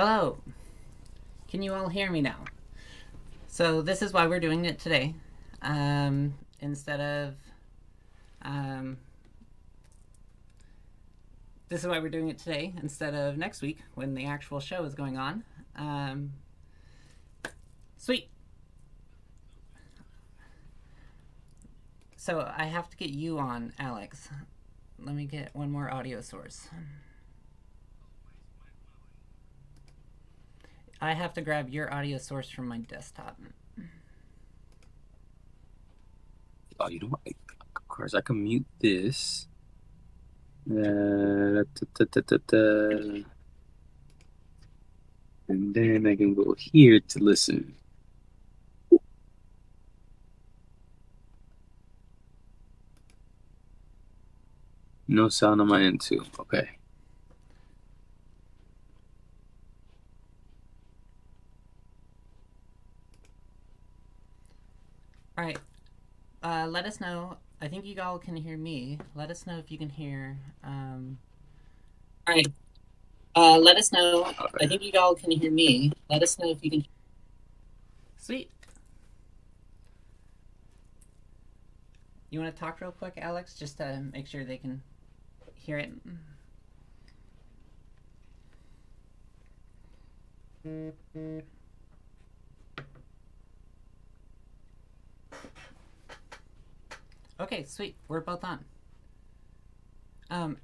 Hello. Can you all hear me now? So this is why we're doing it today. Instead of um, this is why we're doing it today instead of next week when the actual show is going on. Um, Sweet. So I have to get you on, Alex. Let me get one more audio source. I have to grab your audio source from my desktop. Oh, you know what? Of course, I can mute this. And then I can go here to listen. No sound on my end too. Okay. All right. Let us know. I think you all can hear me. Let us know if you can hear. All right. Let us know. I Okay. think you all can hear me. Let us know if you can. Sweet. You want to talk real quick, Alex, just to make sure they can hear it? Okay, sweet. We're both on.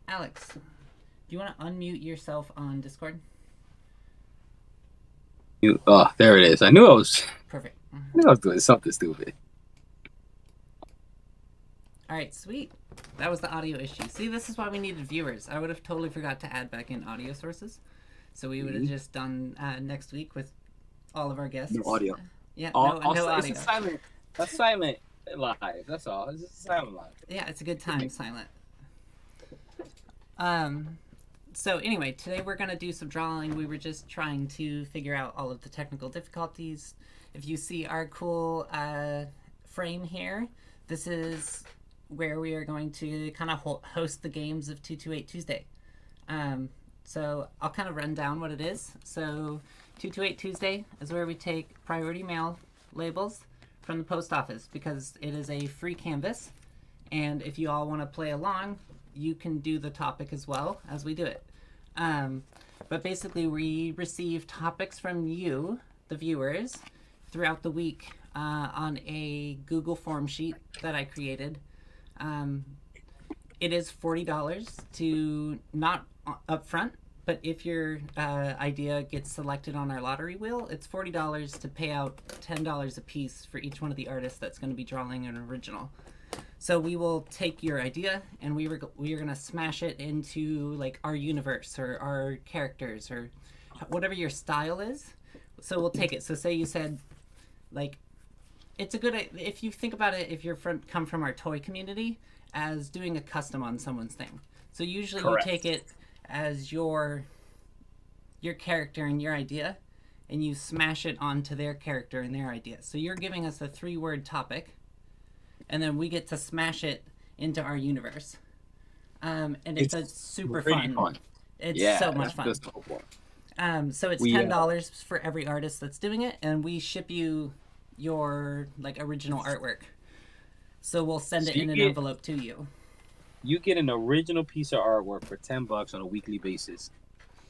Alex, do you want to unmute yourself on Discord? Oh, there it is. Perfect. I knew I was doing something stupid. All right, sweet. That was the audio issue. See, this is why we needed viewers. I would have totally forgot to add back in audio sources. So we would have Mhm. just done next week with all of our No guests. audio. Yeah, All, no it's a audio. silent, a silent live. That's all. It's just a silent live. Yeah, it's a good It time makes silent. Um, so anyway, today we're gonna do some drawing. We were just trying to figure out all of the technical difficulties. If you see our cool frame here, this is where we are going to kind of host the games of 228 Tuesday. Um, so I'll kind of run down what it is. So 228 Tuesday is where we take priority mail labels from the post office because it is a free canvas. And if you all want to play along, you can do the topic as well as we do it. Um, but basically, we receive topics from you, the viewers, throughout the week on a Google form sheet that I created. Um, it is $40 to not upfront, but if your idea gets selected on our lottery wheel, it's $40 to pay out $10 a piece for each one of the artists that's going to be drawing an original. So we will take your idea and we are gonna smash it into like our universe or our characters or whatever your style is. So we'll take it. So say you said like it's a good if you think about it if you're come from our toy community as doing a custom on someone's thing. So usually you take correct. it as your character and your idea and you smash it onto their character and their idea. So you're giving us a 3-word topic and then we get to smash it into our universe. And it's a It's super pretty fun. fun. It's Yeah, so much that's fun. the whole point. So it's We $10 for every artist that's doing it, and we ship you your like original artwork. So we'll send so it in an envelope to you. you get an original piece of artwork for $10 on a weekly basis.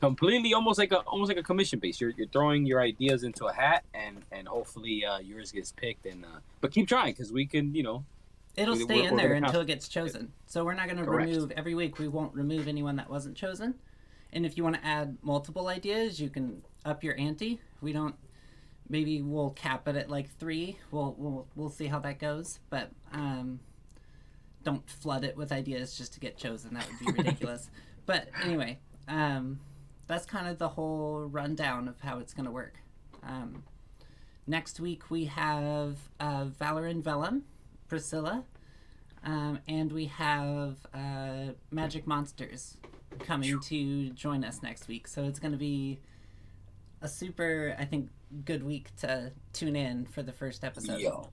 Completely almost like a commission base. You're throwing your ideas into a hat and hopefully yours gets picked and but keep trying because we can It'll stay in we're there gonna until count it gets it. chosen. So we're not going to Correct. remove every week. We won't remove anyone that wasn't chosen. And if you want to add multiple ideas, you can up your ante. We don't. Maybe we'll cap it at like 3. We'll see how that goes. But don't flood it with ideas just to get chosen. That would be ridiculous. But anyway, that's kind of the whole rundown of how it's going to work. Um, Next week we have Valor and Vellum, Priscilla, and we have Magic Monsters coming to join us next week. So it's going to be a super, I think, good week to tune in for the first episode. Yo,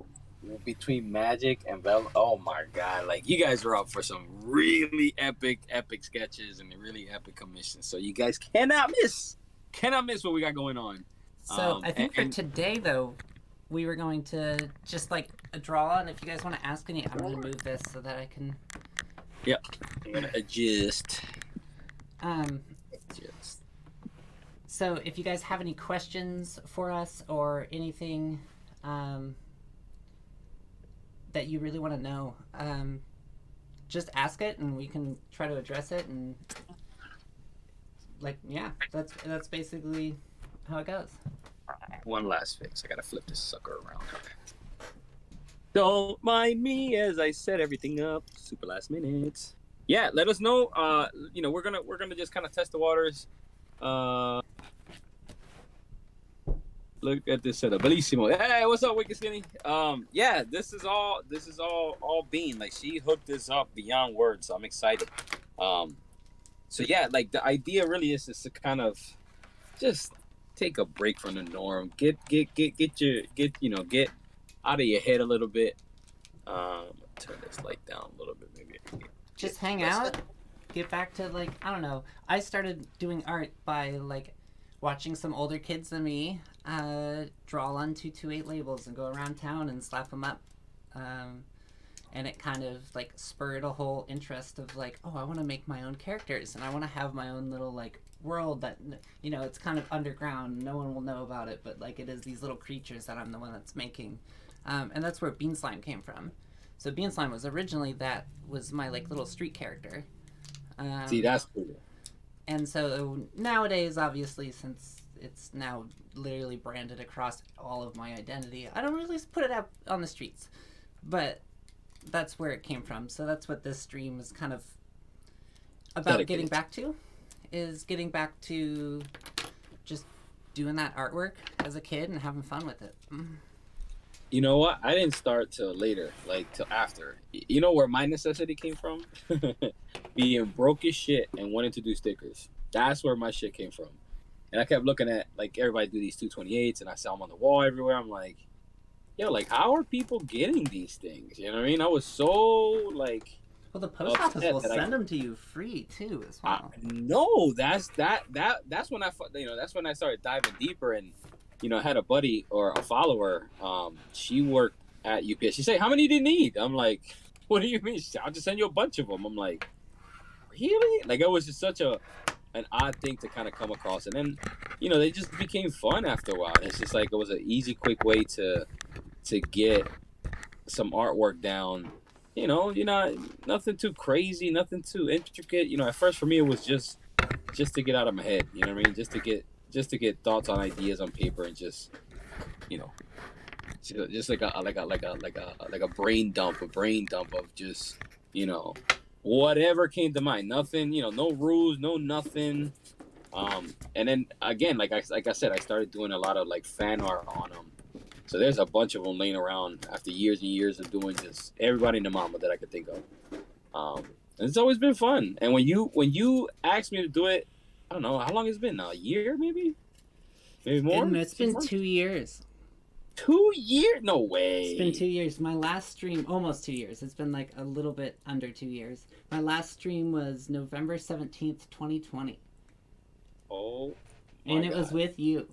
between Magic and Bell, oh my god! Like you guys are up for some really epic sketches and really epic commissions. So you guys cannot miss. Cannot miss what we got going on. So I think for today, though, we were going to just like draw, and if you guys want to ask any, I'm going to move this so that I can. Yep. I'm gonna adjust. Um. So if you guys have any questions for us or anything, that you really want to know, just ask it, and we can try to address it. And like, yeah, that's basically how it goes. One last fix. I gotta flip this sucker around. Don't mind me as I set everything up. Super last minute. Yeah, let us know. We're gonna just kind of test the waters. Look at this setup, bellissimo. Hey, what's up, Wicked Skinny? Yeah, this is all Bean. Like, she hooked this up beyond words, so I'm excited. So yeah, like the idea really is just to kind of just take a break from the norm. Get out of your head a little bit. Turn this light down a little bit, maybe. Just hang out. Get back to, like, I don't know. I started doing art by like watching some older kids than me draw on 228 labels and go around town and slap them up. And it kind of like spurred a whole interest of like, oh, I want to make my own characters and I want to have my own little like world that, you know, it's kind of underground. No one will know about it, but like it is these little creatures that I'm the one that's making. And that's where Bean Slime came from. So Bean Slime was originally, that was my like little street character. See, that's cool. And so nowadays, obviously, since it's now literally branded across all of my identity, I don't really put it out on the streets. But that's where it came from. So that's what this stream is kind of about getting back to, is getting back to just doing that artwork as a kid and having fun with it. You know what? I didn't start till later, like till after. You know where my necessity came from? Being broke as shit and wanting to do stickers. That's where my shit came from. And I kept looking at, like, everybody do these 228s, and I saw them on the wall everywhere. I'm like, yo, like, how are people getting these things? You know what I mean? I was so, like, well, the post office will send them to you free too, as well. No, that's when that's when I started diving deeper, and I had a buddy or a follower. She worked at UPS. She said, "How many do you need?" I'm like, "What do you mean?" She said, "I'll just send you a bunch of them." I'm like, "Really?" Like, it was just such an odd thing to kind of come across, and then they just became fun after a while. It's just like it was an easy, quick way to get some artwork down. Nothing too crazy, nothing too intricate. At first for me it was just to get out of my head. You know what I mean? Just to get thoughts on ideas on paper, and just like a brain dump of just whatever came to mind. Nothing, no rules, no nothing. And then again, like I said, I started doing a lot of like fan art on them. So there's a bunch of them laying around after years and years of doing just everybody in the mama that I could think of. And it's always been fun. And when you asked me to do it, I don't know how long it's been now. A year, maybe more. It's been 2 years. 2 years? No way. It's been 2 years. My last stream, almost 2 years. It's been like a little bit under 2 years. My last stream was November 17th, 2020. Oh, and it was with you.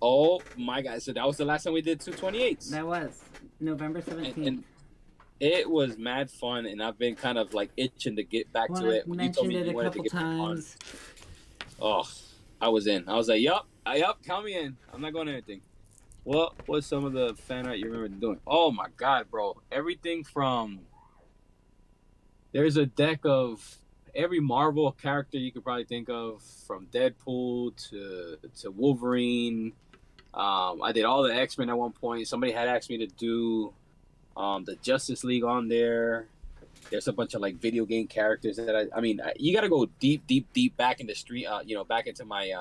Oh my God! So that was the last time we did 228s. That was November 17th. And it was mad fun, and I've been kind of like itching to get back to it. When you told me you wanted to get times. Oh, I was in. I was like, yup, count me in. I'm not going to anything. What was some of the fan art you remember doing? Oh my God, bro! Everything from, there's a deck of every Marvel character you could probably think of, from Deadpool to Wolverine. I did all the X-Men at one point. Somebody had asked me to do the Justice League on there. There's a bunch of like video game characters that I mean, you got to go deep back in the street, back into my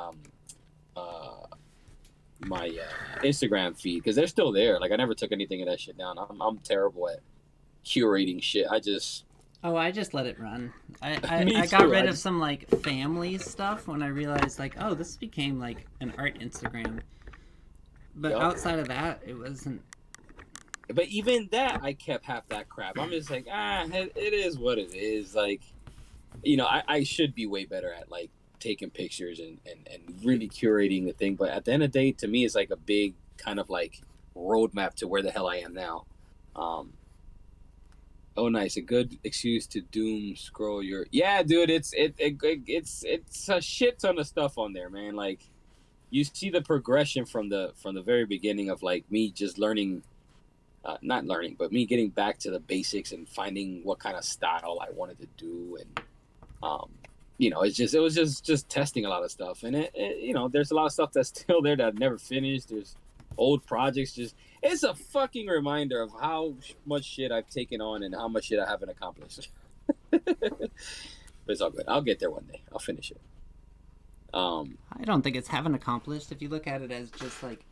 Instagram feed, because they're still there. Like, I never took anything of that shit down. I'm terrible at curating shit. I just let it run. I got rid of some like family stuff when I realized like, oh, this became like an art Instagram. But outside of that, it wasn't. But even that, I kept half that crap. I'm just like, it is what it is. Like, I should be way better at like taking pictures and really curating the thing. But at the end of the day, to me, it's like a big kind of like roadmap to where the hell I am now. Um, oh, nice, a good excuse to doom scroll your. Yeah, dude, it's a shit ton of stuff on there, man. Like you see the progression from the very beginning of like me just learning, not learning, but me getting back to the basics and finding what kind of style I wanted to do, and um, it was just testing a lot of stuff, and there's a lot of stuff that's still there that I've never finished. There's old projects. Just it's a fucking reminder of how much shit I've taken on and how much shit I haven't accomplished. But it's all good. I'll get there one day. I'll finish it. Um, I don't think it's haven't accomplished. If you look at it as just like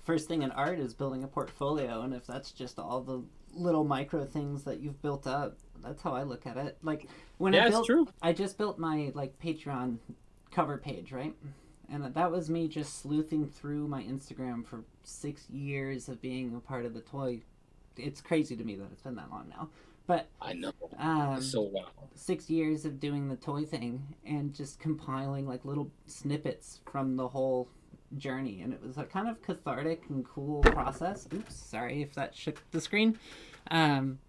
first thing in art is building a portfolio, and if that's just all the little micro things that you've built up, that's how I look at it. Like when yeah, it's true. I just built my like Patreon cover page, right? And that was me just sleuthing through my Instagram for 6 years of being a part of the toy. It's crazy to me that it's been that long now, but I know. It's um, so wow. 6 years of doing the toy thing and just compiling like little snippets from the whole journey, and it was a kind of cathartic and cool process. Oops, sorry if that shook the screen. Um,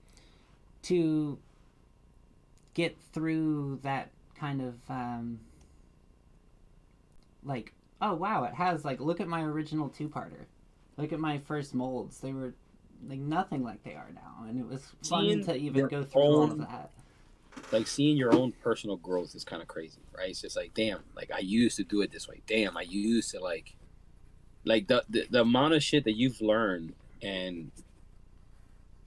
to get through that kind of like, oh wow, it has like, look at my original two-parter, look at my first molds, they were like nothing like they are now, and it was fun Seeing to even your go through all of own that. like seeing your own personal growth is kind of crazy, right? It's just like, damn, like I used to do it this way. Damn, I used to like the amount of shit that you've learned and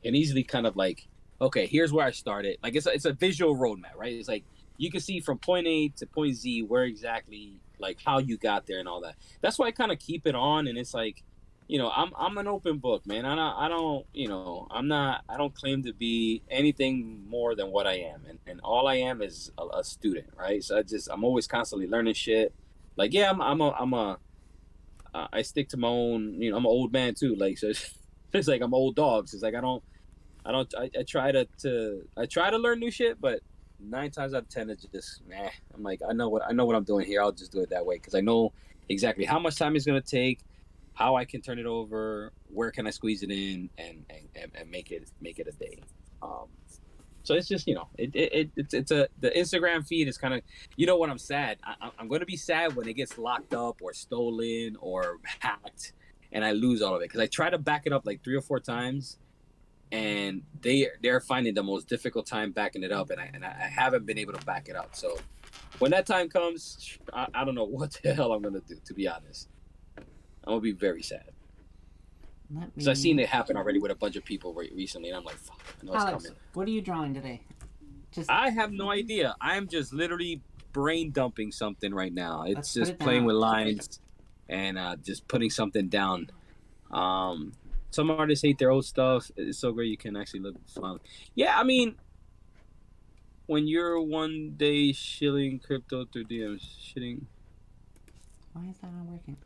easily kind of like, okay, here's where I started. Like it's a visual roadmap, right? It's like you can see from point A to point Z where exactly like how you got there and all that. That's why I kind of keep it on, and it's like, I'm an open book, man. I don't I don't claim to be anything more than what I am, and all I am is a student, right? So I'm always constantly learning shit. Like yeah, I stick to my own. I'm an old man too. Like so, it's like I'm old dogs. It's like I try I try to learn new shit, but 9 times out of 10 it's just nah. I'm like I know what I'm doing here. I'll just do it that way because I know exactly how much time it's gonna take, how I can turn it over, where can I squeeze it in, and make it a day. Um, so it's just it's a the Instagram feed is kind of when I'm sad. I'm going to be sad when it gets locked up or stolen or hacked, and I lose all of it because I try to back it up like 3 or 4 times, and they're finding the most difficult time backing it up, and I haven't been able to back it up. So when that time comes, I don't know what the hell I'm gonna do. To be honest, I'm gonna be very sad Let because I've seen me, it happen already with a bunch of people recently, and I'm like, fuck, I know it's Alex, coming. what are you drawing today? Just I have no idea. I'm just literally brain dumping something right now. let's It's put it just playing with down. lines and just putting something down. Um, some artists hate their old stuff. It's so great you can actually look fun. Yeah, I mean, when you're one day shilling crypto through DMs, shitting. Why is that not working?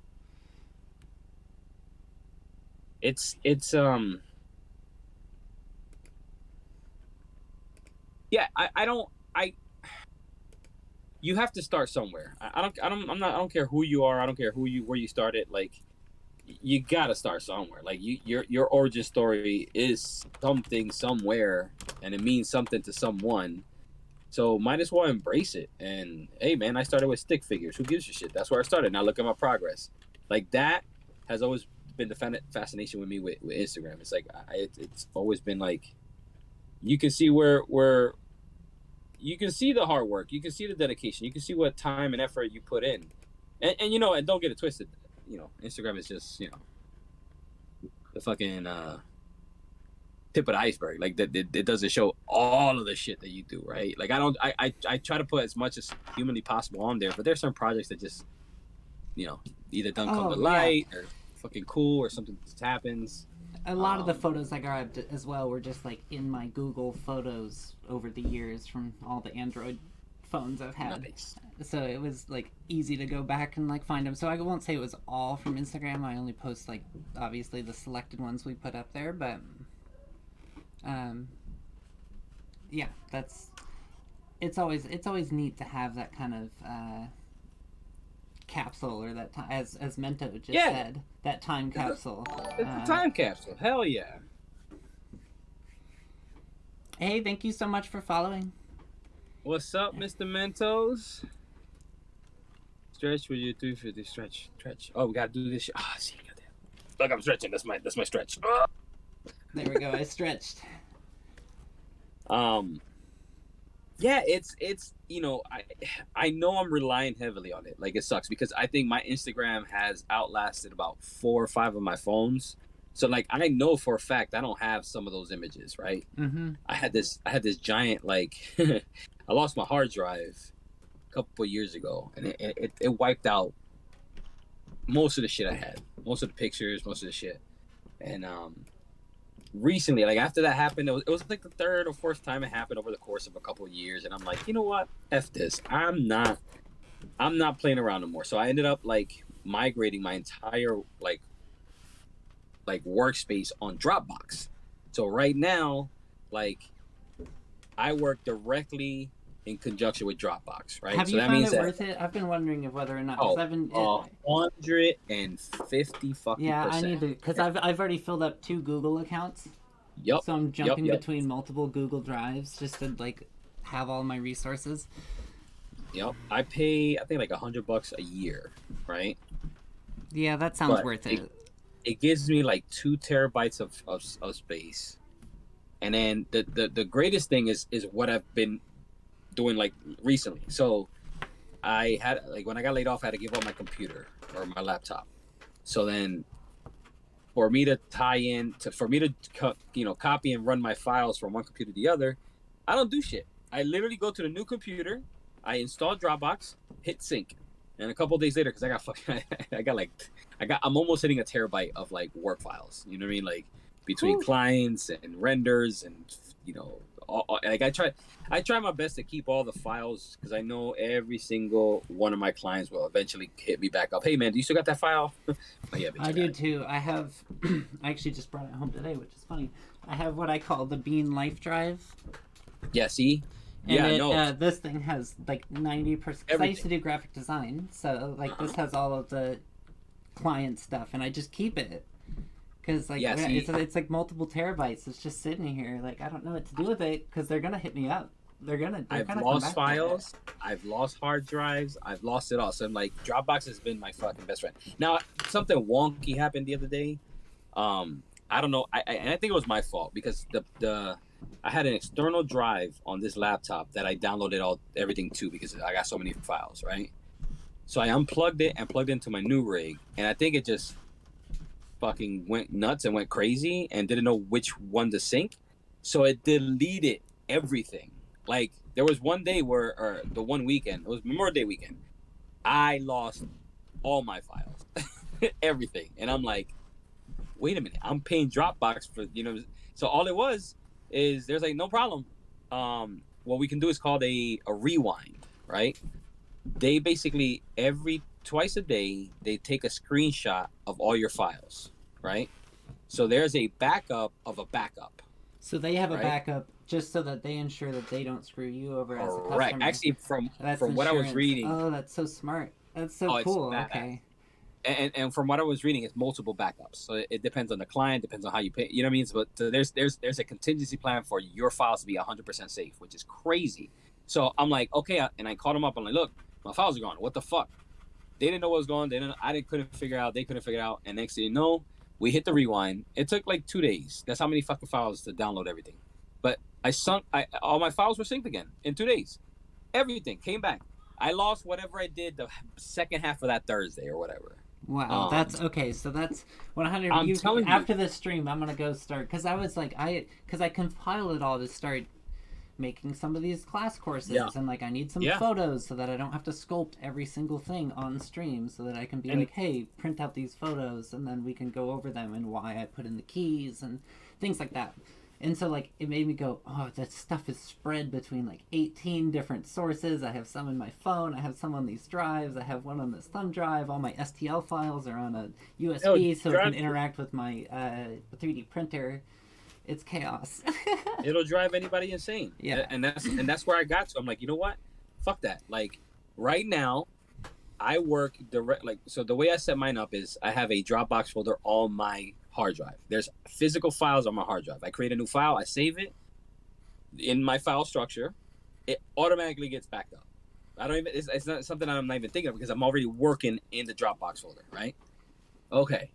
It's yeah. I don't I you have to start somewhere. I don't care who you are. I don't care where you started. Like you gotta start somewhere. Like your origin story is something somewhere, and it means something to someone. So might as well embrace it. And hey, man, I started with stick figures. Who gives a shit? That's where I started. Now look at my progress. Like that has always been the fascination with me with Instagram. It's like it's always been like you can see where you can see the hard work, you can see the dedication, you can see what time and effort you put in, and and don't get it twisted. Instagram is just the fucking tip of the iceberg. Like that, it doesn't show all of the shit that you do, right? Like I don't, I try to put as much as humanly possible on there, but there's some projects that just you know either don't come to Oh yeah, light or fucking cool or something just happens. a lot of the Um, photos I grabbed as well were just like in my Google Photos over the years from all the Android phones I've had. nice. So it was like easy to go back and like find them. So I won't say it was all from Instagram. I only post like obviously the selected ones we put up there, but um, yeah, that's it's always neat to have that kind of capsule, or that as Mento just Yeah. said, that time capsule. It's a time capsule. Hell yeah. Hey, thank you so much for following. What's up, Mr. Mentos? Stretch with your 350. Stretch. Oh, we gotta do this shit. Ah, see, goddamn. Look, I'm stretching. That's my stretch. There we go. I stretched. Yeah, it's I know I'm relying heavily on it. Like, it sucks because I think my Instagram has outlasted about 4 or 5 of my phones. So like, I know for a fact I don't have some of those images, right? Mm-hmm. I had this giant, like, I lost my hard drive a couple of years ago, and it wiped out most of the shit I had, most of the pictures, most of the shit. And recently, like, after that happened, it was like the third or fourth time it happened over the course of a couple of years, and I'm like, you know what, F this. I'm not playing around no more. So I ended up like migrating my entire like workspace on Dropbox. So right now, like, I work directly in conjunction with Dropbox, right? Have so you that found means it that worth it? I've been wondering if whether or not, because I've been 150 fucking yeah, percent. I need to, because I've already filled up 2 Google accounts. Yep. So I'm jumping Yep. between multiple Google Drives just to like have all my resources. Yep. I pay, I think, like $100 a year, right? Yeah, that sounds But worth it. it gives me like 2 terabytes of space. And then the greatest thing is what I've been doing like recently. So I had, like, when I got laid off, I had to give up my computer or my laptop. So then for me to copy and run my files from one computer to the other, I don't do shit. I literally go to the new computer, I install Dropbox, hit sync, and a couple of days later, because I got fucking, I'm almost hitting a terabyte of like work files. You know what I mean? Like, between clients and renders and like, I try my best to keep all the files, because I know every single one of my clients will eventually hit me back up. Hey man, do you still got that file? Yeah, bitch, I do too. I have, I actually just brought it home today, which is funny. I have what I call the Bean Life Drive. Yeah, see? And this thing has like 90%. I used to do graphic design, so like this has all of the client stuff, and I just keep it. Because like it's like multiple terabytes. It's just sitting here. Like, I don't know what to do with it, because they're gonna hit me up. I've lost files. I've lost hard drives. I've lost it all. So I'm like, Dropbox has been my fucking best friend. Now, something wonky happened the other day. I don't know. And I think it was my fault, because I had an external drive on this laptop that I downloaded everything to, because I got so many files, right? So I unplugged it and plugged it into my new rig, and I think it just fucking went nuts and went crazy and didn't know which one to sync. So it deleted everything. Like, there was one day or the one weekend, it was Memorial Day weekend, I lost all my files, everything. And I'm like, wait a minute, I'm paying Dropbox for, so all it was is, there's like, no problem. What we can do is called a rewind, right? They basically, twice a day, they take a screenshot of all your files, right? So there's a backup of a backup. So they have a backup just so that they ensure that they don't screw you over as a customer. Right. Actually, from what I was reading. Oh, that's so smart. That's so cool. Okay. And from what I was reading, it's multiple backups. So it depends on the client, depends on how you pay. You know what I mean? But there's a contingency plan for your files to be 100% safe, which is crazy. So I'm like, okay, and I called them up. I'm like, look, my files are gone. What the fuck? They didn't know what was going on. Couldn't figure out. They couldn't figure it out. And next thing you know, we hit the rewind. It took like 2 days. That's how many fucking files to download everything. But all my files were synced again in 2 days. Everything came back. I lost whatever I did the second half of that Thursday or whatever. Wow, that's okay. So that's 100. I'm telling you. After this stream, I'm gonna go start, because I was like, because I compiled it all to start making some of these class courses, and like I need some photos so that I don't have to sculpt every single thing on stream, so that I can be like, hey, print out these photos, and then we can go over them and why I put in the keys and things like that. And so like it made me go, oh, that stuff is spread between like 18 different sources. I have some in my phone, I have some on these drives, I have one on this thumb drive, all my STL files are on a USB so it can interact with my 3D printer. It's chaos. It'll drive anybody insane. Yeah. And that's where I got to. I'm like, you know what? Fuck that. Like, right now, I work direct, like, so the way I set mine up is I have a Dropbox folder on my hard drive. There's physical files on my hard drive. I create a new file, I save it in my file structure. It automatically gets backed up. I don't even. It's not something I'm not even thinking of because I'm already working in the Dropbox folder, right? Okay.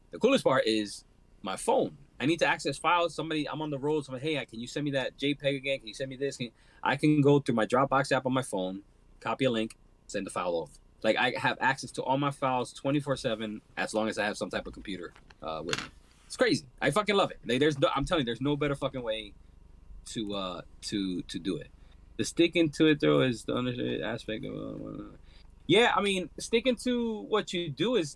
The coolest part is my phone. I need to access files. I'm on the road. Somebody, hey, can you send me that JPEG again? Can you send me this? I can go through my Dropbox app on my phone, copy a link, send the file off. Like I have access to all my files 24/7 as long as I have some type of computer with me. It's crazy. I fucking love it. I'm telling you, there's no better fucking way to do it. The sticking to it though is the underrated aspect of. Yeah, I mean, sticking to what you do is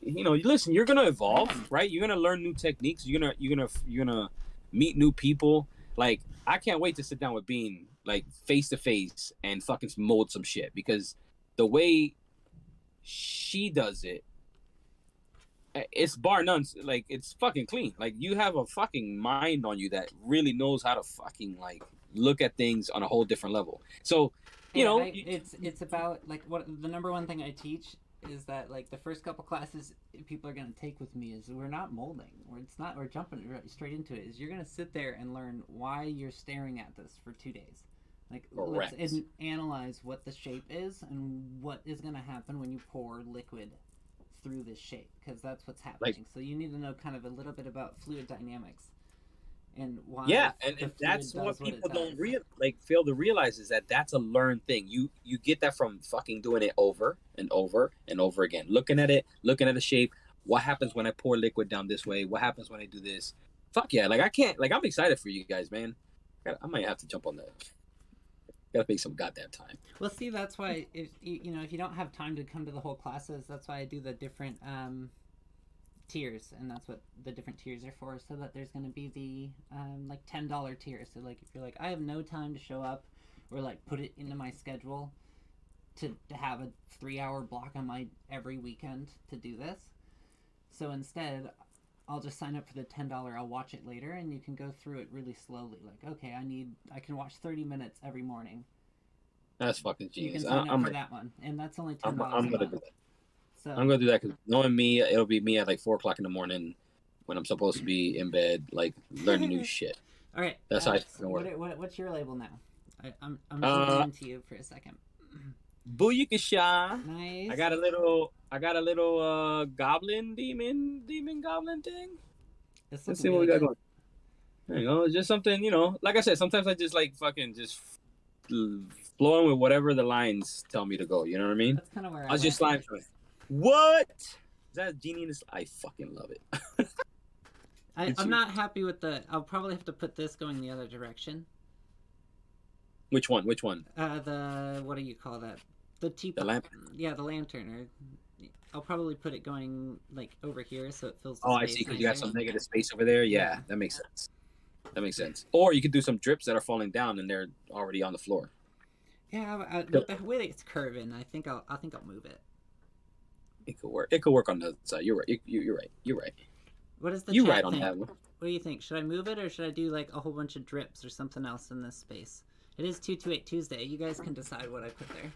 listen. You're gonna evolve, right? You're gonna learn new techniques. You're gonna meet new people. Like I can't wait to sit down with Bean like face to face and fucking mold some shit because the way she does it, it's bar none. Like it's fucking clean. Like you have a fucking mind on you that really knows how to fucking like look at things on a whole different level. So, it's about like what the number one thing I teach is that like the first couple classes people are gonna take with me is we're not molding. We're jumping straight into it. Is you're gonna sit there and learn why you're staring at this for 2 days. Like correct. let's analyze what the shape is and what is gonna happen when you pour liquid through this shape because that's what's happening. Like, so you need to know kind of a little bit about fluid dynamics and why. yeah, and that's what people don't fail to realize is that that's a learned thing. You get that from fucking doing it over and over and over again, looking at it, looking at the shape. What happens when I pour liquid down this way? What happens when I do this? Fuck yeah! Like I can't. Like I'm excited for you guys, man. I might have to jump on that. Gotta make some goddamn time. Well, see, that's why if you don't have time to come to the whole classes, that's why I do the different tiers, and that's what the different tiers are for. So that there's going to be the like $10 tier. So like if you're like I have no time to show up, or like put it into my schedule to have a 3-hour block on my every weekend to do this. So instead, I'll just sign up for the $10. I'll watch it later, and you can go through it really slowly. Like, okay, I can watch 30 minutes every morning. That's fucking genius. You can sign up for that one, and that's only $10 I'm a gonna month. do that. So I'm gonna do that because knowing me, it'll be me at like 4 o'clock in the morning when I'm supposed to be in bed, like learning new shit. All right, that's how it's gonna work. What's your label now? I'm zooming into you for a second. Booyakasha. Nice. I got a little goblin demon goblin thing. Let's see what we got going. There you go. It's just something, like I said, sometimes I just like fucking just flowing with whatever the lines tell me to go. You know what I mean? That's kind of where I was just slime for it. What? Is that genie in this? I fucking love it. I'm not happy with I'll probably have to put this going the other direction. Which one? What do you call that? The teapot. The lantern. Yeah, the lantern. Or I'll probably put it going like over here so it fills. I see. Because you got some negative space over there. Yeah, that makes sense. Or you could do some drips that are falling down and they're already on the floor. Yeah, the way that it's curving, I think I'll move it. It could work. It could work on the other side. You're right. You're right. What is the you chat right on think? that one? What do you think? Should I move it or should I do like a whole bunch of drips or something else in this space? It is 228 Tuesday. You guys can decide what I put there.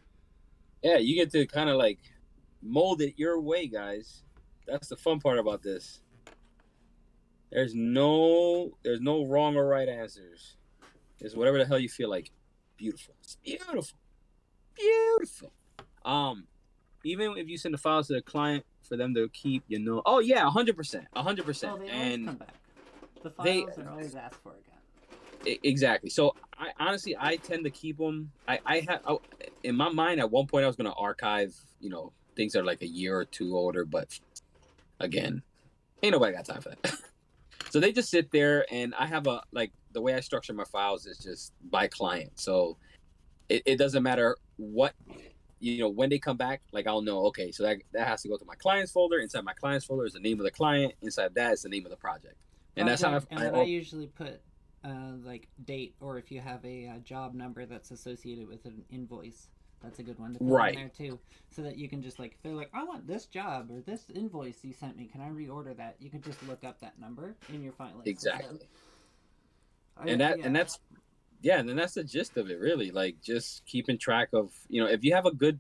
Yeah, you get to kind of like mold it your way, guys. That's the fun part about this. There's no wrong or right answers. It's whatever the hell you feel like. Beautiful. It's beautiful. Beautiful. Even if you send the files to the client for them to keep, oh yeah, 100%, 100%. Oh, they always come back. The files are always asked for again. Exactly. So I tend to keep them. In my mind at one point I was gonna archive, things that are like a year or two older, but again, ain't nobody got time for that. So they just sit there, and I have the way I structure my files is just by client. So it doesn't matter what, when they come back, like I'll know, okay, so that has to go to my clients folder. Inside my clients folder is the name of the client. Inside that is the name of the project. And that's how I usually put like date, or if you have a job number that's associated with an invoice, that's a good one to put in there too, so that you can just like, if they're like, I want this job or this invoice you sent me, can I reorder that? You can just look up that number in your file list. Exactly. And that's the gist of it, really. Like just keeping track of, if you have a good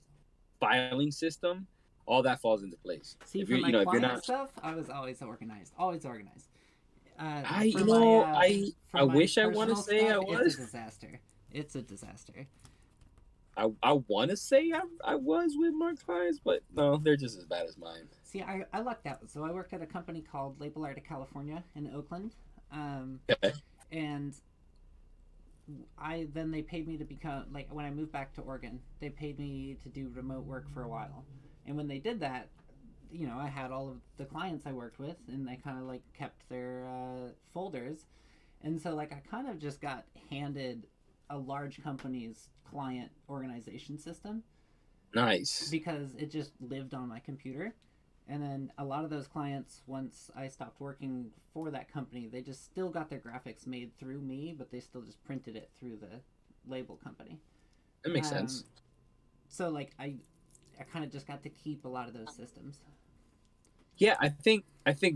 filing system, all that falls into place. See, If for you're, my if you're client not, stuff, I was always organized, always organized. I, For you know, for I my wish I want to personal say I stuff, it's a was. disaster. It's a disaster. I want to say I was with my clients, but no, they're just as bad as mine. See, I lucked out. So I worked at a company called Label Art of California in Oakland, um, Okay. and I then they paid me to become like when I moved back to Oregon, they paid me to do remote work for a while, and when they did that, I had all of the clients I worked with, and they kind of like kept their folders, and so like I kind of just got handed a large company's client organization system Nice. because it just lived on my computer. And then a lot of those clients, once I stopped working for that company, they just still got their graphics made through me, but they still just printed it through the label company. That makes Um, sense. so like I kind of just got to keep a lot of those systems. Yeah, I think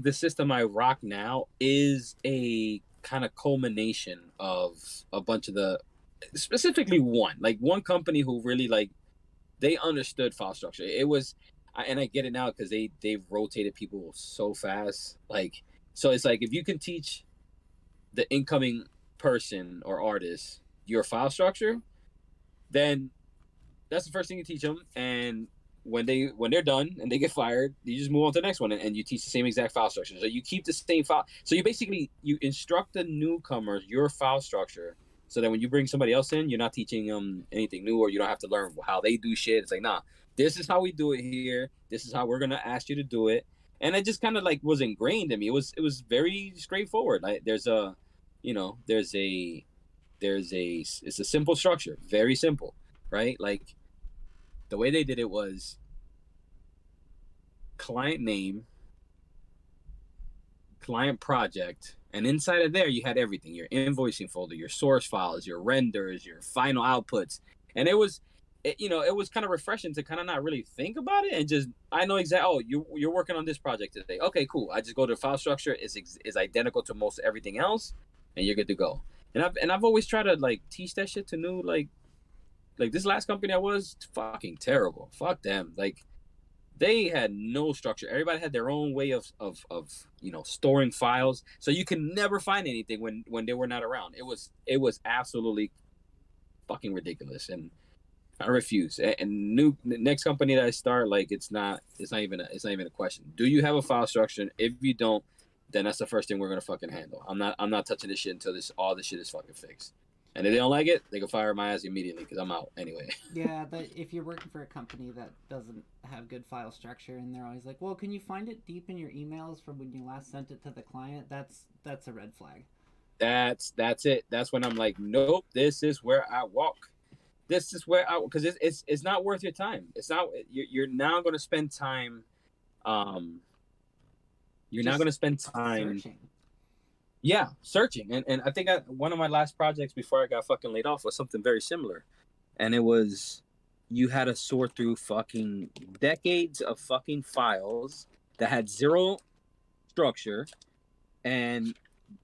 the system I rock now is a kind of culmination of a bunch of the specifically one company who really like they understood file structure. It was, and I get it now because they've rotated people so fast. Like, so it's like if you can teach the incoming person or artist your file structure, then that's the first thing you teach them. And when they're done and they get fired, you just move on to the next one and you teach the same exact file structure. So you keep the same file. So you basically you instruct the newcomers your file structure so that when you bring somebody else in, you're not teaching them anything new or you don't have to learn how they do shit. It's like, nah, this is how we do it here. This is how we're gonna ask you to do it. And it just kind of like was ingrained in me. It was very straightforward. Like there's a it's a simple structure, very simple, right? Like the way they did it was client name, client project, and inside of there you had everything: your invoicing folder, your source files, your renders, your final outputs. And it was kind of refreshing to kind of not really think about it and just I know exactly. Oh, you're working on this project today. Okay, cool. I just go to the file structure. Is identical to most everything else, and you're good to go. And I've always tried to like teach that shit to new like this last company I was fucking terrible. Fuck them. Like they had no structure. Everybody had their own way of storing files, so you can never find anything when they were not around. It was absolutely fucking ridiculous, and I refuse. And next company that I start, like it's not even a question. Do you have a file structure? If you don't, then that's the first thing we're gonna fucking handle. I'm not touching this shit until this all this shit is fucking fixed. And if they don't like it, they can fire my ass immediately because I'm out anyway. Yeah, but if you're working for a company that doesn't have good file structure and they're always like, "Well, can you find it deep in your emails from when you last sent it to the client?" That's a red flag. That's it. That's when I'm like, nope. This is where I walk. This is where I because it's not worth your time. It's not. You're now going to spend time. Um, you're now going Just to spend time. searching. Yeah, searching. And I think one of my last projects before I got fucking laid off was something very similar, and it was you had to sort through fucking decades of fucking files that had zero structure and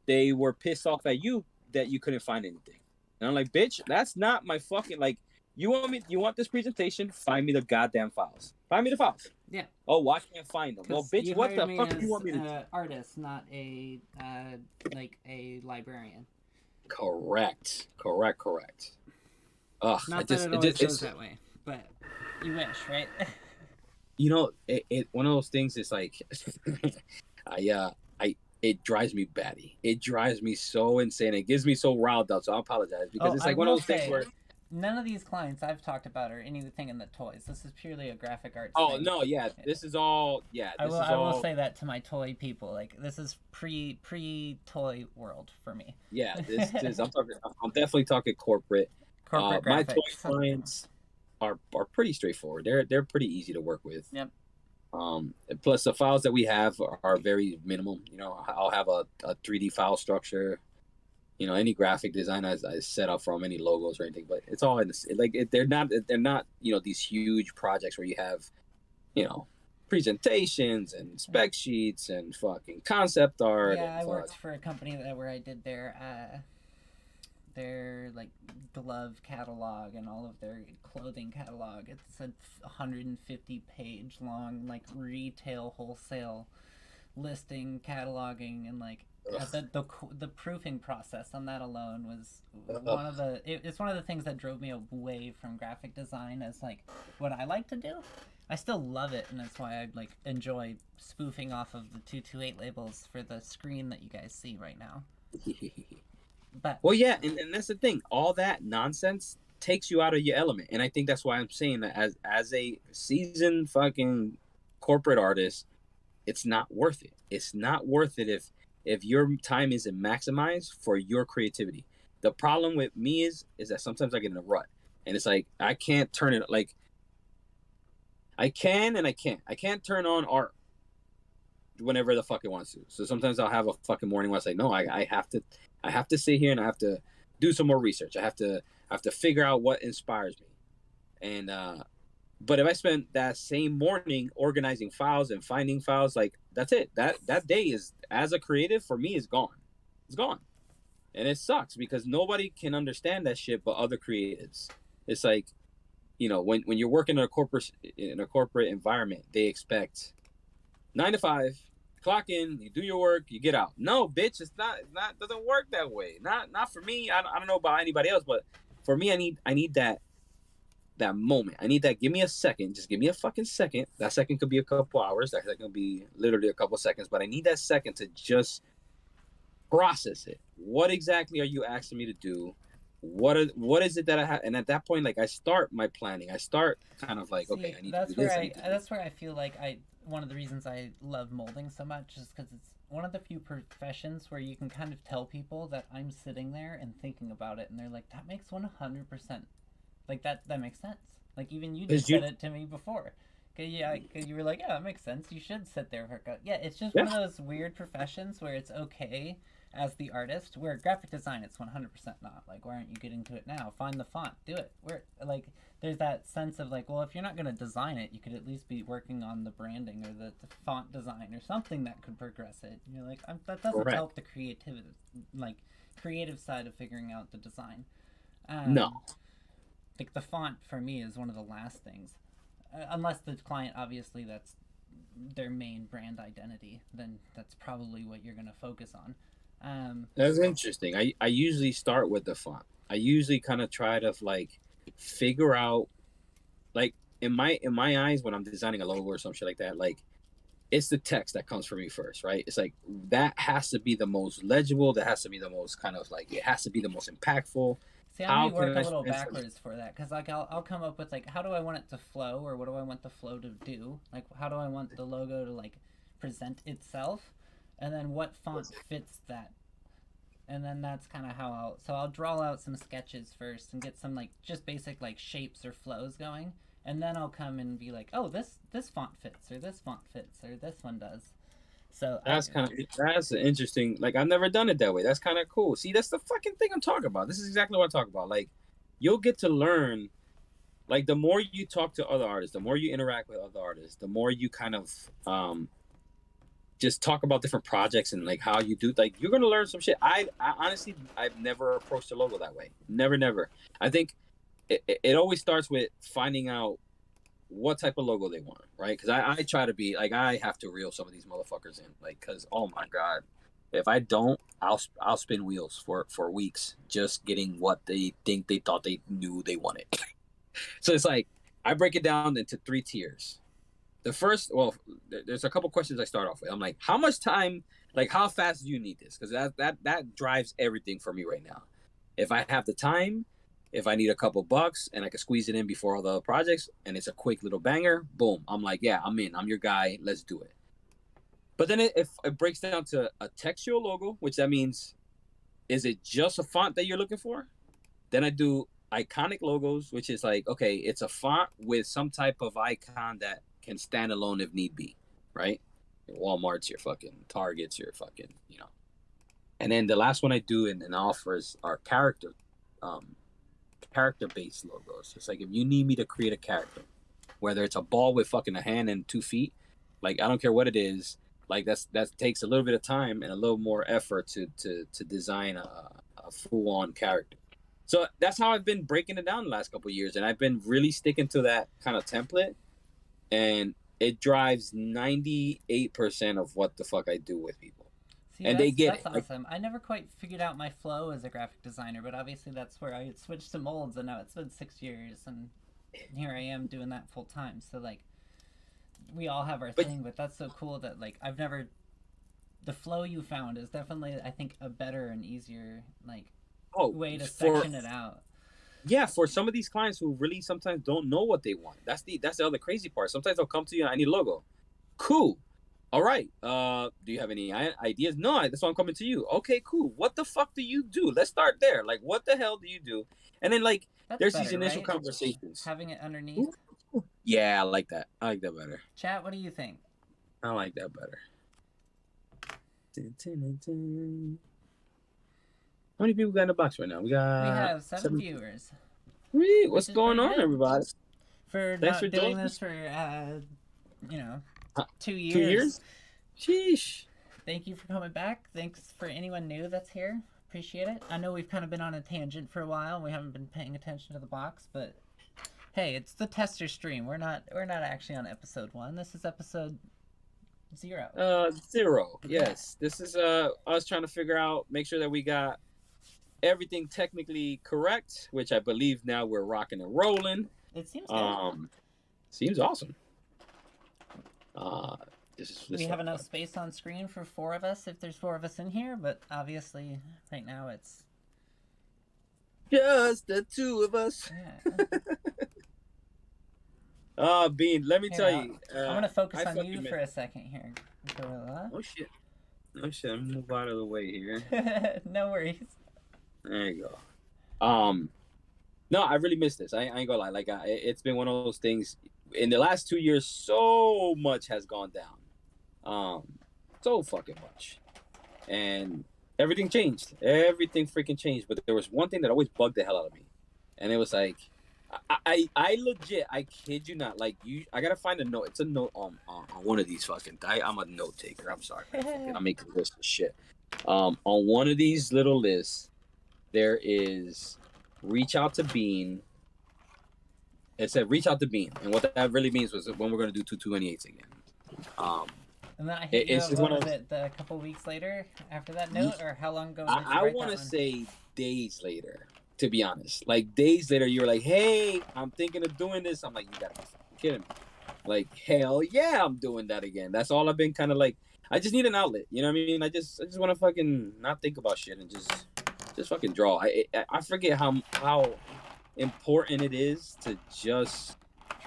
they were pissed off at you that you couldn't find anything. And I'm like, bitch, that's not my fucking like. You want this presentation? Find me the goddamn files. Find me the files. Yeah, Oh, well, I can't find them. Well, because bitch, you what hired the me fuck do you as want me to do? an artist, not a like a librarian. Correct, correct, correct. Ugh, Not that it it always just, goes it's, that way, but you wish, right? one of those things is like, I, it drives me batty. It drives me so insane. It gives me so riled up. So I apologize because Oh, it's I like one of will those things say, where none of these clients I've talked about are anything in the toys. This is purely a graphic arts oh thing. no, yeah, this is all, yeah, this is I will all, say that to my toy people. Like this is pre toy world for me. yeah, this is. I'm definitely talking corporate. Corporate My toy graphics. clients are pretty straightforward. They're pretty easy to work with. Yep. Plus the files that we have are very minimal. I'll have a 3D file structure. Any graphic design I set up from any logos or anything, but it's all in this. Like they're not these huge projects where you have you know presentations and spec sheets and fucking concept art Yeah, and I fuck. worked for a company where I did their like glove catalog and all of their clothing catalog. It's a 150 page long like retail wholesale listing, cataloging, and like the proofing process on that alone was Ugh. one of it's one of the things that drove me away from graphic design as like what I like to do. I still love it, and that's why I like enjoy spoofing off of the 228 labels for the screen that you guys see right now. But Well, yeah, and that's the thing. All that nonsense takes you out of your element, and I think that's why I'm saying that as a seasoned fucking corporate artist, it's not worth it. It's not worth it if your time isn't maximized for your creativity. The problem with me is that sometimes I get in a rut, and it's like I can't turn it like I can and I can't. I can't turn on art whenever the fuck it wants to. So sometimes I'll have a fucking morning where I say, no, I have to sit here and I have to do some more research. I have to figure out what inspires me. And but if I spend that same morning organizing files and finding files, like that's it. That day is as a creative for me is gone. It's gone. And it sucks because nobody can understand that shit but other creatives. It's like, when you're working in a corporate environment, they expect 9 to 5, clock in, you do your work, you get out. No, bitch, it's not doesn't work that way. Not for me. I don't know about anybody else, but for me, I need that moment. I need that. Give me a second. Just give me a fucking second. That second could be a couple hours. That second could be literally a couple seconds. But I need that second to just process it. What exactly are you asking me to do? What is it that I have? And at that point, like I start my planning. I start kind of like, okay, see, I need to do this. I need to do. that's where I feel like I one of the reasons I love molding so much is because it's one of the few professions where you can kind of tell people that I'm sitting there and thinking about it, and they're like, "That makes 100%, like that makes sense." Like even you just Because said you, it to me before. Cause yeah, cause you were like, "Yeah, that makes sense. You should sit there for a." Yeah, it's just yeah, one of those weird professions where it's okay as the artist. Where graphic design, it's 100% not. Like, why aren't you getting to it now? Find the font, do it. Where like there's that sense of like, well, if you're not gonna design it, you could at least be working on the branding or the font design or something that could progress it. And you're like, that doesn't correct. help the creativity, like creative side of figuring out the design. No, Um, like the font for me is one of the last things, unless the client obviously that's their main brand identity, then that's probably what you're gonna focus on. Um, that's interesting. I usually start with the font. I usually kind of try to like figure out like in my eyes when I'm designing a logo or some shit like that, like it's the text that comes for me first, right? It's like that has to be the most legible, that has to be the most kind of like it has to be the most impactful. See, I How may can work a I little translate? backwards for that because like I'll come up with like how do I want it to flow or what do I want the flow to do? Like how do I want the logo to like present itself, and then what font fits that, and then that's kind of how I'll draw out some sketches first and get some like just basic like shapes or flows going, and then I'll come and be like, oh, this font fits or this font fits or this one does. So I That's an interesting. Like I've never done it that way. That's kind of cool. See, that's the fucking thing I'm talking about. This is exactly what I talk about. Like you'll get to learn. Like the more you talk to other artists, the more you interact with other artists, the more you kind of just talk about different projects and like how you do. Like you're gonna learn some shit. I honestly I've never approached a logo that way. Never, never. I think it always starts with finding out what type of logo they want, right? Because I try to be like I have to reel some of these motherfuckers in, like because oh my god, if I don't, I'll spin wheels for weeks just getting what they think they thought they knew they wanted. So it's like I break it down into 3 tiers. The first, well, there's a couple questions I start off with. I'm like, how much time, like how fast do you need this? Because that drives everything for me right now. If I have the time, if I need a couple bucks and I can squeeze it in before all the other projects, and it's a quick little banger, boom, I'm like, yeah, I'm in. I'm your guy. Let's do it. But then if it breaks down to a textual logo, which that means is it just a font that you're looking for? Then I do iconic logos, which is like, okay, it's a font with some type of icon that can stand alone if need be, right? Your Walmart's, your fucking Targets, your fucking. And then the last one I do and offers are um, character based logos. It's like if you need me to create a character, whether it's a ball with fucking a hand and 2 feet, like I don't care what it is. Like that takes a little bit of time and a little more effort to design a full on character. So that's how I've been breaking it down the last couple of years, and I've been really sticking to that kind of template, and it drives 98% of what the fuck I do with people, See, and they get that's it. Like, awesome. I never quite figured out my flow as a graphic designer, but obviously that's where I switched to molds, and now it's been 6 years, and here I am doing that full time. So like, we all have our but thing, but that's so cool that like I've never the flow you found is definitely I think a better and easier like oh, way to for section it out. yeah, for some of these clients who really sometimes don't know what they want. That's the other crazy part. Sometimes they'll come to you, I need a logo. Cool. All right. Do you have any ideas? No, that's why I'm coming to you. Okay, cool. What the fuck do you do? Let's start there. Like, what the hell do you do? And then like, That's there's these better, initial right? conversations. Having it underneath. Yeah, I like that. I like that better. Chat, what do you think? I like that better. How many people got in the box right now? We We got have 7 seven. viewers, What's which is going pretty on, good everybody? for Thanks for not doing joining this us. for you know Uh, 2 years. 2 years? Sheesh. Thank you for coming back. Thanks for anyone new that's here. Appreciate it. I know we've kind of been on a tangent for a while. We haven't been paying attention to the box, but hey, it's the tester stream. We're not actually on episode 1. This is episode 0. 0. Yeah. Yes. This is us trying to figure out, make sure that we got everything technically correct, which I believe now we're rocking and rolling. It seems good. Seems awesome. Uh, this We is have enough space on screen for 4 of us if there's 4 of us in here, but obviously right now it's just the two of us. yeah. Bean, let me Here, tell you. I'm gonna focus I on you fucking for a second here, Gorilla. Oh shit. Oh shit. I'm gonna move out of the way here. No worries. There you go. No, I really miss this. I ain't gonna lie. Like, it's been one of those things. In the last 2 years, so much has gone down. So fucking much, and everything changed. Everything freaking changed. But there was one thing that always bugged the hell out of me, and it was like, I legit, I kid you not. Like, I gotta find a note. It's a note on one of these fucking. I'm a note taker. I'm sorry. I'm making a list of shit. On one of these little lists, there is reach out to Bean. It said reach out to Bean, and what that really means was when we're gonna do 228s again. And then I hit you It's up, just what one was of it, a couple weeks later after that note, or how long ago did you I write want that to one? say days later. To be honest, like days later, you were like, "Hey, I'm thinking of doing this." I'm like, "You gotta be kidding me!" Like, hell yeah, I'm doing that again. That's all I've been kind of like. I just need an outlet. You know what I mean? I just want to fucking not think about shit and just fucking draw. I forget how important it is to just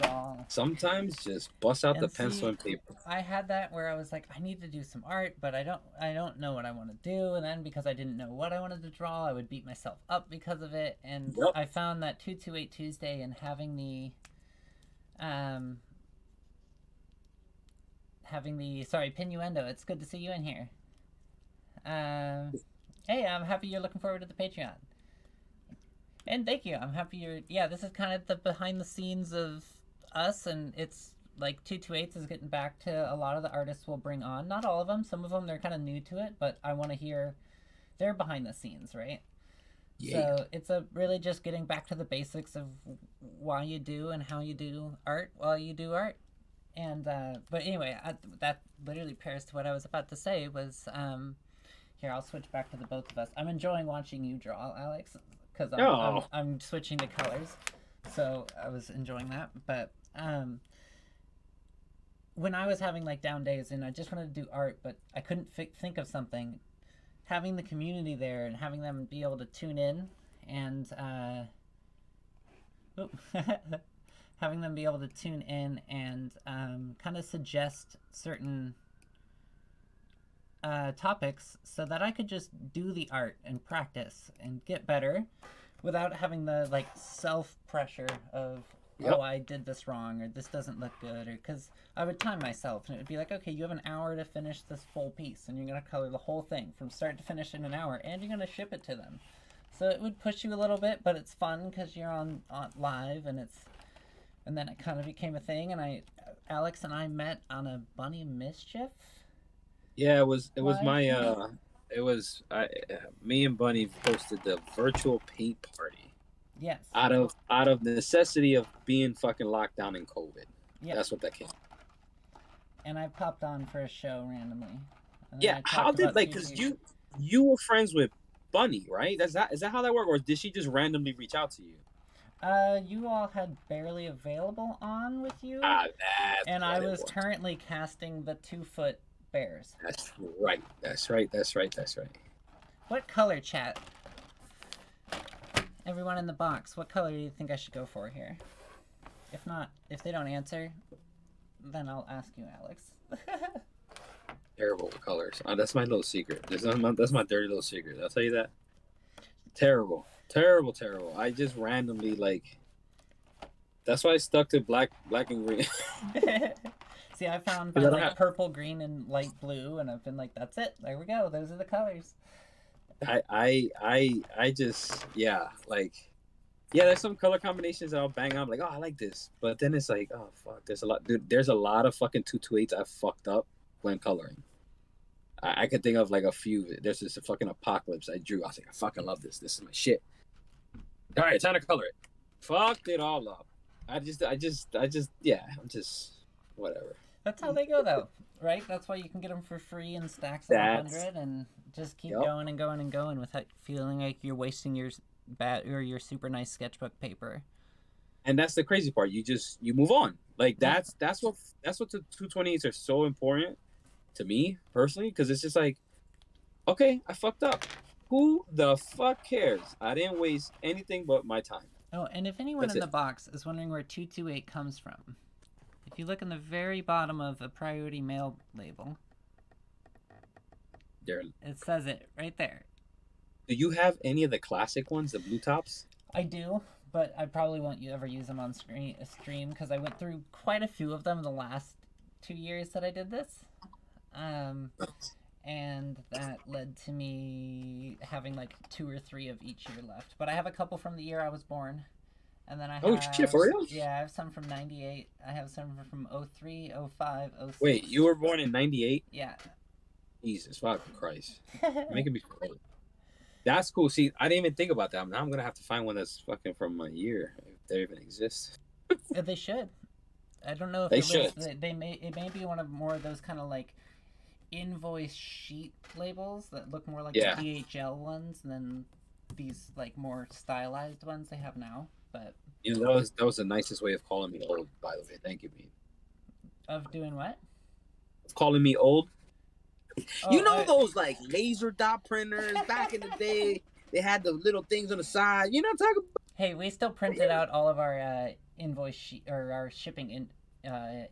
Draw. sometimes just bust out the And pencil see, and paper. I had that where I was like, I need to do some art, but I don't know what I want to do. And then because I didn't know what I wanted to draw, I would beat myself up because of it. And Yep. I found that 228 Tuesday and um having the sorry Pinuendo. It's good to see you in here. Hey, I'm happy you're looking forward to the Patreon. And thank you. I'm happy you're. Yeah, this is kind of the behind the scenes of us, and it's like 228s is getting back to a lot of the artists we'll bring on. Not all of them. Some of them they're kind of new to it, but I want to hear their behind the scenes, right? Yeah. So it's a really just getting back to the basics of why you do and how you do art while you do art. And but anyway, that literally pairs to what I was about to say was here, I'll switch back to the both of us. I'm enjoying watching you draw, Alex, because Oh. I'm switching to colors, so I was enjoying that. But when I was having like down days and I just wanted to do art, but I couldn't think of something, having the community there and having them be able to tune in and having them be able to tune in and kind of suggest certain topics so that I could just do the art and practice and get better without having the like self pressure of Yep. oh I did this wrong or this doesn't look good or because I would time myself and it would be like okay you have an hour to finish this full piece and you're gonna color the whole thing from start to finish in an hour and you're gonna ship it to them. So it would push you a little bit, but it's fun because you're on live and then it kind of became a thing. And Alex and I met on a Bunny Mischief. Yeah, it was Live? my it was me and Bunny hosted the virtual paint party. Yes. Out of necessity of being fucking locked down in COVID. Yep. That's what that came. And I popped on for a show randomly, and then Yeah, I how talked did about like because future. you were friends with Bunny, right? Is that how that worked, or did she just randomly reach out to you? You all had barely available on with you, Ah, that's and I what it was was. currently casting the 2 foot bears. That's right. That's right. That's right. That's right. What color, chat? Everyone in the box, what color do you think I should go for here? If not, if they don't answer, then I'll ask you, Alex. Terrible with colors. That's my little secret. That's my dirty little secret. I'll tell you that. Terrible. Terrible. Terrible. I just randomly like. That's why I stuck to black and green. See, I found my Because I don't like have. purple, green, and light blue, and I've been like, that's it. There we go. Those are the colors. I just yeah like yeah. There's some color combinations that I'll bang on like oh I like this, but then it's like oh fuck. There's a lot, dude. There's a lot of fucking 228s I fucked up when coloring. I could think of like a few. There's this fucking apocalypse I drew. I was like I fucking love this. This is my shit. All right, time to color it. Fucked it all up. Yeah. I'm just whatever. That's how they go, though, right? That's why you can get them for free in stacks of That's 100, and just keep yep. going and going and going without feeling like you're wasting your bad or your super nice sketchbook paper. And that's the crazy part. You move on. Like Yeah. that's what the 228s are so important to me personally because it's just like okay, I fucked up. Who the fuck cares? I didn't waste anything but my time. Oh, and if anyone That's in it. the box is wondering where 228 comes from, if you look in the very bottom of a priority mail label, There. it says it right there. Do you have any of the classic ones, the blue tops? I do, but I probably won't ever use them on stream because I went through quite a few of them in the last 2 years that I did this. Um, and that led to me having like 2 or 3 of each year left. But I have a couple from the year I was born. And then I Oh shit, have, for real? yeah, I have some from 98. I have some from 03, 05, Wait, 06. you were born in '98? Yeah. Jesus fucking Christ. You're making me feel old. That's cool. See, I didn't even think about that. Now I'm gonna have to find one that's fucking from my year, if they even exist. They should. I don't know if They it should. lives. It may be one of more of those kind of like invoice sheet labels that look more like Yeah. the DHL ones than these like more stylized ones they have now. But You know, that was the nicest way of calling me old, by the way. Thank you, Pete. of doing what? Of calling me old. Oh, You know those like laser dot printers back in the day? They had the little things on the side. You know what I'm talking about? hey, we still printed out all of our invoice sheet or our shipping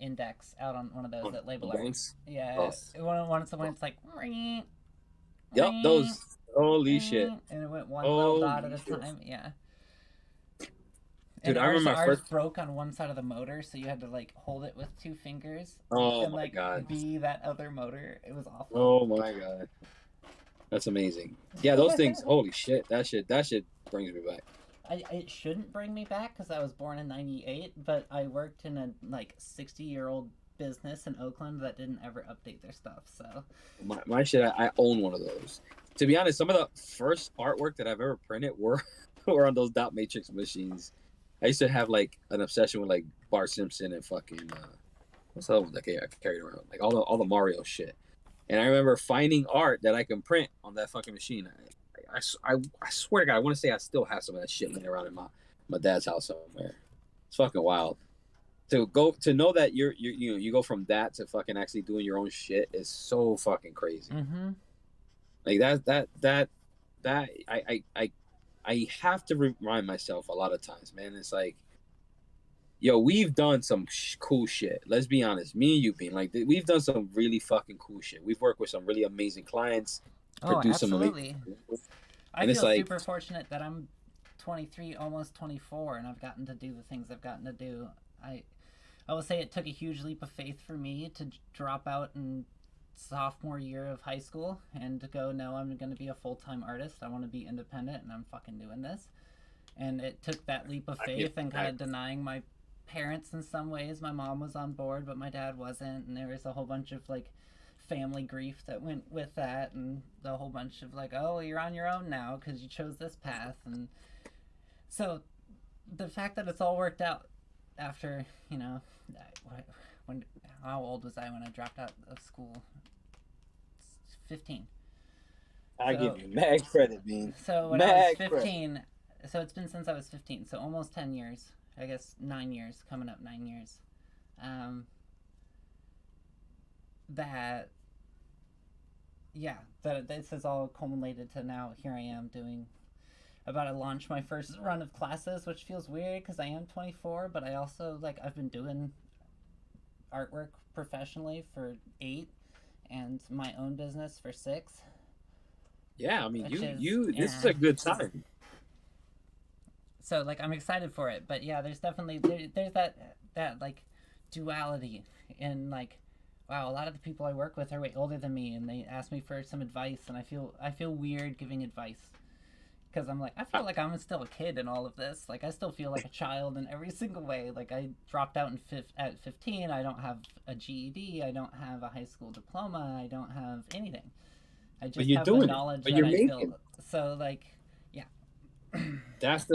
index out on one of those that label our. Banks? Yeah, Oh. one of the ones it's like. Yep, those. Holy shit. And it went one little dot at Holy a shit. time. Yeah. Dude, And I remember my ours first. broke on one side of the motor, so you had to like hold it with 2 fingers Oh and my like god. be that other motor. It was awful. Oh my god. That's amazing. Yeah, those things. Holy shit. That shit brings me back. It shouldn't bring me back because I was born in '98, but I worked in a like 60-year-old business in Oakland that didn't ever update their stuff. So My shit. I own one of those. To be honest, some of the first artwork that I've ever printed were were on those dot matrix machines. I used to have like an obsession with like Bart Simpson and fucking what's the other one that I carried around? Like all the Mario shit. And I remember finding art that I can print on that fucking machine. I swear to God, I want to say I still have some of that shit laying around in my dad's house somewhere. It's fucking wild. To know that you go from that to fucking actually doing your own shit is so fucking crazy. mm-hmm. Like that I have to remind myself a lot of times, man. It's like, yo, we've done some cool shit. Let's be honest. Me and you being like, we've done some really fucking cool shit. We've worked with some really amazing clients, Oh, produced some amazing. absolutely. I And it's feel like, super fortunate that I'm 23, almost 24, and I've gotten to do the things I've gotten to do. I I will say it took a huge leap of faith for me to drop out in sophomore year of high school and to go, no, I'm going to be a full-time artist. I want to be independent, and I'm fucking doing this. And it took that leap of faith and kind of denying my parents in some ways. My mom was on board, but my dad wasn't, and there was a whole bunch of like family grief that went with that, and a whole bunch of like, oh, you're on your own now because you chose this path. And so the fact that it's all worked out after, you know, when how old was I when I dropped out of school? 15. I give So you mad credit, Bean. so when I was Mad credit. 15, so it's been since I was 15, so almost 10 years. I guess 9 years, coming up 9 years. Um, that yeah, that this has all culminated to now here I am doing about to launch my first run of classes, which feels weird because I am 24, but I also like I've been doing artwork professionally for 8 and my own business for 6, Yeah, I mean, which is you. This is yeah. a good time. So like I'm excited for it, but yeah, there's definitely there's that like duality in like wow, a lot of the people I work with are way older than me and they ask me for some advice and I feel weird giving advice because I'm like I feel like I'm still a kid in all of this. Like I still feel like a child in every single way. Like I dropped out at 15. I don't have a GED. I don't have a high school diploma. I don't have anything. I But just you're have the doing it. knowledge But that you're I making. built. So like yeah. That's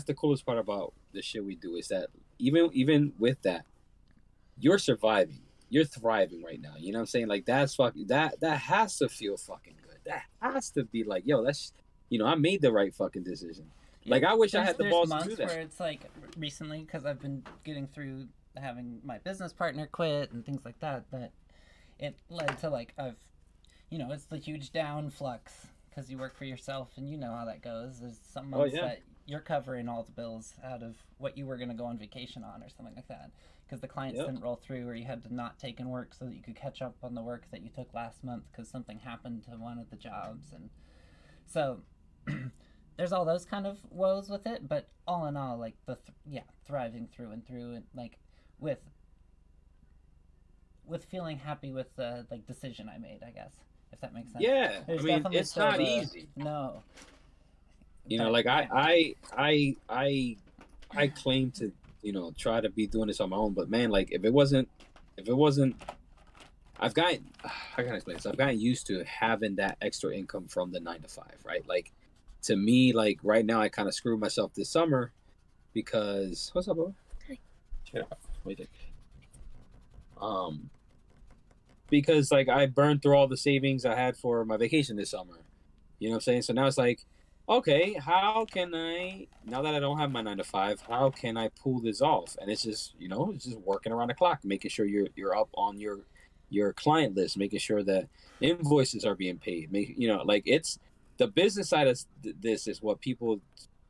the coolest part about the shit we do is that even with that, you're surviving. You're thriving right now. You know what I'm saying? Like that's fucking that has to feel fucking good. That has to be like, yo, that's I made the right fucking decision. Yeah, Like I wish I there's had the there's balls to do months that. where it's like recently because I've been getting through having my business partner quit and things like that that it led to like I've it's the huge down flux because you work for yourself and you know how that goes. There's some Oh months yeah. that you're covering all the bills out of what you were going to go on vacation on or something like that because the clients Yep. didn't roll through or you had to not take in work so that you could catch up on the work that you took last month because something happened to one of the jobs and so there's all those kind of woes with it, but all in all, like thriving through and through, and like with with feeling happy with the like decision I made, I guess, if that makes sense. Yeah. I There's mean, definitely it's still not the easy. no, You know, but like yeah, I claim to, try to be doing this on my own, but man, like if it wasn't I've gotten how can I explain this? I've gotten used to having that extra income from the 9 to 5, right? Like to me, like right now I kind of screwed myself this summer because what's up, bro? Shut up. Wait. Um because like I burned through all the savings I had for my vacation this summer. You know what I'm saying? So now it's like, okay, how can I now that I don't have my 9 to 5, how can I pull this off? And it's just working around the clock, making sure you're up on your client list, making sure that invoices are being paid. Like it's the business side of this is what people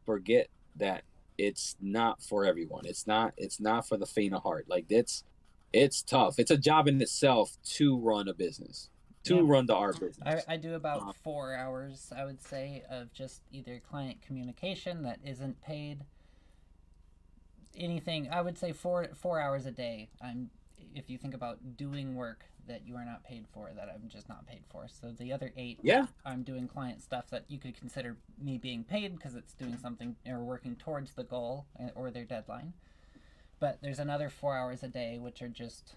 forget that it's not for everyone. It's not for the faint of heart. Like it's tough. It's a job in itself to run a business, yeah. to run the art I business. do about Um, 4 hours, I would say, of just either client communication that isn't paid, anything. I would say 4 hours a day. If you think about doing work that you are not paid for, that I'm just not paid for. So the other 8, yeah, I'm doing client stuff that you could consider me being paid because it's doing something or working towards the goal or their deadline. But there's another 4 hours a day which are just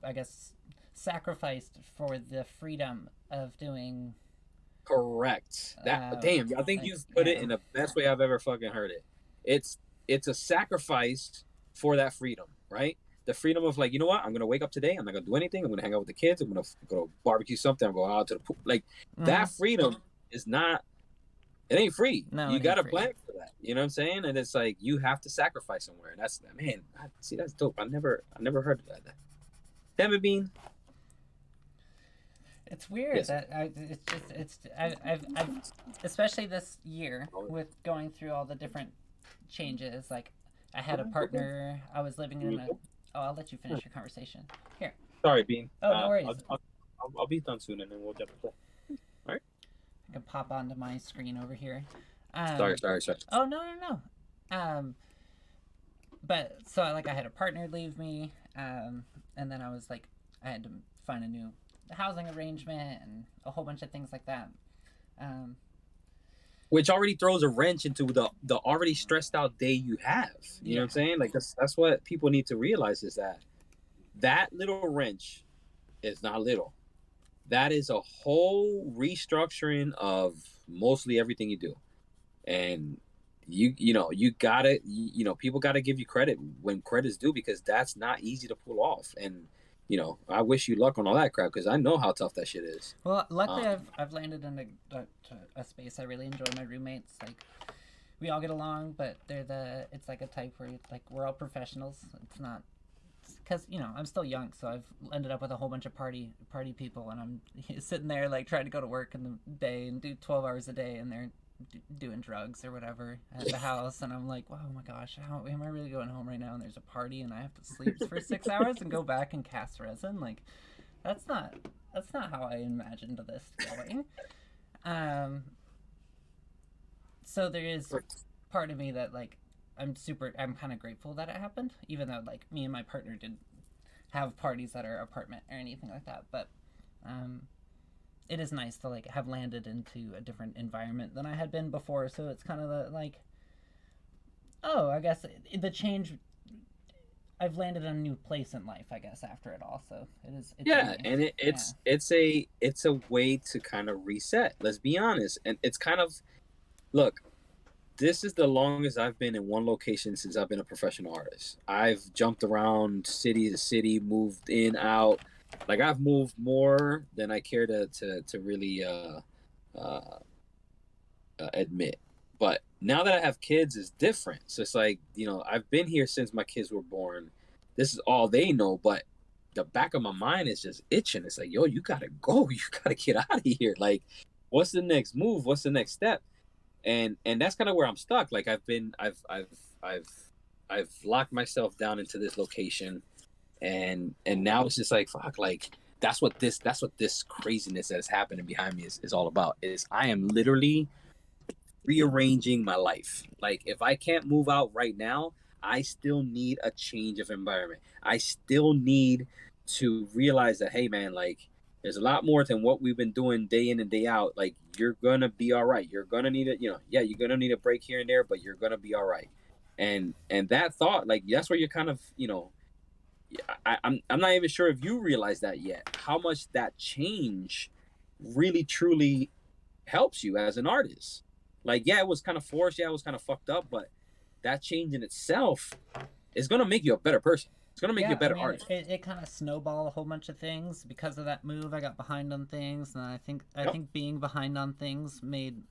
I guess sacrificed for the freedom of doing correct. That damn, I think like you've put it yeah in the best way I've ever fucking heard it. It's a sacrifice for that freedom, right? The freedom of like, you know what? I'm gonna wake up today. I'm not gonna do anything. I'm gonna hang out with the kids. I'm gonna go barbecue something. I'm going out to the pool. Like mm-hmm. that freedom is not. It ain't free. No, You it ain't got to free. plan for that. You know what I'm saying? And it's like you have to sacrifice somewhere. And that's man. See, that's dope. I never heard of that. Damn it, Bean. It's weird Yes. that it's just I've especially this year with going through all the different changes. Like I had a partner. I was living in a. Oh, I'll let you finish your conversation. Here. Sorry, Bean. Oh, no I'll, worries. I'll, I'll be done soon, and then we'll jump into. All right. I can pop onto my screen over here. Sorry, Um. sorry, sorry. Oh no. But so like I had a partner leave me. And then I was like I had to find a new housing arrangement and a whole bunch of things like that. Um. Which already throws a wrench into the already stressed out day you have. You know what Yeah. I'm saying? Like that's what people need to realize is that little wrench is not little. That is a whole restructuring of mostly everything you do. And you gotta people gotta give you credit when credit's due, because that's not easy to pull off. And I wish you luck on all that crap, because I know how tough that shit is. Well, luckily um I've landed in a space I really enjoy. My roommates, like, we all get along, but it's like a type where like we're all professionals. It's not because I'm still young, so I've ended up with a whole bunch of party people, and I'm sitting there like trying to go to work in the day and do 12 hours a day, and they're doing drugs or whatever at the house, and I'm like, wow, oh my gosh, how am I really going home right now? And there's a party, and I have to sleep for 6 hours and go back and cast resin. Like, that's not that's not how I imagined this going. Um, so there is part of me that like I'm kind of grateful that it happened, even though like me and my partner did have parties at our apartment or anything like that. But um, it is nice to like have landed into a different environment than I had been before. So it's kind of like, oh, I guess the change. I've landed in a new place in life, I guess, after it all. So it's yeah, nice. and Yeah. it's a way to kind of reset, let's be honest. And it's kind of, look, this is the longest I've been in one location since I've been a professional artist. I've jumped around city to city, moved in, out. Like, I've moved more than I care to really uh, admit. But now that I have kids, it's different. So it's like, I've been here since my kids were born. This is all they know, but the back of my mind is just itching. It's like, yo, you gotta go. You gotta get out of here. Like, what's the next move? What's the next step? And that's kind of where I'm stuck. Like, I've I've locked myself down into this location, and now it's just like, fuck. Like, that's what this craziness that is happening behind me is all about. Is I am literally rearranging my life. Like, if I can't move out right now, I still need a change of environment. I still need to realize that, hey man, like, there's a lot more than what we've been doing day in and day out. Like, you're gonna be all right. You're gonna need it, yeah, you're gonna need a break here and there, but you're gonna be all right. And that thought, like, that's where you're kind of, I'm not even sure if you realize that yet, how much that change really truly helps you as an artist. Like, yeah, it was kind of forced, yeah, it was kind of fucked up, but that change in itself is gonna make you a better person. It's gonna make you a Yeah, I better mean, artist. it kind of snowballed a whole bunch of things because of that move. I got behind on things, and I Yep. think being behind on things made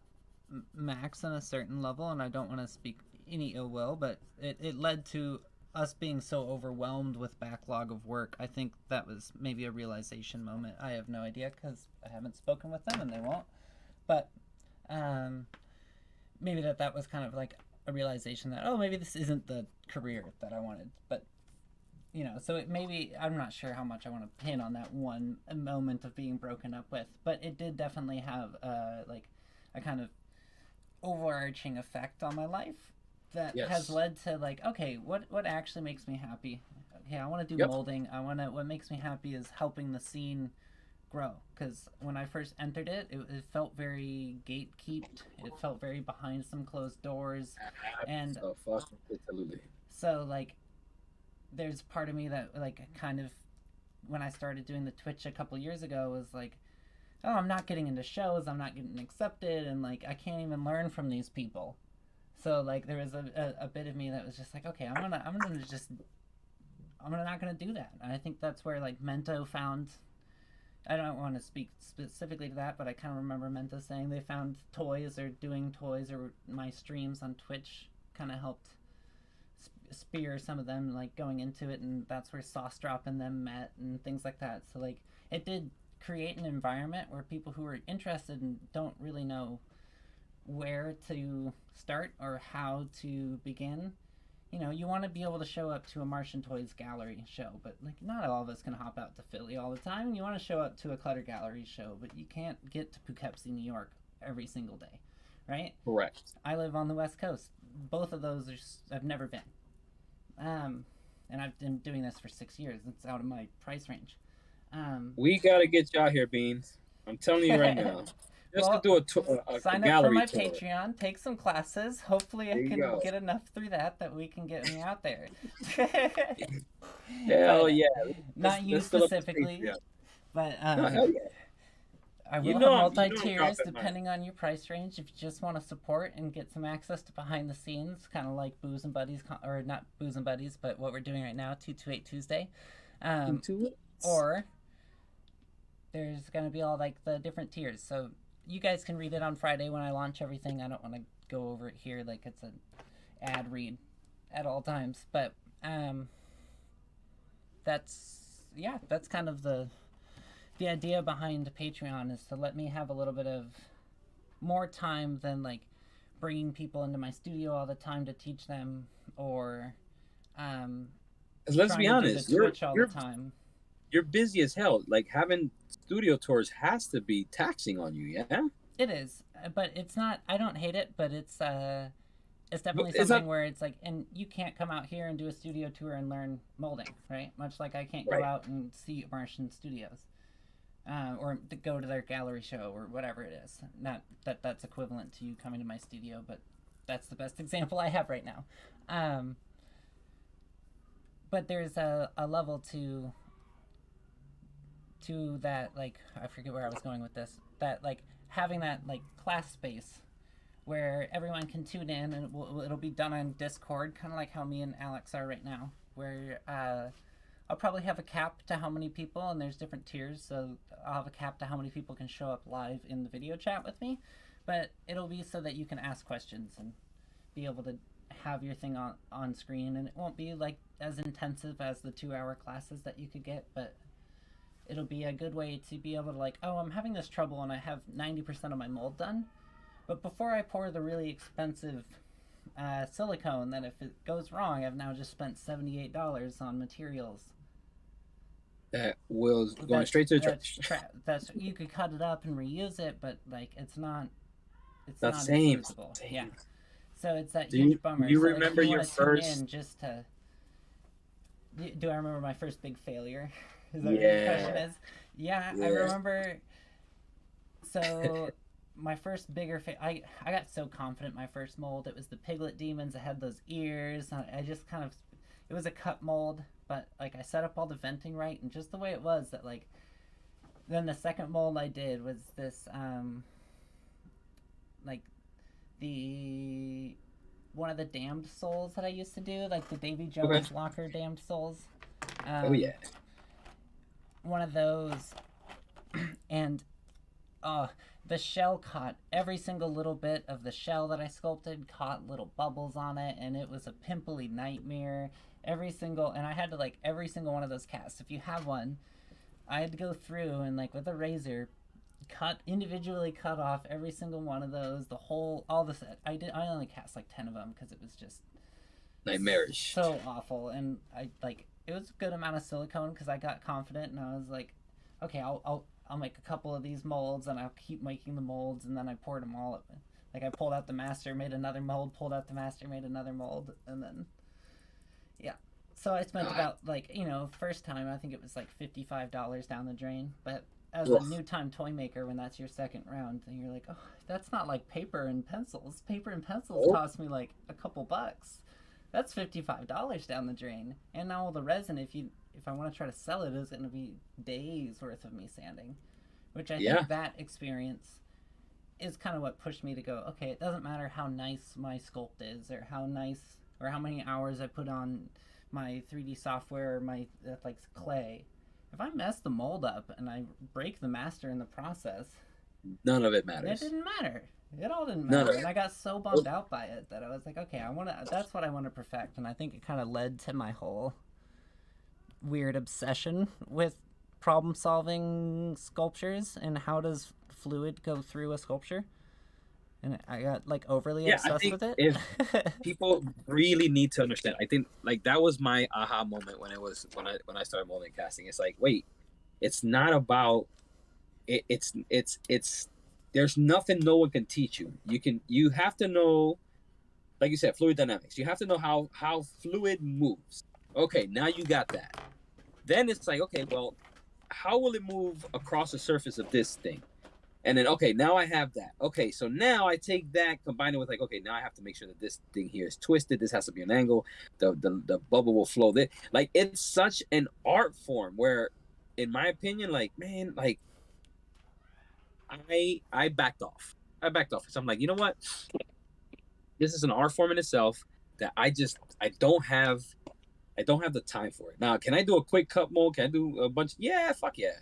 Max on a certain level. And I don't want to speak any ill will, but it led to us being so overwhelmed with backlog of work. I think that was maybe a realization moment. I have no idea because I haven't spoken with them, and they won't. But um, maybe that was kind of like a realization that, oh, maybe this isn't the career that I wanted. But so it maybe, I'm not sure how much I want to pin on that one moment of being broken up with, but it did definitely have like a kind of overarching effect on my life that has Yes. led to like, okay, what actually makes me happy? Okay, I want to do Yep. molding. What makes me happy is helping the scene grow, because when I first entered it felt very gatekept. It felt very behind some closed doors, and Absolutely. so like there's part of me that like kind of, when I started doing the Twitch a couple years ago, was like, oh, I'm not getting into shows, I'm not getting accepted, and like I can't even learn from these people. So like there was a bit of me that was just like, okay, I'm gonna not gonna do that. And I think that's where like Mento found. I don't want to speak specifically to that, but I kind of remember Mento saying they found toys or doing toys, or my streams on Twitch kind of helped spear some of them like going into it, and that's where Sauce Drop and them met and things like that. So like it did create an environment where people who are interested and don't really know where to start or how to begin. You want to be able to show up to a Martian Toys gallery show, but like not all of us can hop out to Philly all the time. You want to show up to a Clutter Gallery show, but you can't get to Poughkeepsie, New York every single day, right? Correct. I live on the West Coast. Both of those I've never been. Um, and I've been doing this for 6 years. It's out of my price range. Um, We gotta get you out here, Beans. I'm telling you right now. Just to well, do a sign up for gallery my tour. Patreon, take some classes. Hopefully, I There you can go. get enough through that we can get me out there. Hell But yeah. not you Let's fill up the space. specifically, Yeah. but No, hell yeah. I You will have know multi I'm tiers dropping mine. depending on your price range. If you just want to support and get some access to behind the scenes, kind of like Booze and Buddies, or not Booze and Buddies, but what we're doing right now, 228 Tuesday. Um, Into it. or there's going to be all like the different tiers. So you guys can read it on Friday when I launch everything. I don't want to go over it here like it's an ad read at all times. But um, that's kind of the idea behind Patreon is to let me have a little bit of more time than like bringing people into my studio all the time to teach them or um, 'Cause let's trying be to do the honest, Twitch all the time. you're busy as hell. Like having studio tours has to be taxing on you. Yeah, It is, but it's not. I don't hate it, but it's but definitely it's not something where it's like, and you can't come out here and do a studio tour and learn molding, right? Much like I can't go right. out and see Martian studios. Or to go to their gallery show or whatever it is. Not that that's equivalent to you coming to my studio, but that's the best example I have right now. Um, but there's a level to that, like I forget where I was going with this. That like having that like class space where everyone can tune in and it'll be done on Discord, kind of like how me and Alex are right now, where I'll probably have a cap to how many people, and there's different tiers, so I'll have a cap to how many people can show up live in the video chat with me. But it'll be so that you can ask questions and be able to have your thing on screen, and it won't be like as intensive as the 2 hour classes that you could get, but it'll be a good way to be able to like, oh, I'm having this trouble and I have 90% of my mold done. But before I pour the really expensive silicone, that if it goes wrong, I've now just spent $78 on materials That was going that's straight to the that's trash. that's you could cut it up and reuse it, but like it's Not the not as same. usable. Yeah. Same. So it's that Do you huge bummer. you So like if remember you your want to tune first? in just to do I remember my first big failure? Is that what your question Yeah, is? Yeah, I yeah. remember. So my first bigger I got so confident my first mold. It was the piglet demons. It had those ears. I just kind of it was a cut mold, but like I set up all the venting right and just the way it was that like then the second mold I did was this like the one of the damned souls that I used to do, like the Davy Okay. Jones locker damned souls. Oh Um, yeah. one of those, and uh, the shell caught every single little bit of the shell that I sculpted, caught little bubbles on it, and it was a pimply nightmare. Every single, and I had to like every single one of those casts. If you have one, I had to go through and like with a razor cut off every single one of those, the whole all the set. I only cast like 10 of them because it was just Nightmarish. so awful, and I like it was a good amount of silicone because I got confident and I was like, okay, I'll make a couple of these molds and I'll keep making the molds, and then I poured them all up. Like I pulled out the master, made another mold, pulled out the master, made another mold, and then yeah. So I spent God. about like first time I think it was like $55 down the drain, but as a Ugh. new time toy maker, when that's your second round, and you're like, oh, that's not like paper and pencils. Paper and pencils Oh cost me like a couple bucks. That's $55 down the drain, and now all the resin. If I want to try to sell it, is going to be days worth of me sanding, which I yeah. think that experience is kind of what pushed me to go. Okay, it doesn't matter how nice my sculpt is, or how nice, or how many hours I put on my 3D software, or my like clay. If I mess the mold up and I break the master in the process, None of it it matters. didn't matter. It all didn't None matter, of and it. I got so bummed out by it that I was like, okay, I want to. That's what I want to perfect, and I think it kind of led to my whole weird obsession with problem solving sculptures and how does fluid go through a sculpture, and I got like overly Yeah, I obsessed think with it. if people really need to understand, I think like that was my aha moment when it was when I started molding casting. It's like, wait, it's not about it, it's there's nothing no one can teach you. You have to know, like you said, fluid dynamics. You have to know how fluid moves. Okay, now you got that. Then it's like, okay, well, how will it move across the surface of this thing? And then, okay, now I have that. Okay, so now I take that, combine it with like, okay, now I have to make sure that this thing here is twisted. This has to be an angle. The bubble will flow. Like it's such an art form where, in my opinion, like man, like I backed off. I backed off because I'm like, you know what? This is an art form in itself that I don't have the time for it. Now, can I do a quick cut mold? Can I do a bunch? Yeah, fuck yeah.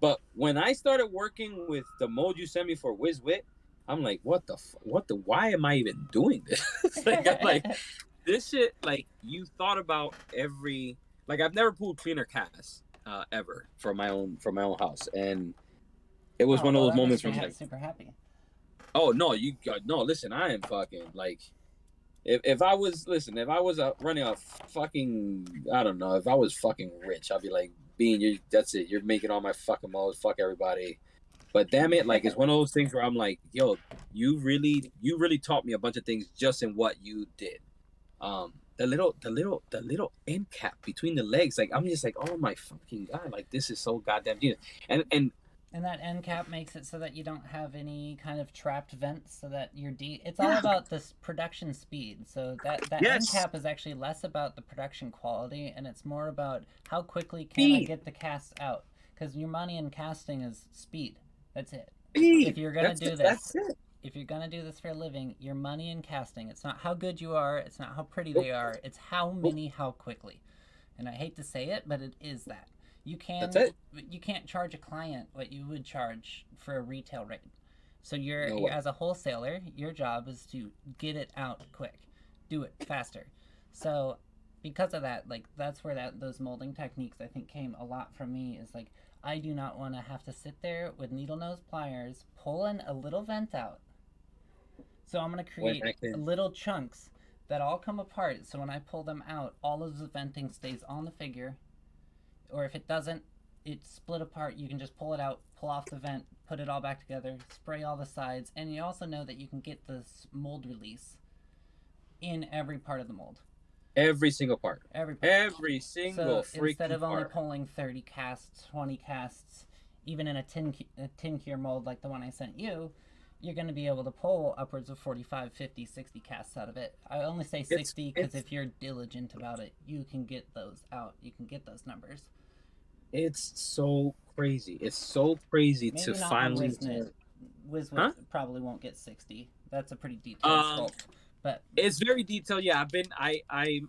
But when I started working with the mold you sent me for WizWit, I'm like, why am I even doing this? Like, I'm like, this shit, like, you thought about like, I've never pulled cleaner casts ever for my own house, and it was Oh one of well, those that moments makes where me I'm like, super happy. oh no, no, listen, I am fucking like, if I was if I was running a fucking, I don't know, if I was fucking rich, I'd be like, Bean, you that's it, you're making all my fucking modes, fuck everybody. But damn it, like, it's one of those things where I'm like, yo, you really taught me a bunch of things just in what you did. The little end cap between the legs, like, I'm just like, oh my fucking god, like, this is so goddamn genius. And And that end cap makes it so that you don't have any kind of trapped vents, so that it's all yeah, about this production speed. So that end yes, cap is actually less about the production quality, and it's more about how quickly can I speed, get the casts out. Because your money in casting is speed. That's it. If speed. you're gonna That's do it. this, That's it. if you're gonna do this for a living, your money in casting. It's not how good you are. It's not how pretty Nope, they are. It's how nope. many, how quickly. And I hate to say it, but it is that. You That's can it. you can't charge a client what you would charge for a retail rate. So No you're way. as a wholesaler, your job is to get it out quick, do it faster. So because of that, like that's where those molding techniques I think came a lot from me. Is like I do not want to have to sit there with needle nose pliers pulling a little vent out. So I'm going to When create I can, little chunks that all come apart. So when I pull them out, all of the venting stays on the figure, or if it doesn't, it's split apart. You can just pull it out, pull off the vent, put it all back together, spray all the sides, and you also know that you can get this mold release in every part of the mold. every single part, Every part. every single So instead freaking of only part. pulling 30 casts, 20 casts, even in a tin cure mold like the one I sent you, you're going to be able to pull upwards of 45, 50, 60 casts out of it. I only say 60 because It's if you're diligent about it, you can get those out. You can get those numbers. it's so crazy. It's so crazy to Maybe not on finally, WizKnit. WizWit huh? probably won't get 60. That's a pretty detailed Um, sculpt. But it's very detailed. Yeah,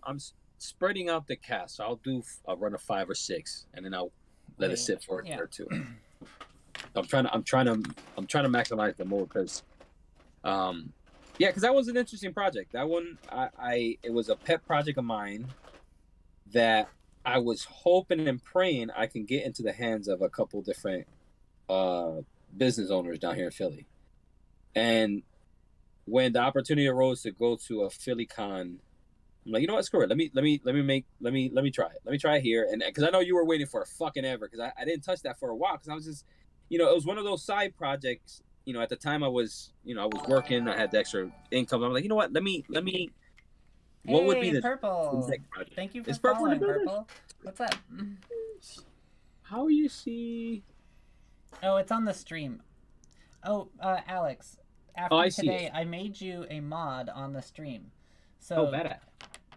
I'm spreading out the cast. So I'll run a 5 or 6, and then I'll let it wait, sit for a day yeah. or two. I'm trying to maximize the mode because yeah, because that was an interesting project. That one, it was a pet project of mine that I was hoping and praying I can get into the hands of a couple different uh business owners down here in Philly. And when the opportunity arose to go to a Philly con, I'm like, you know what, screw it. Let me try it. Let me try it here. And because I know you were waiting for a fucking ever, because I didn't touch that for a while because I was just, it was one of those side projects. At the time I was working, I had the extra income. I'm like, you know what, what would be Hey, the Purple! next project? Thank you for Is Purple in the following, building? Purple. What's up? How you see? Oh, it's on the stream. Oh, Alex, Oh, after I see it. today, I made you a mod on the stream. Oh, So badass.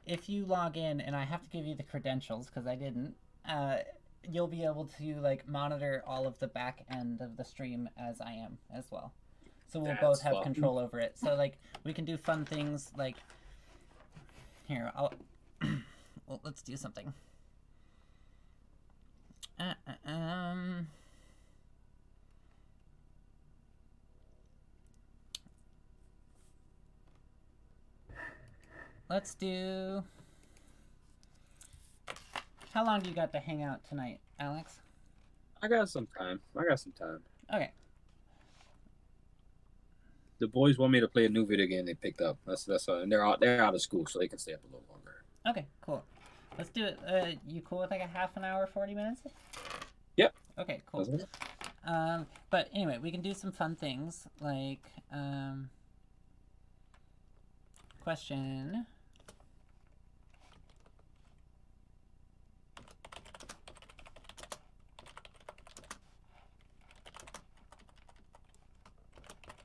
if you log in, and I have to give you the credentials because I didn't, uh, you'll be able to like monitor all of the back end of the stream as I am as well. So we'll both That's have fucking. control over it. So like we can do fun things like here. I'll well, let's do something. Uh, uh, um. Let's do. How long do you got to hang out tonight, Alex? I got some time. I got some time. Okay. The boys want me to play a new video game they picked up. That's and they're out of school, so they can stay up a little longer. Okay. Cool. Let's do it. You cool with like a half an hour, 40 minutes? Yep. Okay. Cool. But anyway, we can do some fun things like question.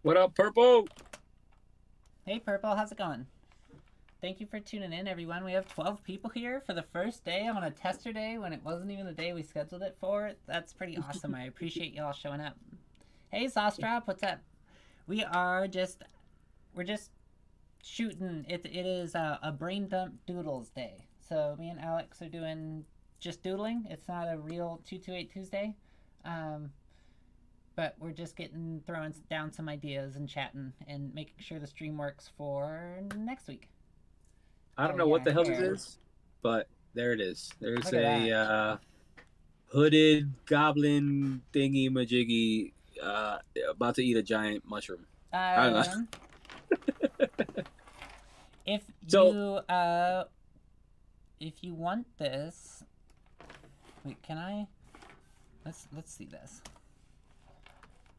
What up, Purple? Hey, Purple, how's it going? Thank you for tuning in, everyone. We have 12 people here for the first day on a tester day when it wasn't even the day we scheduled it for. That's pretty awesome. I appreciate y'all showing up. Hey, Sauce Drop, what's up? We are just we're just shooting. It is a brain dump doodles day. So me and Alex are doing just doodling. It's not a real 228 Tuesday, um, but we're just getting throwing down some ideas and chatting and making sure the stream works for next week. I don't Oh know what yeah, the hell this here. is, but there it is. There's Look at a that. hooded goblin thingy majiggy about to eat a giant mushroom. I don't know. Um, if So you if you want this, wait, can I? Let's see this.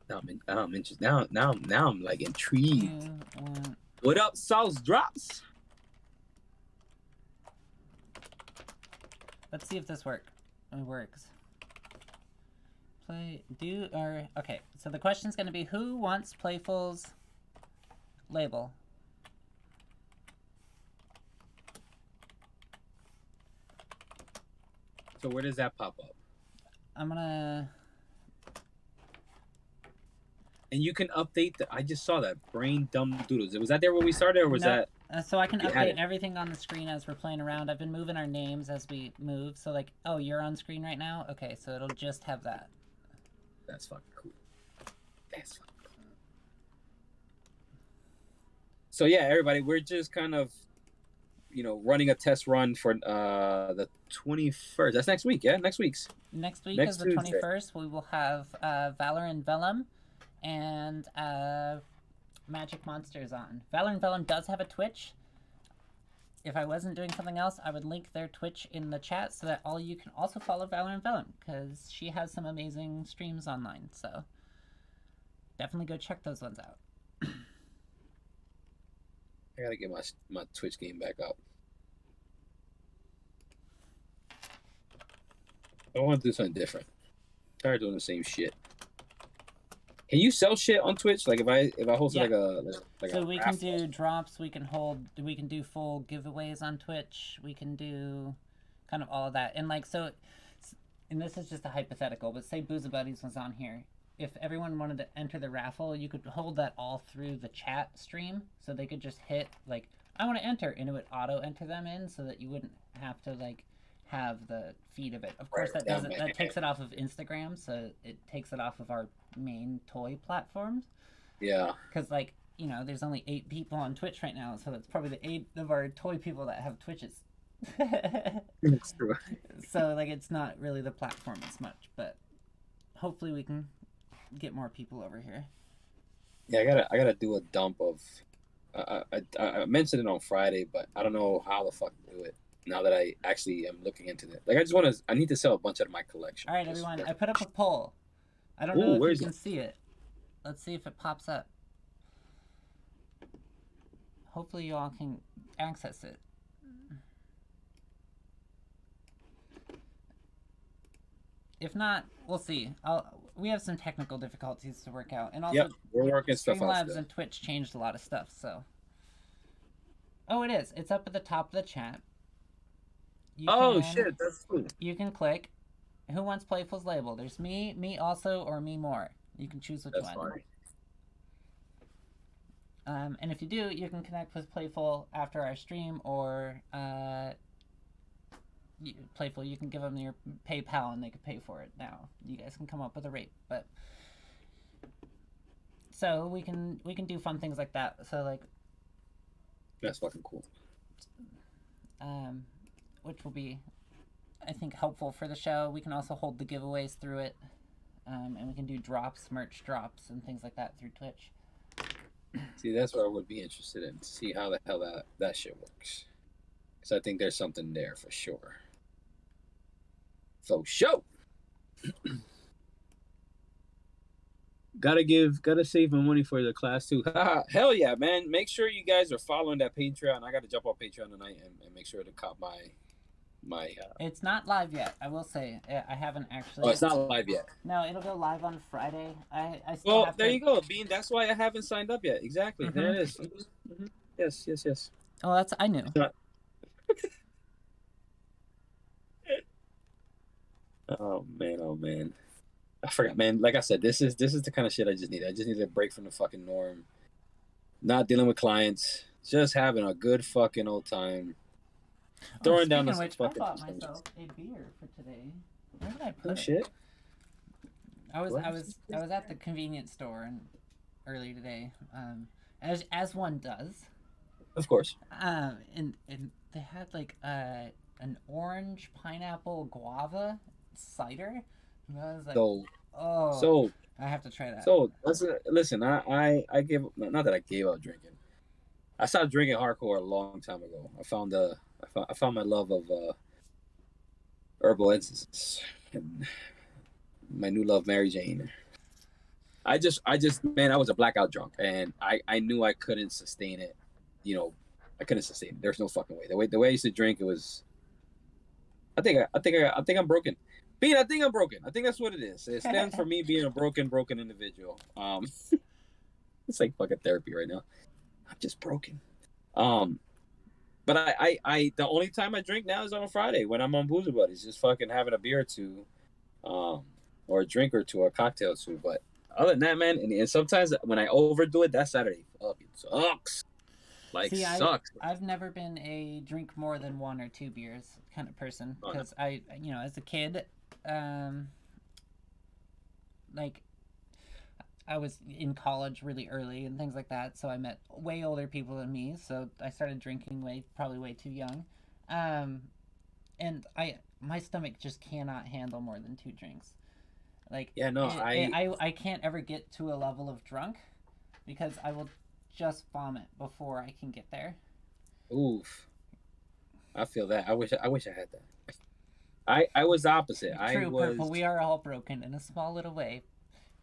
now I'm interested. Now I'm like intrigued. You want What up, Sauce Drops? Let's see if this works. Play do or okay. So the question's going to be who wants Playful's label? So where does that pop up? I'm gonna. And you can update the. I just saw that brain dumb doodles. Was that there when we started, or was No, that? so I can You had update it. everything on the screen as we're playing around. I've been moving our names as we move. So like, oh, you're on screen right now. Okay, so it'll just have that. That's fucking cool. That's fucking cool. So yeah, everybody, we're just kind of, running a test run for the 21st. That's next week, yeah, next week's Next week is next the Tuesday. 21st. We will have Valor and Vellum and Magic Monsters on. Valor and Vellum does have a Twitch. If I wasn't doing something else, I would link their Twitch in the chat so that all you can also follow Valor and Vellum because she has some amazing streams online. So definitely go check those ones out. I gotta get my Twitch game back up. I want to do something different. Tired of doing the same shit. Can you sell shit on Twitch? Like if I host Yeah. like So a we can raffle? do drops, we can do full giveaways on Twitch, we can do kind of all of that. And like so and this is just a hypothetical, but say Booza Buddies was on here. If everyone wanted to enter the raffle, you could hold that all through the chat stream, so they could just hit like I want to enter, and it would auto enter them in, so that you wouldn't have to like have the feed of it. Of course, Right, yeah, man. that takes it off of Instagram, so it takes it off of our main toy platforms. Yeah. Because like there's only 8 people on Twitch right now, so that's probably the 8 of our toy people that have Twitches. It's true. So like it's not really the platform as much, but hopefully we can get more people over here. Yeah, I gotta do a dump of. I mentioned it on Friday, but I don't know how the fuck to do it now that I actually am looking into it. Like I need to sell a bunch of my collection. All right, everyone, I put up a poll. I don't know Ooh, if where you is can it? see it. Let's see if it pops up. Hopefully you all can access it. If not, we'll see. We have some technical difficulties to work out, and also Yep, we're working stuff out Streamlabs still. and Twitch changed a lot of stuff. So, oh, it is. It's up at the top of the chat. Oh shit, that's cool. You can click. Who wants Playful's label? There's me also, or me more. You can choose which That's one. funny. And if you do, you can connect with Playful after our stream, or Playful. You can give them your PayPal, and they could pay for it. Now you guys can come up with a rate, but so we can do fun things like that. So like, That's fucking cool. which will be, I think, helpful for the show. We can also hold the giveaways through it, and we can do drops, merch drops, and things like that through Twitch. See, that's what I would be interested in. See how the hell that shit works. Because I think there's something there for sure. So show. Gotta save my money for the class too. Hell yeah, man. Make sure you guys are following that Patreon. I gotta jump on Patreon tonight and make sure to cop my It's not live yet. I will say I haven't actually. Oh, it's not live yet. No, it'll go live on Friday. I still Well, have there to. you go, Bean. That's why I haven't signed up yet. Exactly. There it is. Yes. Oh, that's I knew. Oh man. I forgot, man. Like I said, this is the kind of shit I just need. I just need a break from the fucking norm. Not dealing with clients, just having a good fucking old time, Oh, throwing down speaking the of which, I fucking bought percentages. myself a beer for today. Where did I Oh put it? shit! I was Do I I have was some? I was at the convenience store earlier today, as one does. Of course. And they had like an orange pineapple guava cider, and I was like, So oh, so I have to try that. listen. I gave not that I gave up drinking. I stopped drinking hardcore a long time ago. I found my love of herbal essences and my new love, Mary Jane. Man, I was a blackout drunk, and I knew I couldn't sustain it. You know, I couldn't sustain it. There's no fucking way. The way I used to drink, it was. I think I'm broken. Bean, I think I'm broken. I think that's what it is. It stands for me being a broken individual. It's like fucking therapy right now. I'm just broken. Um, but the only time I drink now is on a Friday when I'm on Boozer Buddies, just fucking having a beer or two, um, or a drink or two, or a cocktail or two. But other than that, man, and sometimes when I overdo it, that Saturday fucking sucks. Like See, sucks. I've never been a drink more than one or two beers kind of person Oh, no. because as a kid, um, like I was in college really early and things like that, so I met way older people than me. So I started drinking probably way too young, um, and my stomach just cannot handle more than two drinks. Like Yeah, no, I can't ever get to a level of drunk because I will just vomit before I can get there. oof. I feel that. I wish I had that. I was the opposite. I True, purple. was. We are all broken in a small little way,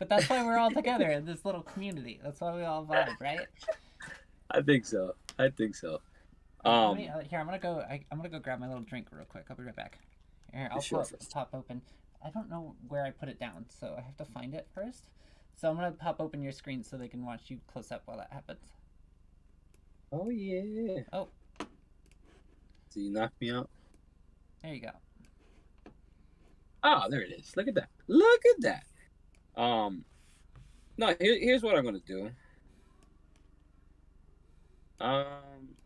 but that's why we're all together in this little community. That's why we all vibe, right? I think so. I think so. Let me Um, here. I'm gonna go grab my little drink real quick. I'll be right back. Here, I'll sure. First. pop open. I don't know where I put it down, so I have to find it first. So I'm gonna pop open your screen so they can watch you close up while that happens. Oh yeah. Oh, So you knocked me out. there you go. Oh, there it is. Look at that. Look at that. No. Here's what I'm gonna do. Um,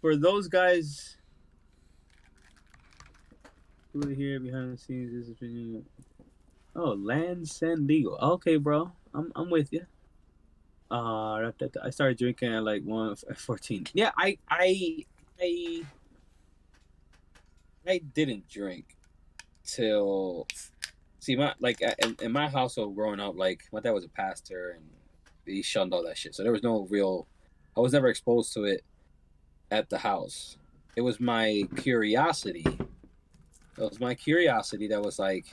for those guys who are here behind the scenes, this is oh, Land San Diego. Okay, bro. I'm with you. I started drinking at like 1:14. Yeah, I I didn't drink till see my like in my household growing up. Like my dad was a pastor and he shunned all that shit. So there was no real. I was never exposed to it at the house. It was my curiosity. It was my curiosity that was like,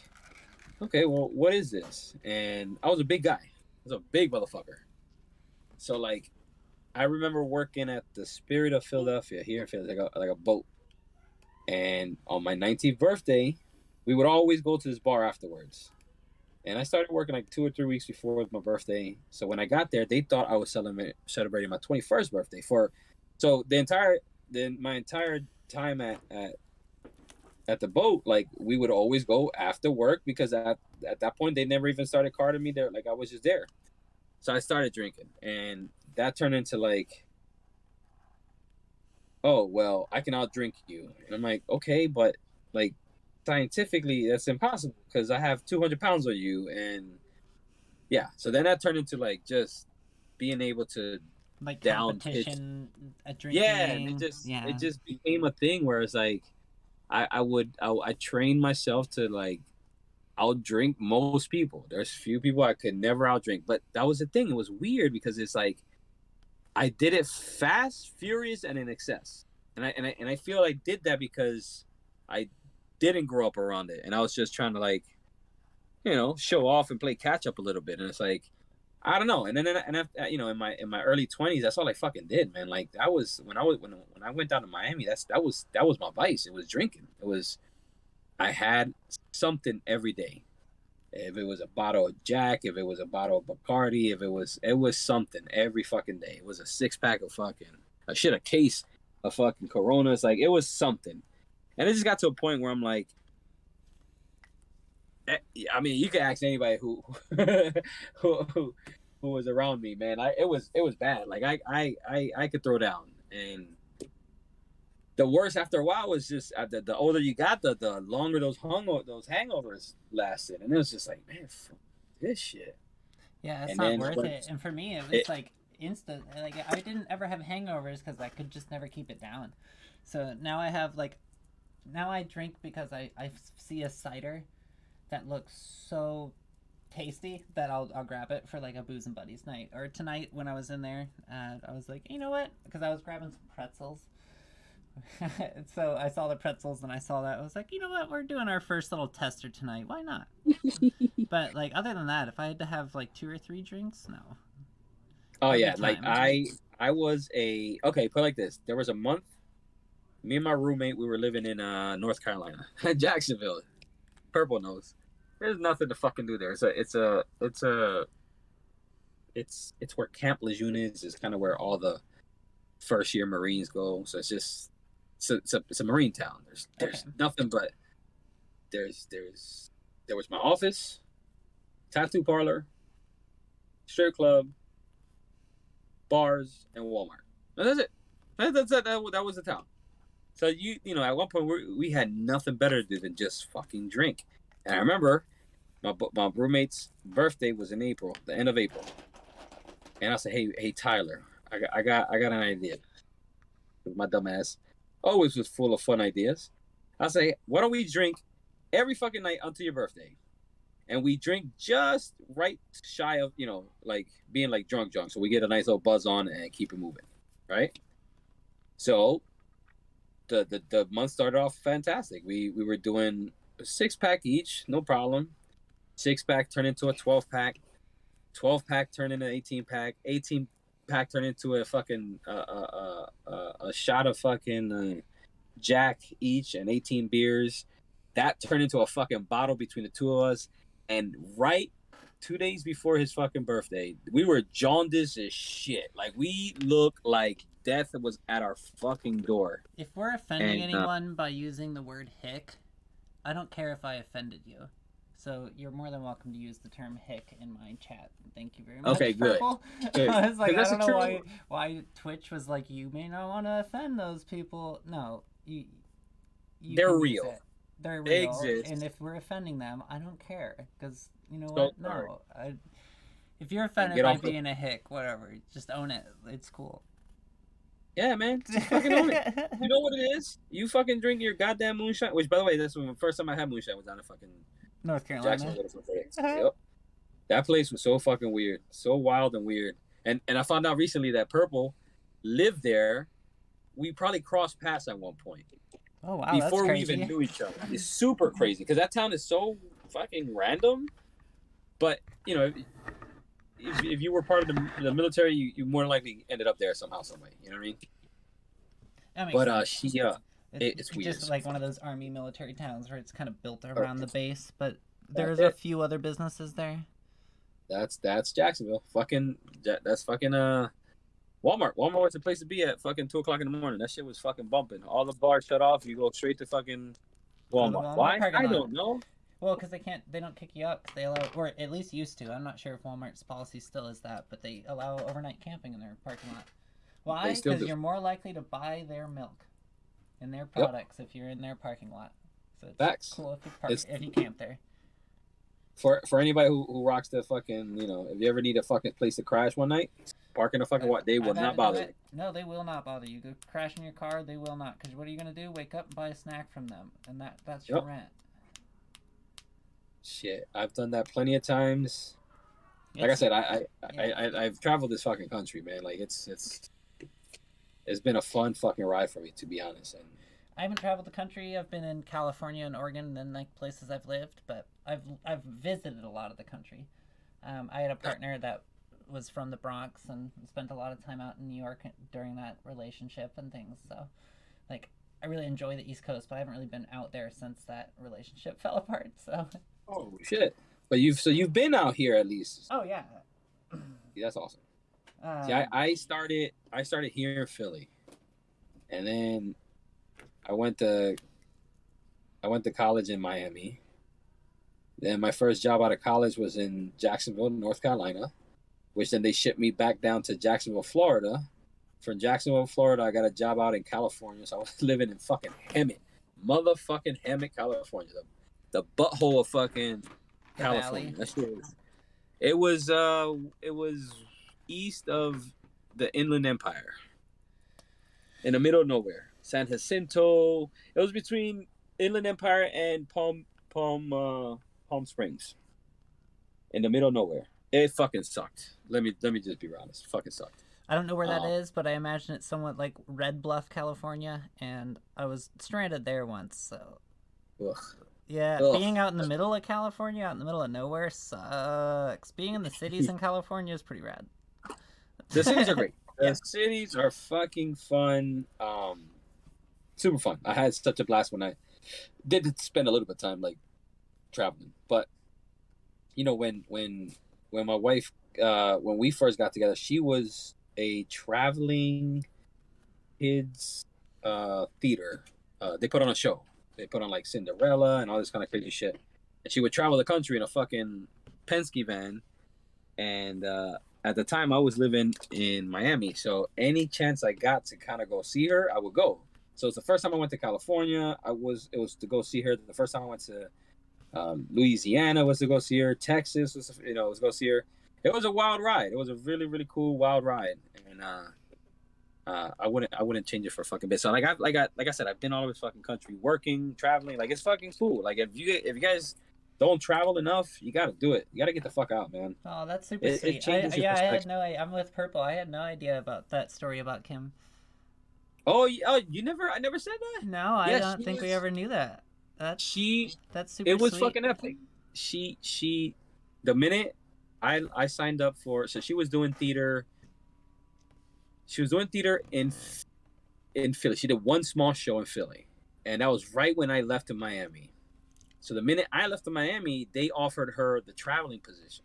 okay, well, what is this? And I was a big guy. I was a big motherfucker. So like, I remember working at the Spirit of Philadelphia here in Philadelphia, like a boat. And on my 19th birthday, we would always go to this bar afterwards. And I started working like 2 or 3 weeks before my birthday. So when I got there, they thought I was celebrating my 21st birthday. So my entire time at the boat, like we would always go after work because at that point they never even started carding me there. Like I was just there. So I started drinking, and that turned into like, oh well, I can outdrink you, and I'm like, okay, but like scientifically that's impossible because I have 200 pounds on you, and yeah. So then that turned into like just being able to Like down pitch. competition at Yeah, and it drinking. just it Yeah. just became a thing where it's like I trained myself to like outdrink most people. There's few people I could never outdrink, but that was the thing. It was weird because it's like I did it fast, furious, and in excess. And I feel I did that because I didn't grow up around it, and I was just trying to like show off and play catch up a little bit. And it's like I don't know. And then and after, in my early 20s, that's all I fucking did, man. Like that was when I went down to Miami. That was my vice. It was drinking. It was I had something every day. If it was a bottle of Jack, if it was a bottle of Bacardi, if it was something every fucking day. It was a 6 pack of fucking a case of fucking Coronas. Like it was something. And it just got to a point where I'm like, I mean, you can ask anybody who who, who who was around me, man. It was bad. Like I could throw down, and the worst after a while was just the older you got, the longer those hangovers lasted, and it was just like, man, fuck this shit. Yeah, it's And not then worth it. And for me, it was it like instant. Like I didn't ever have hangovers because I could just never keep it down. So now I have like, now I drink because I see a cider that looks so tasty that I'll grab it for like a booze and buddies night. Or tonight when I was in there, I was like, you know what? Because I was grabbing some pretzels. So I saw the pretzels and I saw that. I was like, you know what? We're doing our first little tester tonight. Why not? But like other than that, if I had to have like 2 or 3 drinks, no. oh A yeah, good like time. I was okay. Put it like this: there was a month. Me and my roommate, we were living in North Carolina, Jacksonville. Purple knows. There's nothing to fucking do there. It's where Camp Lejeune is. It's kind of where all the first year Marines go. So it's just it's a Marine town. There's Okay. there's nothing but there's there was my office, tattoo parlor, strip club, bars, and Walmart. And that's it. That's it. That was the town. So you know at one point we had nothing better to do than just fucking drink. And I remember my roommate's birthday was in April, the end of April, and I said, hey Tyler, I got an idea. My dumb ass always was full of fun ideas. I say, why don't we drink every fucking night until your birthday? And we drink just right shy of, like being like drunk. So we get a nice little buzz on and keep it moving. Right? So the month started off fantastic. We were doing a 6-pack each, no problem. 6-pack turned into a 12-pack. 12-pack turned into an 18-pack. 18-pack turned into a fucking a shot of fucking Jack each and 18 beers. That turned into a fucking bottle between the two of us. And right 2 days before his fucking birthday, we were jaundiced as shit. Like we looked like death was at our fucking door. If we're offending And anyone by using the word hick, I don't care if I offended you. So you're more than welcome to use the term hick in my chat. Thank you very much, okay, good, Purple. good. I was like, Because I that's don't the know truth. why Twitch was like, you may not want to offend those people. No, you They're can use real. it. They're They real, and exist. if we're offending them, I don't care. Because you know So what? sorry. No, if you're And offended get by off the. being a hick, whatever, just own it. It's cool. Yeah, man. Just fucking own it. You know what it is? You fucking drink your goddamn moonshine. Which, by the way, that's when the first time I had moonshine was down in fucking North Carolina. Jacksonville. Yep. That place was so fucking weird, so wild and weird. And I found out recently that Purple lived there. We probably crossed paths at one point Oh wow, that's before we even crazy. knew each other. It's super crazy because that town is so fucking random. But if you were part of the military, you more likely ended up there somehow, some way. You know what I mean? That makes But sense. she it's weird. Just like one of those army military towns where it's kind of built Uh, around the base, but That's there's a it. few other businesses there. That's Jacksonville. That's fucking Walmart. Walmart was the place to be at fucking 2 o'clock in the morning. That shit was fucking bumping. All the bars shut off. You go straight to fucking Oh, the Walmart. Walmart Why? parking I lot. don't know. Well, because they don't kick you out because they allow, or at least used to. I'm not sure if Walmart's policy still is that, but they allow overnight camping in their parking lot. They Why? still Because do. you're more likely to buy their milk and their Yep. products if you're in their parking lot. So it's Facts. cool It's if you camp there. for anybody who rocks the fucking, if you ever need a fucking place to crash one night, park in a fucking what, they will I've had not to do bother you. it. No, they will not bother you. Go crash in your car, they will not. Because what are you gonna do? Wake up and buy a snack from them, and that's your Yep. rent. Shit. I've done that plenty of times. Like I said, I've traveled this fucking country, man. Like it's been a fun fucking ride for me, to be honest. And I haven't traveled the country. I've been in California and Oregon, and then like places I've lived, but I've visited a lot of the country. I had a partner that was from the Bronx and spent a lot of time out in New York during that relationship and things. So, like, I really enjoy the East Coast, but I haven't really been out there since that relationship fell apart. So, oh shit. But you've been out here at least. oh yeah. Yeah, that's awesome. See, Um, I started here in Philly, and then I went to college in Miami. Then my first job out of college was in Jacksonville, North Carolina, which then they shipped me back down to Jacksonville, Florida. From Jacksonville, Florida, I got a job out in California, so I was living in fucking Hemet, motherfucking Hemet, California, the butthole of fucking The California. valley. That shit was. It was east of the Inland Empire, in the middle of nowhere. San Jacinto. It was between Inland Empire and Palm Springs, in the middle of nowhere. It fucking sucked. Let me just be honest. It fucking sucked. I don't know where that Um, is, but I imagine it's somewhat like Red Bluff, California, and I was stranded there once. So ugh, yeah, ugh. being out in the middle of California, out in the middle of nowhere, sucks. Being in the cities in California is pretty rad. The cities are great. Yeah. The cities are fucking fun. Super fun. I had such a blast when I did spend a little bit of time like traveling. But you know, when my wife when we first got together, she was a traveling kids theater. They put on a show. They put on like Cinderella and all this kind of crazy shit. And she would travel the country in a fucking Penske van. And at the time, I was living in Miami, so any chance I got to kind of go see her, I would go. So it's the first time I went to California. It was to go see her. The first time I went to Louisiana was to go see her. Texas was was to go see her. It was a wild ride. It was a really really cool wild ride, and I wouldn't change it for a fucking bit. So like I said, I've been all over this fucking country, working, traveling. Like it's fucking cool. Like if you guys don't travel enough, you gotta do it. You gotta get the fuck out, man. Oh, that's super It sweet. changes your Yeah, I had perspective. no. I'm with Purple. I had no idea about that story about Kim. Oh, you never? I never said that. No, I Yeah, don't think we ever knew that. That's she. that's super It was sweet. fucking epic. She. The minute I signed up for, so she was doing theater. She was doing theater in Philly. She did one small show in Philly, and that was right when I left to Miami. So the minute I left to Miami, they offered her the traveling position,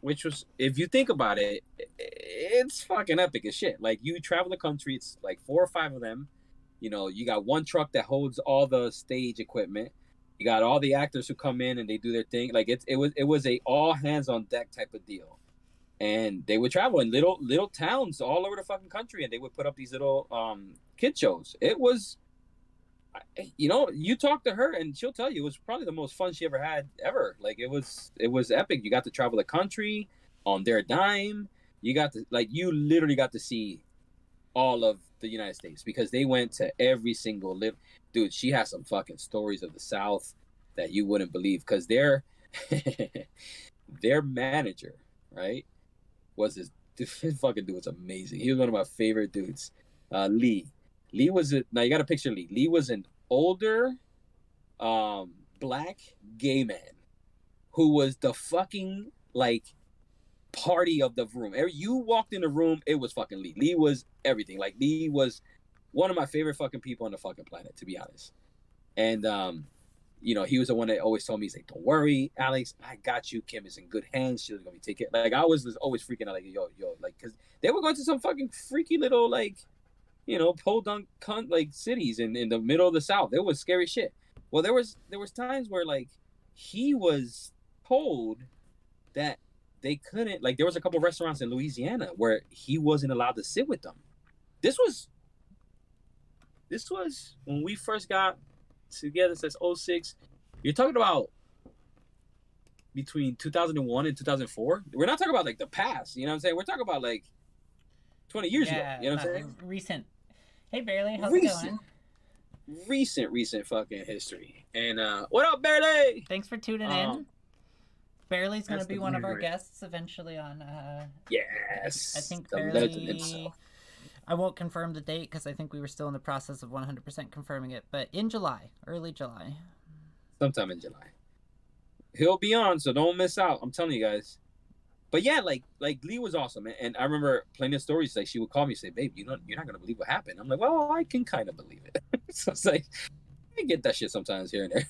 which was, if you think about it, it's fucking epic as shit. Like you travel the country, it's like 4 or 5 of them. You know, you got one truck that holds all the stage equipment. You got all the actors who come in and they do their thing. Like it was a all hands on deck type of deal. And they would travel in little towns all over the fucking country, and they would put up these little kid shows. It was, you talk to her and she'll tell you it was probably the most fun she ever had ever. Like it was epic. You got to travel the country on their dime. You got to, like, you literally got to see all of the United States because they went to every single live. Dude, she has some fucking stories of the South that you wouldn't believe because their manager, right, was this fucking dude was amazing. He was one of my favorite dudes. Lee. Now you got to picture Lee. Lee was an older black gay man who was the fucking like party of the room. You walked in the room, it was fucking Lee. Lee was everything. Like Lee was one of my favorite fucking people on the fucking planet, to be honest. And he was the one that always told me, he's like, "Don't worry, Alex, I got you. Kim is in good hands. She's gonna be taken." Like I was always freaking out, like, yo, like, because they were going to some fucking freaky little like, podunk cunt like cities in the middle of the South. It was scary shit. Well, there was times where like he was told that they couldn't, like, there was a couple of restaurants in Louisiana where he wasn't allowed to sit with them. This was when we first got together since '06. You're talking about between 2001 and 2004. We're not talking about like the past, you know what I'm saying? We're talking about like 20 years ago, Yeah, you know what I'm not saying? recent. Hey, Barely, how's it Recent, going? recent fucking history. And what up, Barely? Thanks for tuning in. Um, Barely's gonna that's be the one of our music. guests eventually on. I Yes, think the legend Barely. himself. I won't confirm the date because I think we were still in the process of 100% confirming it, but in July, early July. Sometime in July. He'll be on, so don't miss out. I'm telling you guys. But yeah, like Lee was awesome, and I remember plenty of stories. Like she would call me and say, "Babe, you're not gonna believe what happened." I'm like, "Well, I can kind of believe it." So it's like I get that shit sometimes here and there.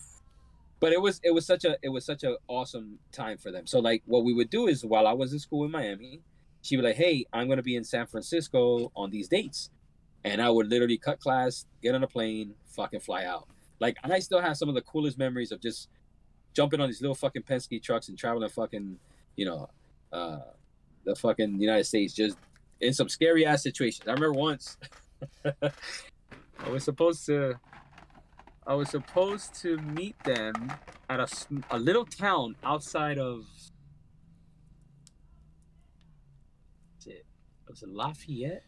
But it was such a awesome time for them. So like what we would do is while I was in school in Miami, she'd be like, "Hey, I'm gonna be in San Francisco on these dates," and I would literally cut class, get on a plane, fucking fly out. Like I still have some of the coolest memories of just jumping on these little fucking Penske trucks and traveling fucking, you know, uh, the fucking United States just in some scary ass situations. I remember once I was supposed to meet them at a little town outside of was it Lafayette?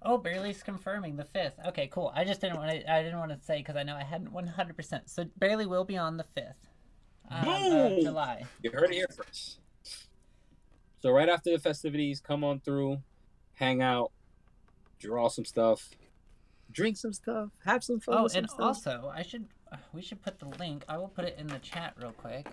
Oh, Barely's confirming the 5th. Okay, cool. I just didn't want to. I didn't want to say because I know I hadn't 100%. So Barely will be on the 5th of Boom! July. You heard it here first. So right after the festivities, come on through, hang out, draw some stuff, drink some stuff, have some fun Oh, with some and stuff. also we should put the link. I will put it in the chat real quick.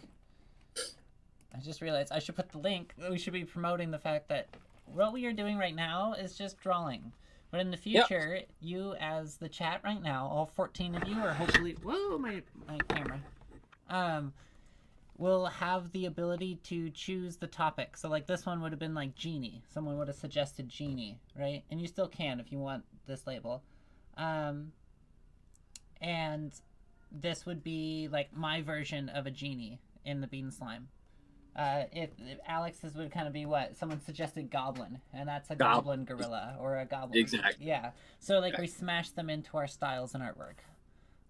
I just realized I should put the link. We should be promoting the fact that what we are doing right now is just drawing. But in the future, yep, you as the chat right now, all 14 of you are hopefully, whoa, my camera, will have the ability to choose the topic. So like this one would have been like genie. Someone would have suggested genie, right? And you still can if you want this label. And this would be like my version of a genie in the bean slime. If Alex's would kind of be what someone suggested goblin, and that's a goblin gorilla or a goblin. Exactly. Yeah. So like we smash them into our styles and artwork.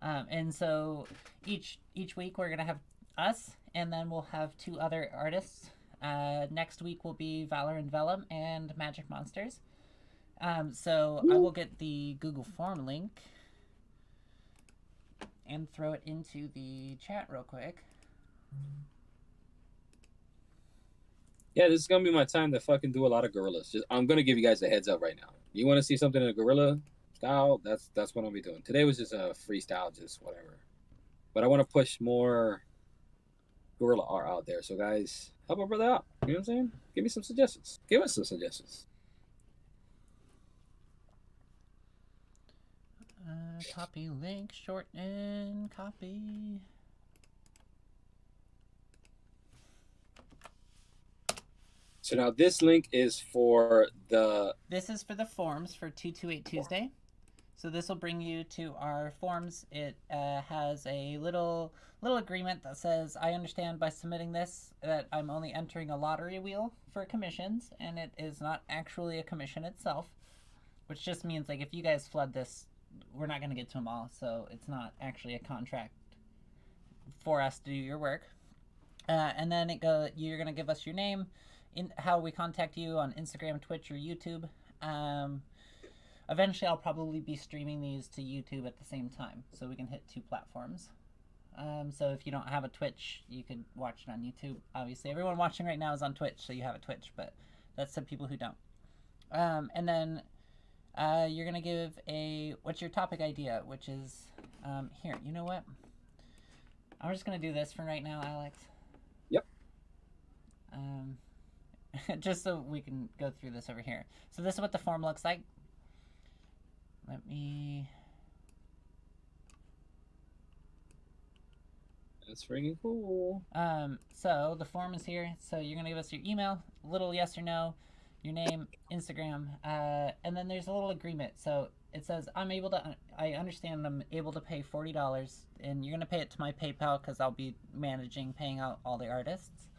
And so each week we're gonna have us, and then we'll have 2 other artists. Next week will be Valor and Vellum and Magic Monsters. So I will get the Google Form link and throw it into the chat real quick. Yeah, this is gonna be my time to fucking do a lot of gorillas. I'm gonna give you guys a heads up right now. You want to see something in a gorilla style? That's what I'll be doing. Today was just a freestyle, just whatever. But I want to push more gorilla art out there. So guys, help a brother out. You know what I'm saying? Give me some suggestions. Give us some suggestions. Copy link, shorten, copy. So now this link is for the... This is for the forms for 228 Tuesday. So this will bring you to our forms. It has a little agreement that says, I understand by submitting this that I'm only entering a lottery wheel for commissions, and it is not actually a commission itself, which just means like if you guys flood this, we're not going to get to them all, so it's not actually a contract for us to do your work. And then you're going to give us your name, how we contact you on Instagram, Twitch, or YouTube. Eventually, I'll probably be streaming these to YouTube at the same time, so we can hit 2 platforms. So if you don't have a Twitch, you could watch it on YouTube. Obviously, everyone watching right now is on Twitch, so you have a Twitch, but that's some people who don't. And then you're going to give what's your topic idea, which is, here, you know what? I'm just going to do this for right now, Alex. Yep. Just so we can go through this over here. So this is what the form looks like. Let me... That's freaking cool. So the form is here. So you're going to give us your email, little yes or no, your name, Instagram, and then there's a little agreement. So it says, I understand I'm able to pay $40, and you're going to pay it to my PayPal because I'll be paying out all the artists.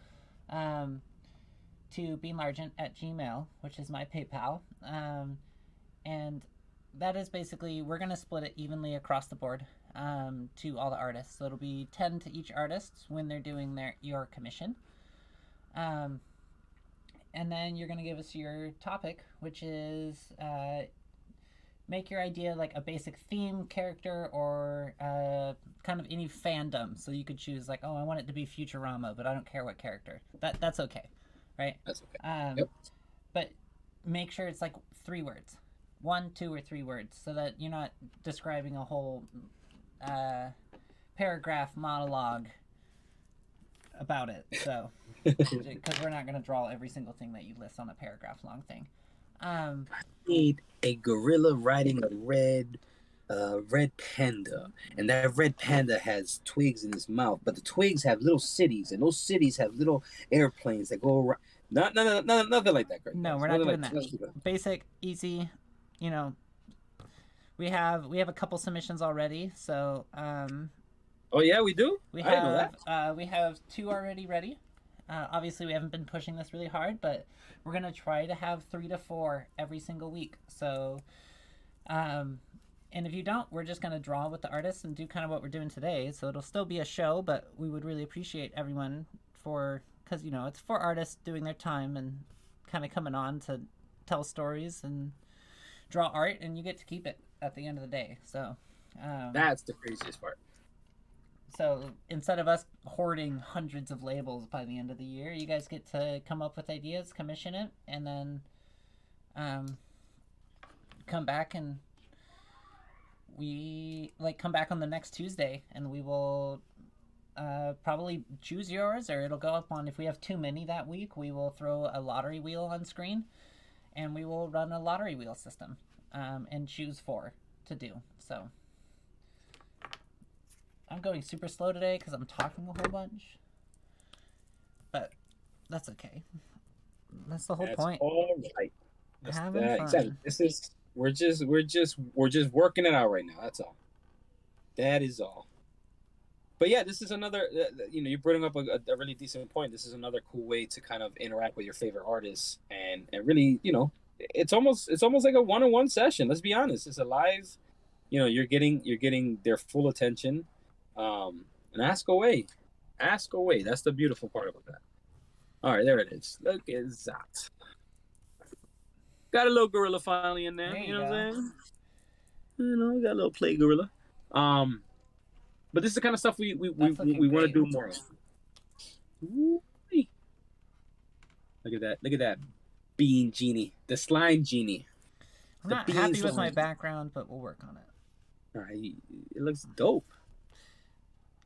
To beanlargent@gmail, which is my PayPal. And that is basically, we're going to split it evenly across the board to all the artists. So it'll be 10 to each artist when they're doing your commission. And then you're going to give us your topic, which is make your idea like a basic theme, character, or kind of any fandom. So you could choose like, oh, I want it to be Futurama, but I don't care what character. That's okay, right? That's okay. Yep. But make sure it's like 3 words. 1, 2, or 3 words, so that you're not describing a whole paragraph monologue about it. So, because we're not going to draw every single thing that you list on a paragraph long thing. I need a gorilla riding a red panda, and that red panda has twigs in his mouth, but the twigs have little cities, and those cities have little airplanes that go around. Nothing like that. No, we're not doing that. Basic, easy. We have a couple submissions already, so Oh yeah, we do. We I didn't know that. have two already ready. Obviously, we haven't been pushing this really hard, but we're gonna try to have 3 to 4 every single week. So, um, and if you don't, we're just gonna draw with the artists and do kind of what we're doing today. So it'll still be a show, but we would really appreciate everyone for because it's for artists doing their time and kind of coming on to tell stories and draw art, and you get to keep it at the end of the day. So. Um, That's the craziest part. So instead of us hoarding hundreds of labels by the end of the year, you guys get to come up with ideas, commission it, and then um, come back and we come back on the next Tuesday, and we will probably choose yours, or it'll go up on if we have too many that week. We will throw a lottery wheel on screen, and we will run a lottery wheel system and choose 4 to do. So I'm going super slow today because I'm talking a whole bunch. But that's okay. That's the whole That's point. all right. Having fun. Exactly. This is we're just working it out right now. That's all. That is all. But yeah, this is another. You bring up a really decent point. This is another cool way to kind of interact with your favorite artists and really, it's almost like a one-on-one session. Let's be honest. It's a live. You're getting their full attention. And ask away. Ask away. That's the beautiful part about that. All right, there it is. Look at that. Got a little gorilla finally in there. There You you know what go. I'm saying? Got a little play gorilla. But this is the kind of stuff we That's looking want to great. do more of. Ooh-wee. Look at that. Look at that bean genie. The slime genie. I'm The not bean happy with my slime. background, but we'll work on it. All right. It looks dope.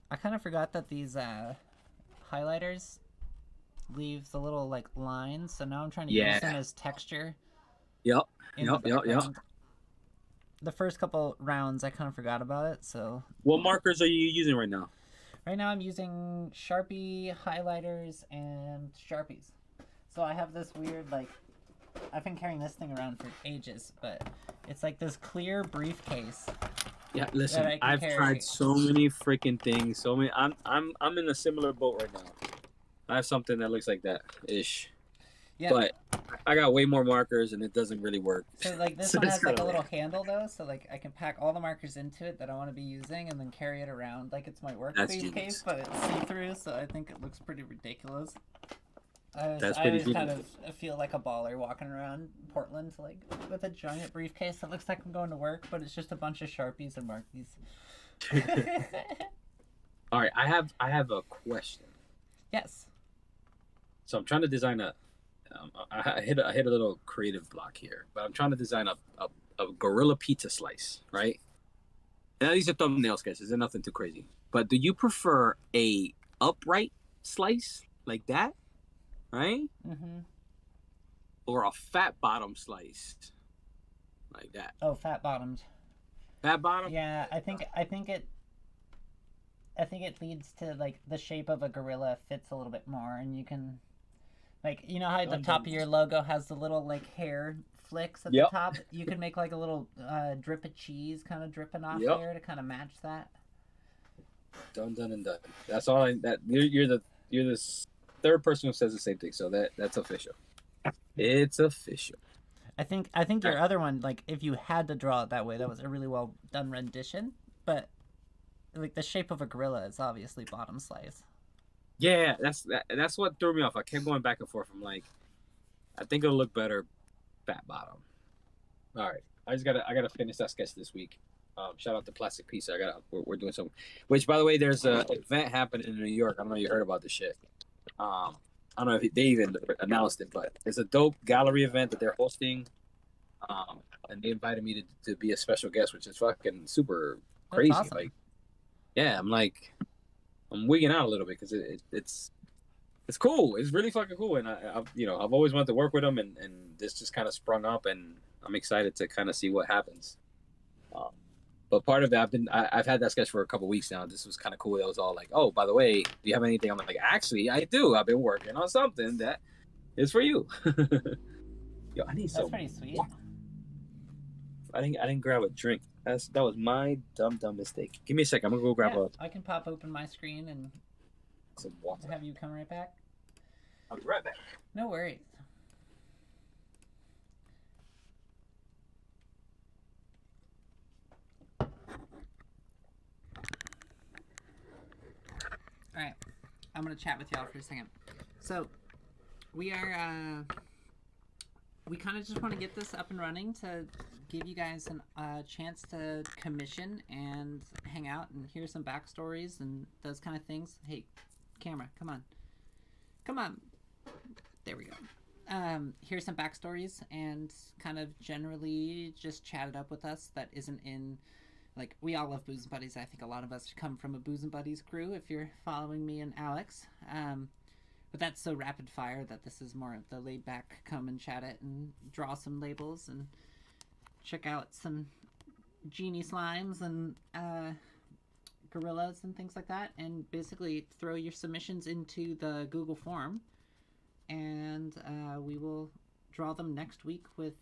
I kind of forgot that these highlighters leave the little lines, so now I'm trying to use them Yeah. as texture Yep. in the background. The first couple rounds I kind of forgot about it, so What markers are you using right now? right now I'm using Sharpie highlighters and Sharpies. So I have this weird I've been carrying this thing around for ages, but it's like this clear briefcase. Yeah, listen, I've tried so many freaking things. So many. I'm in a similar boat right now. I have something that looks like that ish. Yeah. But I got way more markers and it doesn't really work. So this one has a little handle though, so I can pack all the markers into it that I want to be using and then carry it around like it's my work briefcase, but it's see-through, so I think it looks pretty ridiculous. I always kind of feel like a baller walking around Portland with a giant briefcase that looks like I'm going to work, but it's just a bunch of Sharpies and Markies. All right, I have a question. Yes. So I'm trying to design I hit a little creative block here, but I'm trying to design a gorilla pizza slice, right? Now these are thumbnail sketches; they're nothing too crazy. But do you prefer a upright slice like that? Right? Mm-hmm. Or a fat bottom slice like that. Oh, fat bottomed. Fat bottom? Yeah, I think it leads to the shape of a gorilla fits a little bit more, and you can you know how the top of your logo has the little hair flicks at the top. You can make a little drip of cheese kind of dripping off there to kind of match that. Done and done. That's all. You're the third person who says the same thing, so that's official. It's official. I think your other one, if you had to draw it that way, that was a really well done rendition. But the shape of a gorilla is obviously bottom slice. Yeah, that's what threw me off. I kept going back and forth. I'm like, I think it'll look better fat bottom. All right, I gotta finish that sketch this week. Shout out to Plastic Pizza. We're doing something. Which, by the way, there's an event happening in New York. I don't know if you heard about this shit. I don't know if they even announced it, but it's a dope gallery event that they're hosting. And they invited me to be a special guest, which is fucking super crazy. That's awesome. Yeah, I'm wigging out a little bit because it's cool. It's really fucking cool, and I've always wanted to work with them, and this just kind of sprung up, and I'm excited to kind of see what happens. But part of it, I've had that sketch for a couple weeks now. This was kind of cool. It was all like, oh, by the way, do you have anything? I'm like, actually, I do. I've been working on something that is for you. Yo, I need some. That's pretty sweet. I didn't grab a drink. That was my dumb mistake. Give me a second. I'm gonna go grab I can pop open my screen and some water. have you come right back. I'll be right back. No worries. All right, I'm gonna chat with y'all for a second. So we are we kind of just want to get this up and running to give you guys a chance to commission and hang out and hear some backstories and those kind of things. Hey, camera, come on, come on. There we go. Here's some backstories and kind of generally just chat it up with us that isn't in, like, we all love Booze and Buddies. I think a lot of us come from a Booze and Buddies crew if you're following me and Alex. But that's so rapid fire that this is more of the laid back, come and chat it and draw some labels and check out some genie slimes and gorillas and things like that, and basically throw your submissions into the Google form, and we will draw them next week with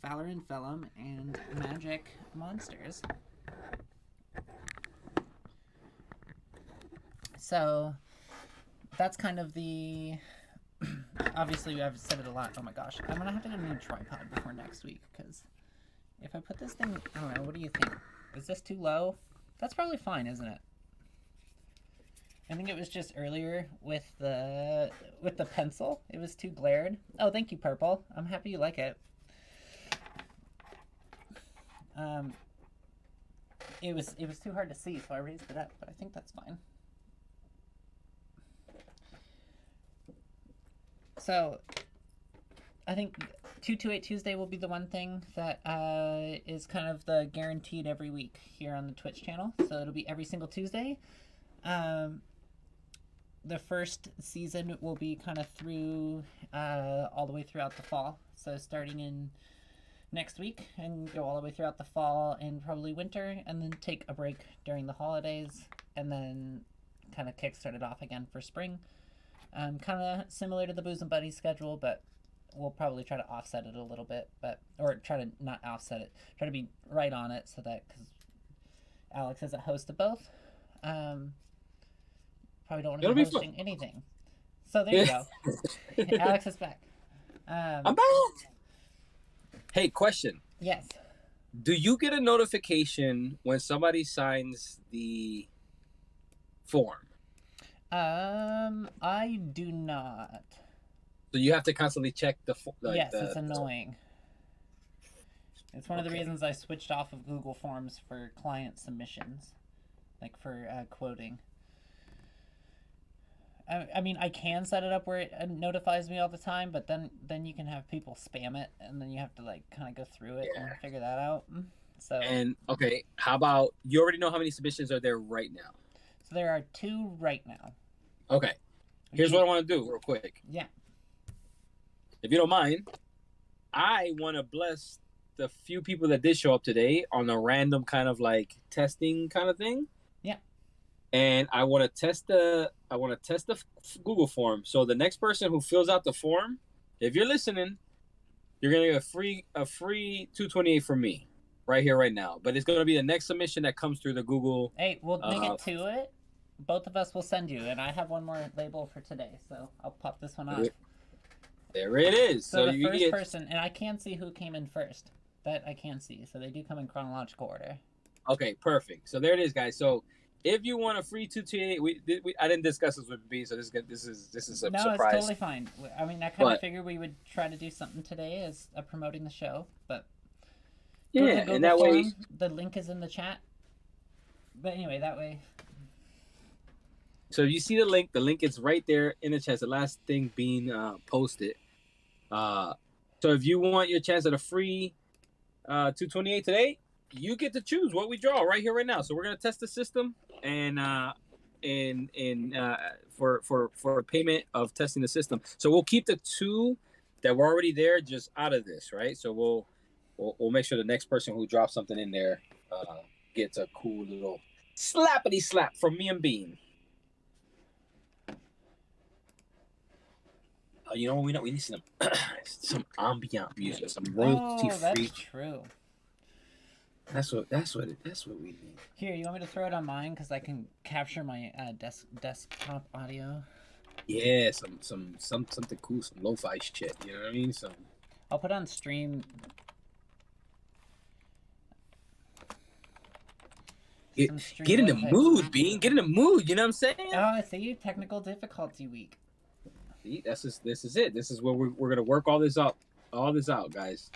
Valor and Vellum and Magic Monsters. So that's kind of the. Obviously, I've said it a lot. Oh my gosh, I'm gonna have to get a new tripod before next week because if I put this thing, I don't know. What do you think? Is this too low? That's probably fine, isn't it? I think it was just earlier with the pencil. It was too glared. Oh, thank you, Purple. I'm happy you like it. It was too hard to see, so I raised it up, but I think that's fine. So, I think 228 Tuesday will be the one thing that is kind of the guaranteed every week here on the Twitch channel. So it'll be every single Tuesday. The first season will be kind of through all the way throughout the fall. So starting in next week and go all the way throughout the fall and probably winter, and then take a break during the holidays, and then kind of kickstart it off again for spring. Kind of similar to the Booze and Buddies schedule, but we'll probably try to offset it a little bit, or try to not offset it, try to be right on it, so that, because Alex is a host of both, probably don't want to be hosting anything. So there you go. Alex is back. I'm back. Hey, question. Yes. Do you get a notification when somebody signs the form? I do not. So you have to constantly check the. Yes, it's annoying. It's one of the reasons I switched off of Google Forms for client submissions, like for quoting. I mean, I can set it up where it notifies me all the time, but then you can have people spam it, and then you have to like kind of go through it and figure that out. So. And okay, how about you already know how many submissions are there right now? So there are 2 right now. Okay. Here's what I want to do real quick. Yeah. If you don't mind, I want to bless the few people that did show up today on a random kind of like testing kind of thing. Yeah. And I want to test the Google form. So the next person who fills out the form, if you're listening, you're gonna get a free 228 from me right here, right now. But it's gonna be the next submission that comes through the Google. Hey, we'll make it to it. Both of us will send you, and I have one more label for today, so I'll pop this one off. There it is. So the first person, and I can see who came in first. That I can see. So they do come in chronological order. Okay, perfect. So there it is, guys. So if you want a free 228, I didn't discuss this with B, so this is a surprise. No, it's totally fine. I mean, I kind of figured we would try to do something today as promoting the show, but yeah, and that way the link is in the chat. But anyway, that way. So you see the link. The link is right there in the chat. The last thing being posted. So if you want your chance at a free 228 today, you get to choose what we draw right here, right now. So we're gonna test the system and for payment of testing the system. So we'll keep the 2 that were already there just out of this, right? So we'll make sure the next person who drops something in there gets a cool little slappity slap from me and Bean. You know what we need some ambient music, some royalty free. That's true. That's what we need. Here, you want me to throw it on mine because I can capture my desktop audio. Yeah, something cool, some lo-fi shit. You know what I mean? Some I'll put on stream. get, Some stream get in the lo-fi. mood, Bean. Get in the mood. You know what I'm saying? Oh, I see. Technical difficulty week. See, this is it. This is where we're gonna work all this out, guys.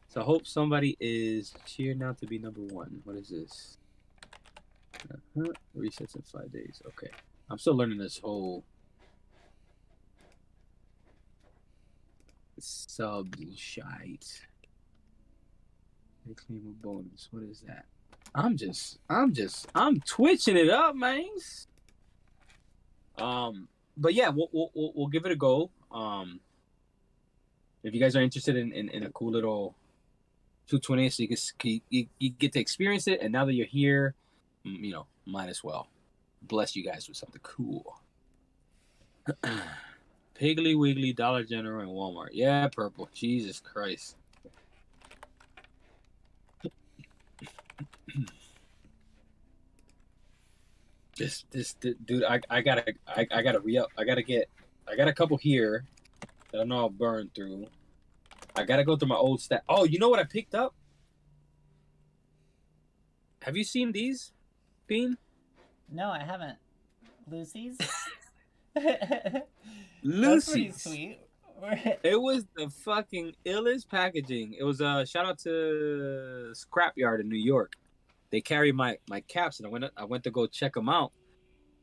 So I hope somebody is cheered now to be number one. What is this? Resets in 5 days. Okay, I'm still learning this whole sub shite. Claim a bonus. What is that? I'm twitching it up, man. But yeah, we'll give it a go. If you guys are interested in a cool little 220, so you get to experience it, and now that you're here, you know, might as well bless you guys with something cool. Piggly Wiggly, Dollar General, and Walmart. Yeah, purple. Jesus Christ. This dude, I gotta re-up. I got a couple here that I know I'll burn through. I gotta go through my old stack. Oh, you know what I picked up? Have you seen these, Bean? No, I haven't. Lucy's. Lucy's. That's pretty sweet. It was the fucking illest packaging. It was a shout out to Scrapyard in New York. They carry my caps, and I went to go check them out,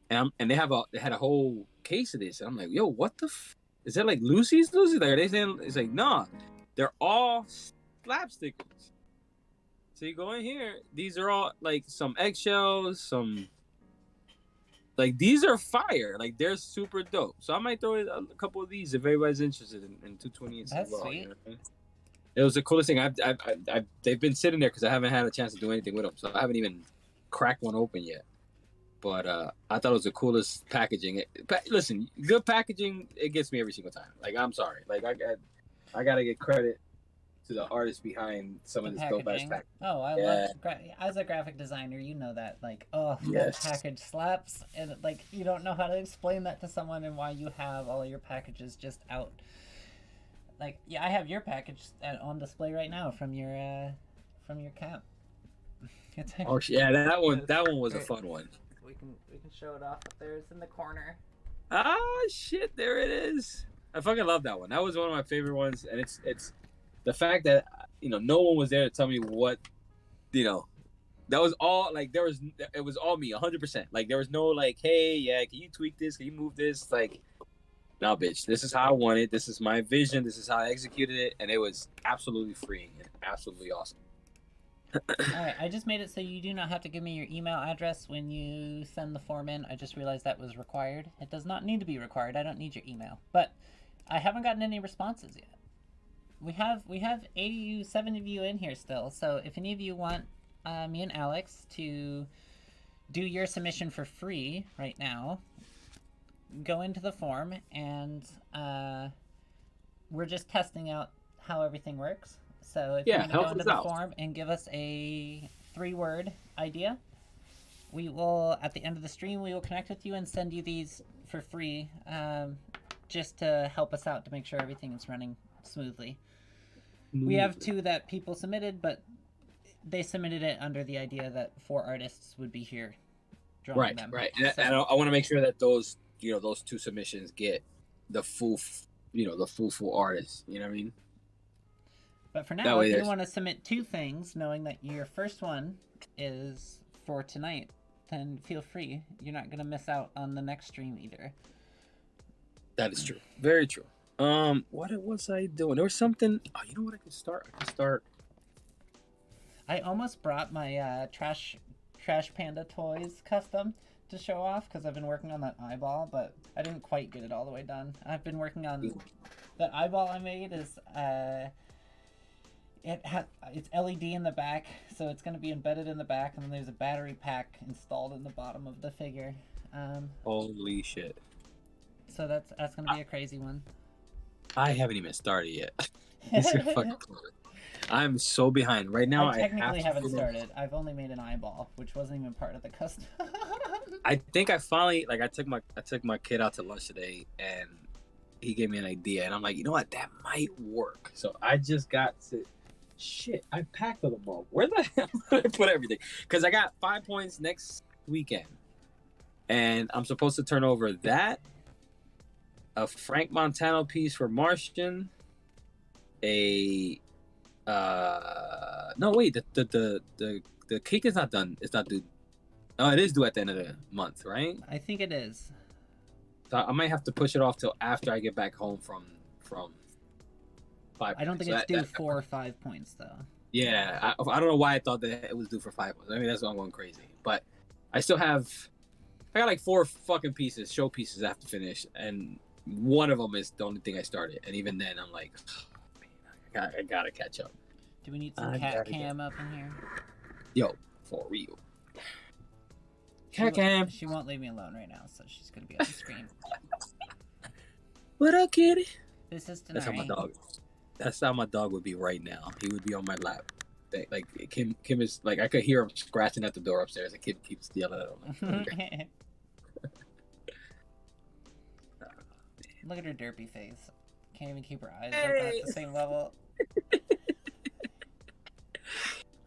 and they had a whole case of this, and I'm like, yo, what the is that, like Lucy's? Like, are they saying it's like, nah, they're all slap stickers. So you go in here, these are all like some eggshells, some like these are fire, like they're super dope. So I might throw in a couple of these if everybody's interested in 220 inches. That's as well, sweet. you know what I mean? It was the coolest thing. They've been sitting there because I haven't had a chance to do anything with them, so I haven't even cracked one open yet. But I thought it was the coolest packaging. Listen, good packaging, it gets me every single time. Like, I'm sorry, like I gotta get credit to the artist behind some of this dope ass packaging. Oh, I love as a graphic designer, you know that. Like, oh, yes. That package slaps, and like you don't know how to explain that to someone and why you have all your packages just out. Like, yeah, I have your package on display right now from your camp. Oh yeah, that one was a fun one. We can show it off up there. It's in the corner. Ah shit, there it is. I fucking love that one. That was one of my favorite ones, and it's the fact that, you know, no one was there to tell me what, you know, that was all like it was all me 100%. Like there was no like, hey, yeah, can you tweak this? Can you move this? Like, no, bitch, this is how I want it. This is my vision. This is how I executed it, and it was absolutely freeing and absolutely awesome. Alright, I just made it so you do not have to give me your email address when you send the form in. I just realized that was required. It does not need to be required. I don't need your email. But I haven't gotten any responses yet. We have 87 of you in here still, so if any of you want me and Alex to do your submission for free right now, go into the form, and we're just testing out how everything works. So if you want to go into the form and give us a 3-word idea, we will, at the end of the stream, we will connect with you and send you these for free, just to help us out to make sure everything is running smoothly. We have 2 that people submitted, but they submitted it under the idea that 4 artists would be here drawing them. Right. So, and I want to make sure that those 2 submissions get the full artist. You know what I mean? But for now, if you want to submit 2 things, knowing that your first one is for tonight, then feel free. You're not going to miss out on the next stream either. That is true. Very true. What was I doing? There was something. Oh, you know what I can start? I almost brought my Trash Panda toys custom to show off because I've been working on that eyeball, but I didn't quite get it all the way done. I've been working on that eyeball I made. Is it's LED in the back, so it's going to be embedded in the back, and then there's a battery pack installed in the bottom of the figure. Holy shit! So that's going to be a crazy one. I haven't even started yet. This is fucking cool. I'm so behind right I now. I have technically to haven't finish. started. I've only made an eyeball, which wasn't even part of the custom. I think I finally like. I took my kid out to lunch today, and he gave me an idea, and I'm like, you know what, that might work. So I just got to. Shit, I packed them all. Where the hell did I put everything? Because I got 5 points next weekend, and I'm supposed to turn over that, a Frank Montano piece for Martian, a no wait, the cake is not done. It's not due. Oh, it is due at the end of the month, right? I think it is. So I might have to push it off till after I get back home from 5 I don't points. think it's due 4 or 5 points though. Yeah, I don't know why I thought that it was due for 5 points. I mean, that's why I'm going crazy. But I still have, I got like 4 fucking pieces, show pieces I have to finish, and one of them is the only thing I started. And even then, I'm like, oh, man, I gotta catch up. Do we need some cat cam up in here? Yo, for real. Cat cam. She won't leave me alone right now, so she's gonna be on the screen. What up, kitty? This is Denari. That's how my dog. That's how my dog would be right now. He would be on my lap. Like Kim is like, I could hear him scratching at the door upstairs. The kid keeps yelling at him. Like, Look at her derpy face. Can't even keep her eyes open at the same level.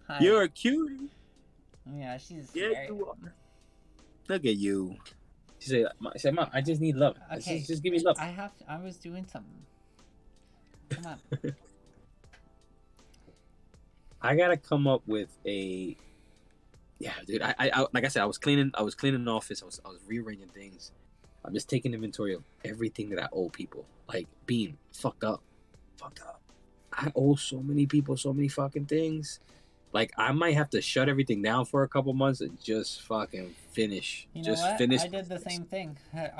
Hi. You're a cutie. Yeah, she's Yeah, very... you are. Look at you. She said, Mom, I just need love. Okay, just give me love. I was doing something. Come on. I gotta come up with a. Yeah, dude. I like I said, I was cleaning the office. I was rearranging things. I'm just taking inventory of everything that I owe people. Like being fucked up. I owe so many people so many fucking things. Like I might have to shut everything down for a couple months and just fucking finish. You know what? I did the same thing. That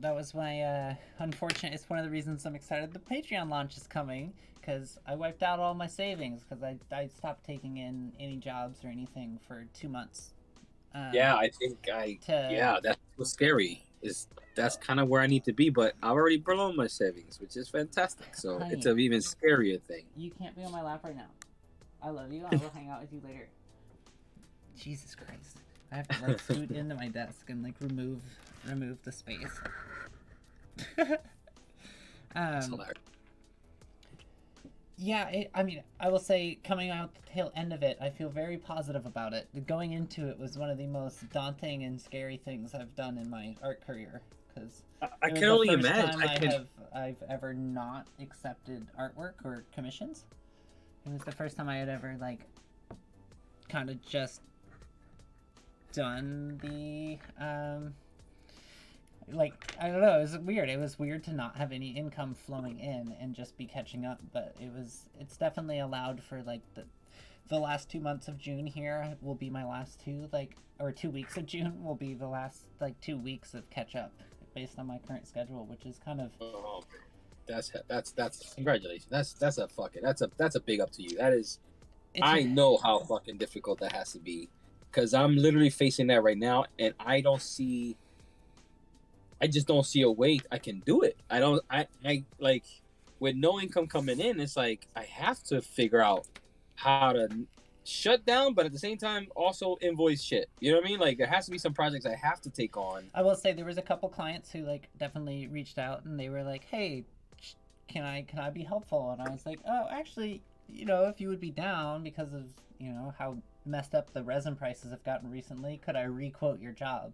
was my unfortunate. It's one of the reasons I'm excited the Patreon launch is coming, because I wiped out all my savings because I stopped taking in any jobs or anything for 2 months. Yeah, I think yeah, that's what's scary. That's kind of where I need to be, but I've already blown my savings, which is fantastic. So Honey, it's an even scarier thing. You can't be on my lap right now. I love you. I will hang out with you later. Jesus Christ. I have to like scoot into my desk and like remove the space. Yeah, I mean, I will say, coming out the tail end of it, I feel very positive about it. Going into it was one of the most daunting and scary things I've done in my art career, because I can only imagine. I've ever not accepted artwork or commissions. It was the first time I had ever like kind of just done the like, I don't know, it was weird. It was weird to not have any income flowing in and just be catching up, but it's definitely allowed for like the last 2 months of June here will be my last 2 weeks of June will be the last like 2 weeks of catch up based on my current schedule, which is kind of that's congratulations. That's a big up to you. That is, I know how fucking difficult that has to be, because I'm literally facing that right now, and I just don't see a way I can do it. I like, with no income coming in, it's like I have to figure out how to shut down, but at the same time also invoice shit. You know what I mean? Like there has to be some projects I have to take on. I will say there was a couple clients who like definitely reached out and they were like, "Hey, can I be helpful?" And I was like, "Oh, actually, you know, if you would be down because of, you know, how messed up the resin prices have gotten recently, could I requote your job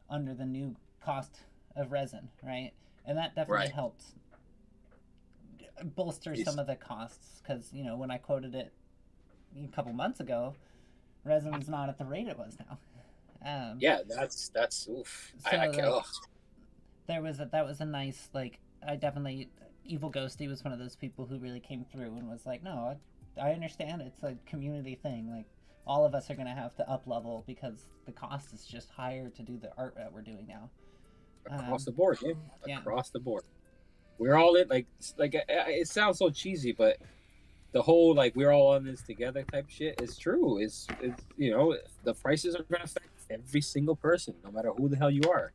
under the new cost of resin, right?" And that definitely helped bolster some of the costs, because, you know, when I quoted it a couple months ago, resin was not at the rate it was now. Yeah, that's oof. So that was a nice, like, I definitely, Evil Ghosty was one of those people who really came through and was like, no, I understand, it's a community thing, like all of us are gonna have to up level because the cost is just higher to do the art that we're doing now. Across the board, yeah. Across the board. We're all in, like it sounds so cheesy, but the whole like we're all on this together type shit is true. It's you know, the prices are gonna affect every single person, no matter who the hell you are.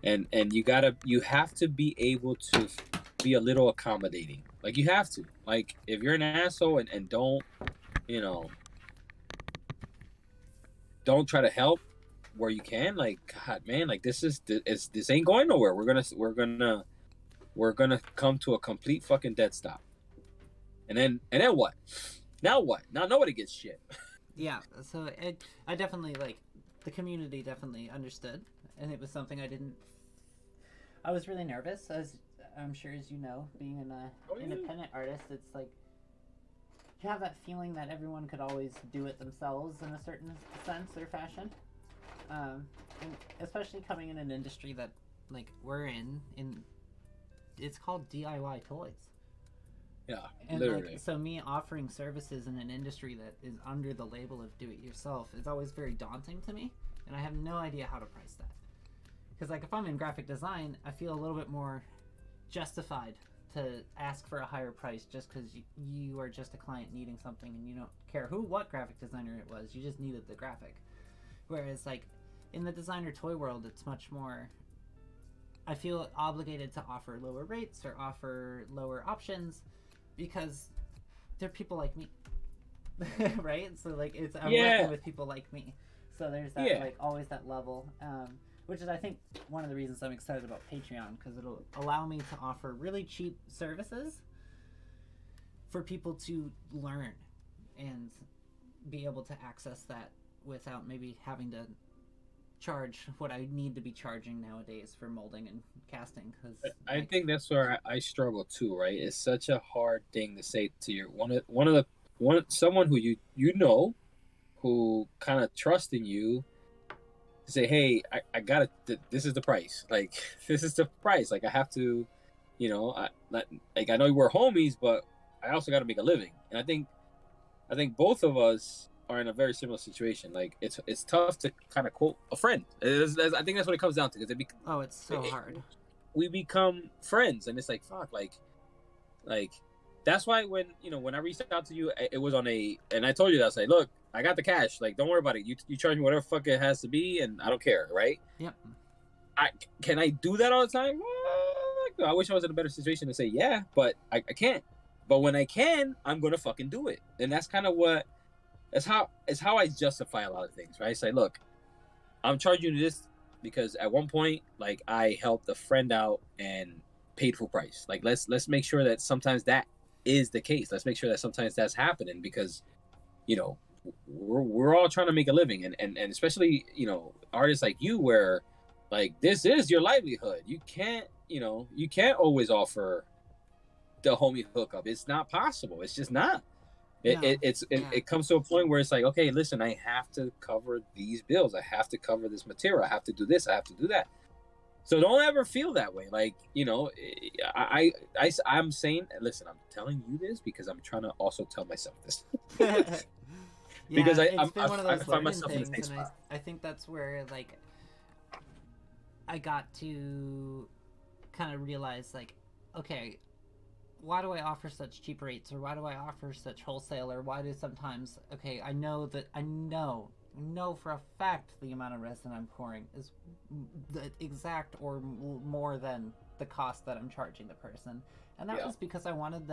And you have to be able to be a little accommodating. Like you have to. Like if you're an asshole and don't, you know, don't try to help where you can, like God, man, like this ain't going nowhere. We're gonna come to a complete fucking dead stop. And then what? Now what? Now nobody gets shit. Yeah, so I definitely like the community definitely understood, and it was something I didn't. I was really nervous, as I'm sure as you know, being an Oh yeah. independent artist. It's like you have that feeling that everyone could always do it themselves in a certain sense or fashion, and especially coming in an industry that like we're in it's called DIY toys. Yeah, And like literally. so me offering services in an industry that is under the label of do it yourself is always very daunting to me, and I have no idea how to price that. Because like if I'm in graphic design, I feel a little bit more justified to ask for a higher price just because you are just a client needing something and you don't care what graphic designer it was, you just needed the graphic. Whereas like in the designer toy world, it's much more, I feel obligated to offer lower rates or offer lower options because they're people like me. Right? So like it's I'm working Yeah, with people like me. So there's that yeah. like always that level, which is I think one of the reasons I'm excited about Patreon because it'll allow me to offer really cheap services for people to learn and be able to access that without maybe having to charge what I need to be charging nowadays for molding and casting because I like think that's where I struggle too, right? It's such a hard thing to say to your one of the one someone who you know who kind of trust in you to say, hey, I got it. This is the price. Like this is the price. Like I have to, like I know we're homies, but I also got to make a living. And I think both of us are in a very similar situation. Like it's tough to kind of quote a friend. I think that's what it comes down to because oh it's so hard. we become friends, and it's like fuck, like that's why when I reached out to you, it was on a, and I told you that I was like, look, I got the cash. Like, don't worry about it. You charge me whatever fuck it has to be, and I don't care, right? Yep. I can I do that all the time? I wish I was in a better situation to say yeah, but I can't. But when I can, I'm gonna fucking do it, and that's kind of what it's how I justify a lot of things, right? Say, look, I'm charging you this because at one point, like I helped a friend out and paid full price. Like let's make sure that sometimes that is the case. Let's make sure that sometimes that's happening because you know we're all trying to make a living, and especially artists like you where like this is your livelihood. You can't always offer the homie hookup. It's not possible. It's just not. No. Yeah. It comes to a point where it's like, okay, listen, I have to cover these bills. I have to cover this material. I have to do this. I have to do that. So don't ever feel that way. Like I'm saying, listen, I'm telling you this because I'm trying to also tell myself this because Yeah, it's been one of I those find learning myself in the things, same and spot. I think that's where like I got to kind of realize like, okay, why do I offer such cheap rates, or why do I offer such wholesale, or why do sometimes okay I know for a fact the amount of resin I'm pouring is the exact or more than the cost that I'm charging the person, and that Yeah, was because I wanted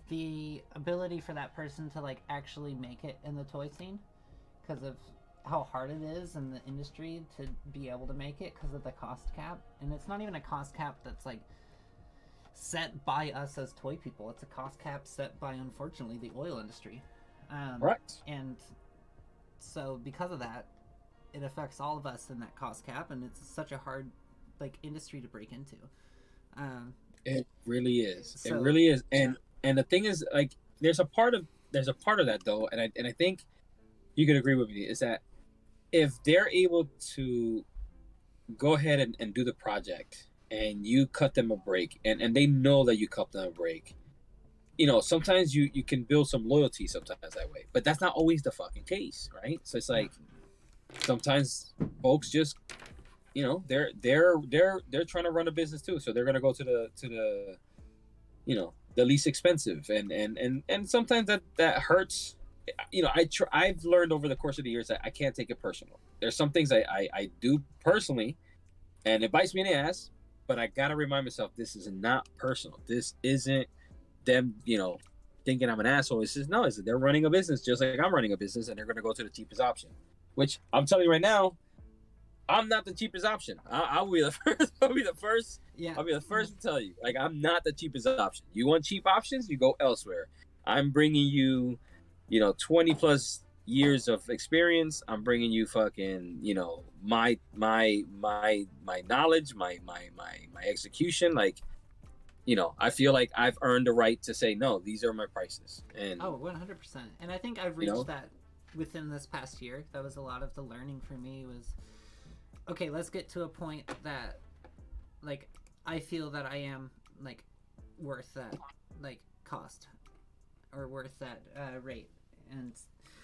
the ability for that person to like actually make it in the toy scene because of how hard it is in the industry to be able to make it because of the cost cap. And it's not even a cost cap that's like set by us as toy people. It's a cost cap set by, unfortunately, the oil industry. right. And so because of that, it affects all of us in that cost cap, and it's such a hard like industry to break into. Um, It really is. It so really is. And the thing is, like, there's a part of that though, and I think you could agree with me is that if they're able to go ahead and do the project and you cut them a break and they know that you cut them a break, sometimes you can build some loyalty sometimes that way, but that's not always the fucking case, right? So it's yeah, like sometimes folks just they're trying to run a business too, so they're gonna go to the least expensive, and sometimes that hurts. I've learned over the course of the years that I can't take it personal. There's some things I do personally, and it bites me in the ass. but I gotta remind myself this is not personal. This isn't them, thinking I'm an asshole. It's just no, it's they're running a business just like I'm running a business, and they're gonna go to the cheapest option. Which I'm telling you right now, I'm not the cheapest option. I will be the first. I'll be the first. Yeah. I'll be the first to tell you. Like I'm not the cheapest option. You want cheap options? You go elsewhere. I'm bringing you, 20 plus years of experience. I'm bringing you fucking, my knowledge, my execution. Like, I feel like I've earned the right to say no. These are my prices, and Oh, 100%. And I think I've you reached know, that within this past year. That was a lot of the learning for me was okay, let's get to a point that like I feel that I am like worth that like cost or worth that rate. And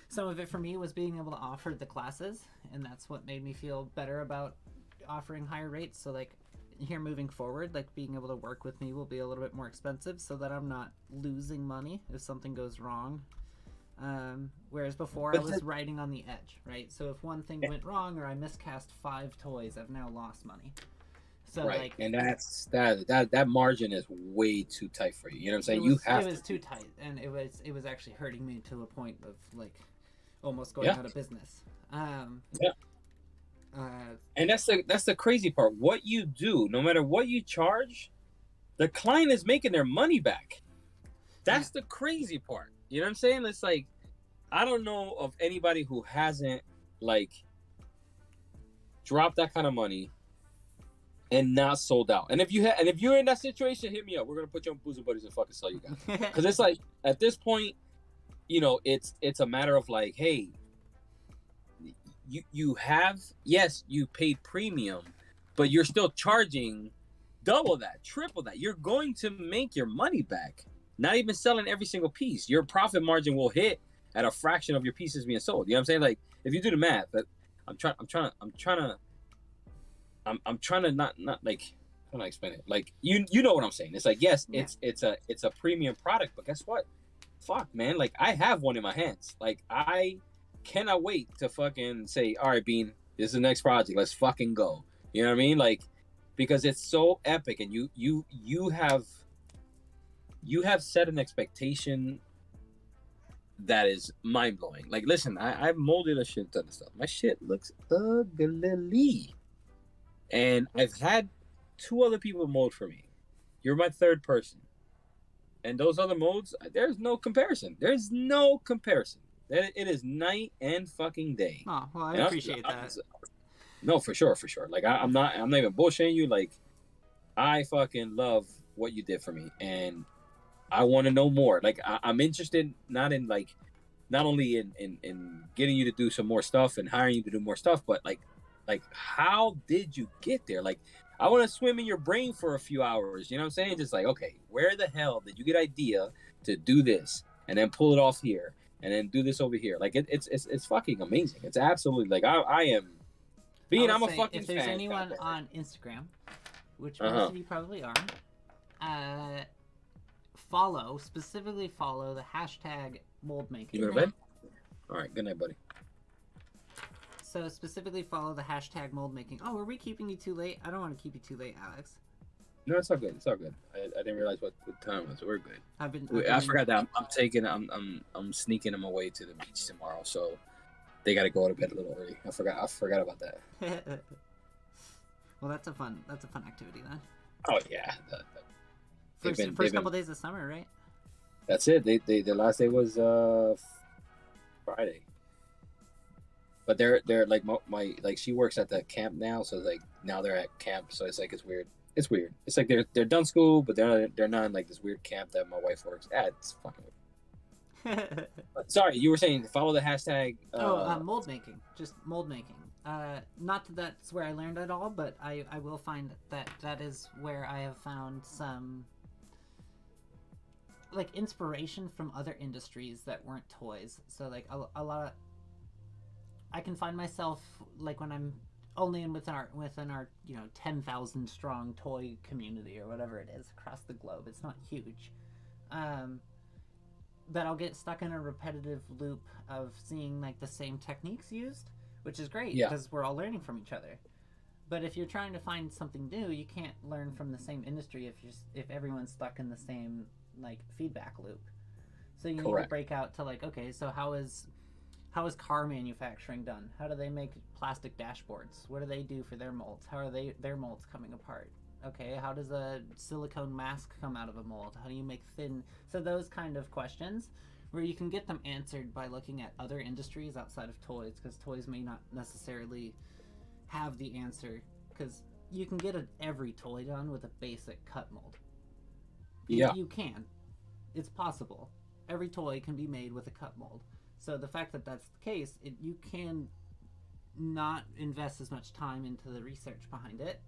some of it for me was being able to offer the classes, and that's what made me feel better about offering higher rates. So like here moving forward, like being able to work with me will be a little bit more expensive so that I'm not losing money if something goes wrong. Whereas before I was riding on the edge, right? So if one thing went wrong or I miscast 5 toys, I've now lost money. So right, like and that margin is way too tight for you. You know what I'm saying? You it have was to. too tight, and it was actually hurting me to a point of like almost going Yeah, out of business. Um, yeah. uh, And that's the crazy part. What you do, no matter what you charge, the client is making their money back. yeah, That's the crazy part. You know what I'm saying? It's like I don't know of anybody who hasn't like dropped that kind of money and not sold out. And if you're in that situation, hit me up. We're gonna put you on Boozing Buddies and fucking sell you guys. Because it's like at this point, it's a matter of like, hey, you have, yes, you paid premium, but you're still charging double that, triple that. You're going to make your money back. Not even selling every single piece. Your profit margin will hit at a fraction of your pieces being sold. You know what I'm saying? Like if you do the math, that I'm trying to not like how do I explain it? Like you know what I'm saying. It's like yes, yeah. it's a premium product, but guess what? Fuck man, like I have one in my hands. Like I cannot wait to fucking say, all right, Bean, this is the next project. Let's fucking go. You know what I mean? Like because it's so epic, and you have set an expectation that is mind blowing. Like, listen, I've molded a shit ton of stuff. My shit looks ugly, and I've had two other people mold for me. You're my third person, and those other molds, there's no comparison. There's no comparison. It is night and fucking day. Oh well, I And appreciate that. no, for sure, for sure. Like I'm not even bullshitting you. Like I fucking love what you did for me, and I want to know more. Like I'm interested not only in getting you to do some more stuff and hiring you to do more stuff, but like how did you get there? Like I want to swim in your brain for a few hours. You know what I'm saying? Just like okay, where the hell did you get idea to do this and then pull it off here and then do this over here? Like it's fucking amazing. It's absolutely like I am. I will I'm a say fucking if there's fan. anyone Goddamn. on Instagram, which Uh most huh. of you probably are, uh, specifically follow the hashtag mold You making. go to bed? All right. Good night, buddy. So specifically follow the hashtag mold making. Oh, are we keeping you too late? I don't want to keep you too late, Alex. No, it's all good. It's all good. I didn't realize what time was. We're good. I've I been forgot that I'm sneaking them away to the beach tomorrow, so they got to go to bed a little early. I forgot about that. well, that's a fun activity then. Oh yeah, First couple days of summer, right? that's it. The last day was Friday, but they're like my like she works at the camp now, so like now they're at camp, so it's like it's weird. It's weird. It's like they're done school, but they're not in like this weird camp that my wife works. Yeah, it's fucking weird. Sorry, you were saying follow the hashtag. Mold making, just mold making. Not that that's where I learned it all, but I will find that that is where I have found some like inspiration from other industries that weren't toys. So like a lot of I can find myself like when I'm only within our 10,000 strong toy community or whatever it is across the globe. It's not huge. Um, that I'll get stuck in a repetitive loop of seeing like the same techniques used, which is great Yeah, because we're all learning from each other. But if you're trying to find something new, you can't learn from the same industry if everyone's stuck in the same like feedback loop. So you need to Correct. break out to like, okay, so how is car manufacturing done? How do they make plastic dashboards? What do they do for their molds? How are their molds coming apart? Okay, how does a silicone mask come out of a mold? How do you make thin? So those kind of questions where you can get them answered by looking at other industries outside of toys, because toys may not necessarily have the answer, because you can get every toy done with a basic cut mold. Yeah. You can. It's possible. Every toy can be made with a cut mold. So the fact that that's the case, you can not invest as much time into the research behind it.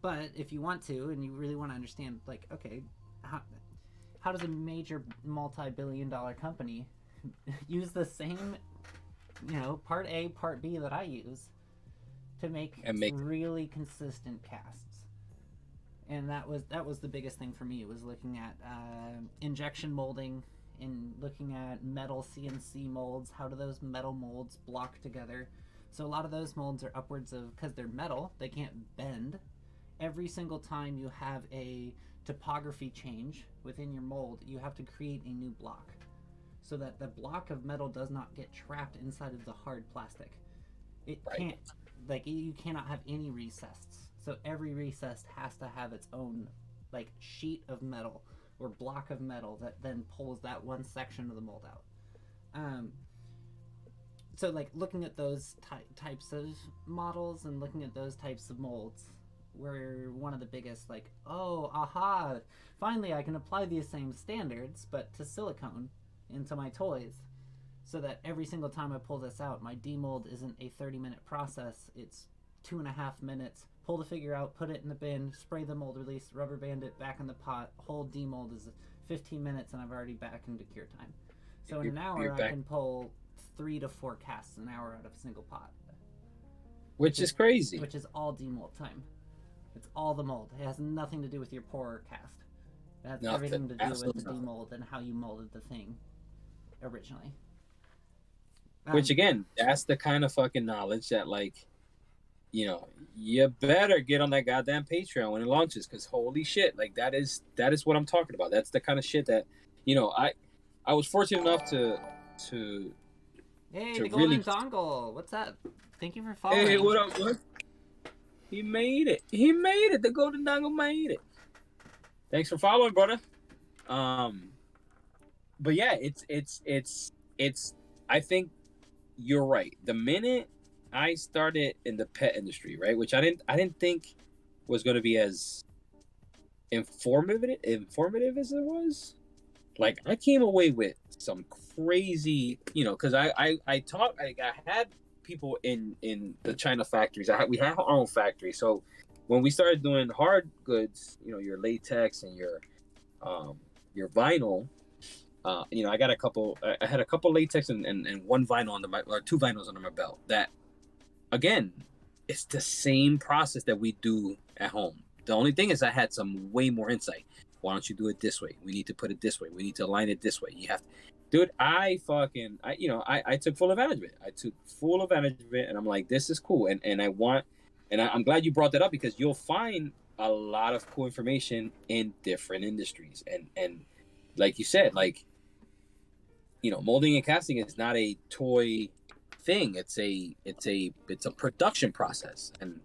But if you want to, and you really want to understand, like, okay, how does a major multi-billion-dollar company use the same, part A, part B that I use to make And make really consistent casts? And that was the biggest thing for me, was looking at injection molding and looking at metal CNC molds. How do those metal molds block together? So a lot of those molds are upwards of, because they're metal, they can't bend. Every single time you have a topography change within your mold, you have to create a new block so that the block of metal does not get trapped inside of the hard plastic. It right. can't, like, you cannot have any recesses. So every recess has to have its own, like, sheet of metal or block of metal that then pulls that one section of the mold out. So, like, looking at those types of models and looking at those types of molds were one of the biggest, like, oh, aha, finally I can apply these same standards, but to silicone into my toys, so that every single time I pull this out, my demold isn't a 30-minute process. It's 2.5 minutes. Pull the figure out, put it in the bin, spray the mold release, rubber band it back in the pot. Whole demold is 15 minutes, and I've already back into cure time. So in an hour, I can pull 3 to 4 casts an hour out of a single pot, which is crazy. Which is all demold time. It's all the mold. It has nothing to do with your pour or cast. It has everything to do with the demold and how you molded the thing originally. Which again, that's the kind of fucking knowledge that, like, you better get on that goddamn Patreon when it launches, because holy shit, like that is what I'm talking about. That's the kind of shit that, I was fortunate enough to Hey, to the golden really. dongle. What's up? Thank you for following. Hey, what up, what? He made it. He made it. The golden dongle made it. Thanks for following, brother. But yeah, it's. I think you're right. The minute I started in the pet industry, right, which I didn't think was going to be as informative as it was. Like, I came away with some crazy, because I had people in the China factories. We had our own factory. So when we started doing hard goods, your latex and your vinyl, I got I had a couple latex and one vinyl or 2 vinyls under my belt. That, again, it's the same process that we do at home. The only thing is I had some way more insight. Why don't you do it this way? We need to put it this way. We need to align it this way. You have to, dude. I took full advantage of it. I took full advantage of it, and I'm like, this is cool. And I'm glad you brought that up, because you'll find a lot of cool information in different industries. And like you said, like, molding and casting is not a toy thing. It's a production process, and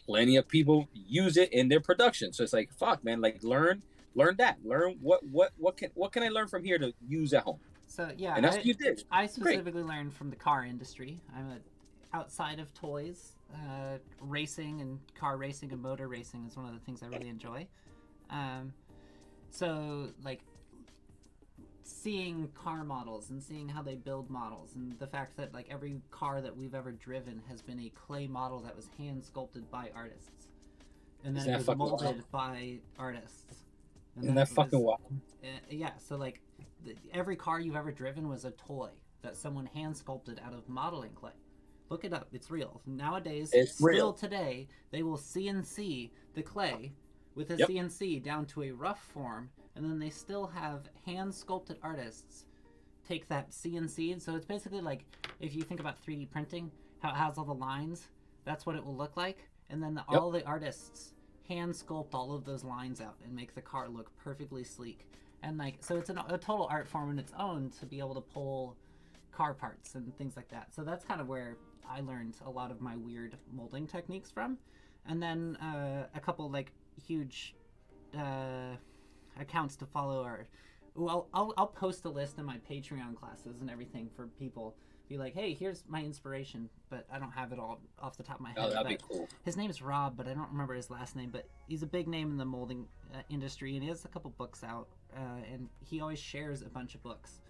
plenty of people use it in their production. So it's like, fuck, man, like, learn that. Learn what can I learn from here to use at home. So yeah, and that's what you did. I specifically learned from the car industry. Outside of toys, racing and car racing and motor racing is one of the things I really enjoy. So, like, seeing car models and seeing how they build models, and the fact that, like, every car that we've ever driven has been a clay model that was hand sculpted by artists, and then it was molded by artists. Isn't that fucking wild? Yeah, so, like, every car you've ever driven was a toy that someone hand sculpted out of modeling clay. Look it up, it's real. Nowadays, today, they will CNC the clay with a CNC down to a rough form, and then they still have hand-sculpted artists take that CNC. So it's basically like, if you think about 3D printing, how it has all the lines, that's what it will look like. And then Yep. all the artists hand sculpt all of those lines out and make the car look perfectly sleek. And like, so it's a total art form in its own to be able to pull car parts and things like that. So that's kind of where I learned a lot of my weird molding techniques from. And then a couple like huge uh, accounts to follow are. Well, I'll post a list in my Patreon classes and everything for people. Be like, hey, here's my inspiration, but I don't have it all off the top of my head. Oh, that'd be But cool. his name's Rob, but I don't remember his last name. But he's a big name in the molding industry, and he has a couple books out. And he always shares a bunch of books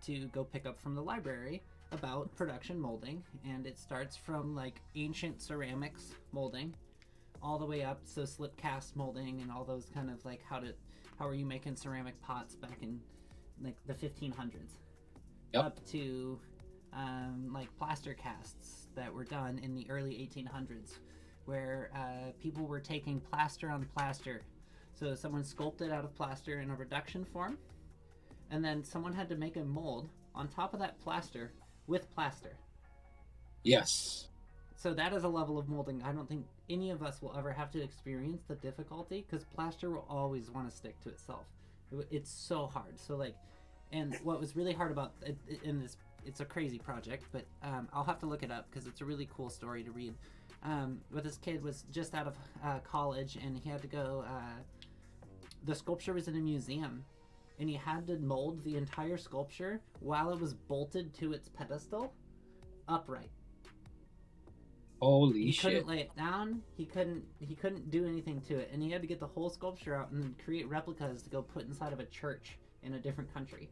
to go pick up from the library about production molding. And it starts from like ancient ceramics molding all the way up, so slip cast molding and all those kind of like how are you making ceramic pots back in like the 1500s, Yep. up to like plaster casts that were done in the early 1800s, where people were taking plaster on plaster. So someone sculpted out of plaster in a reduction form, and then someone had to make a mold on top of that plaster with plaster. Yes. So that is a level of molding I don't think any of us will ever have to experience the difficulty, because plaster will always want to stick to itself. It's so hard. So like, and what was really hard about it in this, it's a crazy project, but I'll have to look it up because it's a really cool story to read. But this kid was just out of college, and he had to go. The sculpture was in a museum, and he had to mold the entire sculpture while it was bolted to its pedestal, upright. Holy He shit. couldn't lay it down. He couldn't do anything to it, and he had to get the whole sculpture out and create replicas to go put inside of a church in a different country.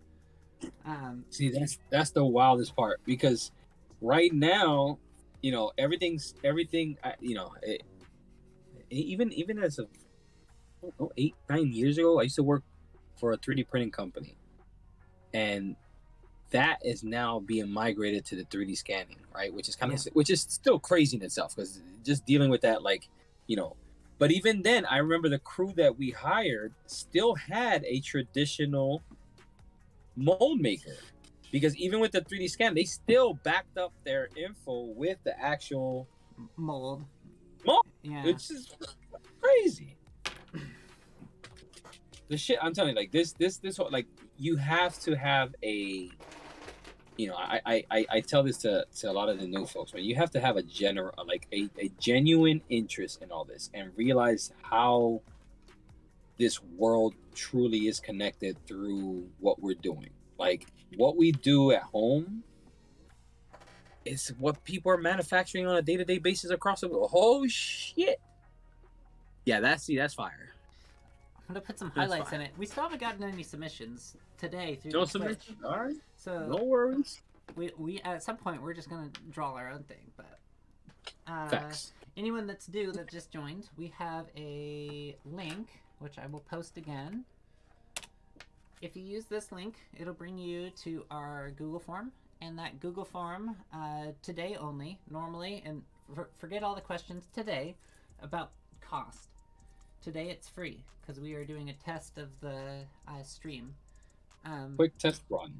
See, that's the wildest part, because right now, everything. Even as of 8-9 years ago, I used to work for a 3D printing company, and that is now being migrated to the 3D scanning, right? Which is which is still crazy in itself, because just dealing with that, But even then, I remember the crew that we hired still had a traditional mold maker, because even with the 3D scan, they still backed up their info with the actual mold. Yeah, it's just crazy. The shit I'm telling you, like this whole, like, you have to have a, I tell this to a lot of the new folks, man. You have to have a genuine interest in all this, and realize how this world truly is connected through what we're doing. Like, what we do at home is what people are manufacturing on a day-to-day basis across the world. Oh shit! Yeah, that's fire. I'm gonna put some highlights in it. We still haven't gotten any submissions today through No the Twitch. submissions? All right. So no worries. We at some point we're just gonna draw our own thing, but Facts. anyone that's new that just joined, we have a link which I will post again. If you use this link, it'll bring you to our Google form, and that Google form today only, normally, and forget all the questions today about cost. Today it's free because we are doing a test of the stream. Quick test run.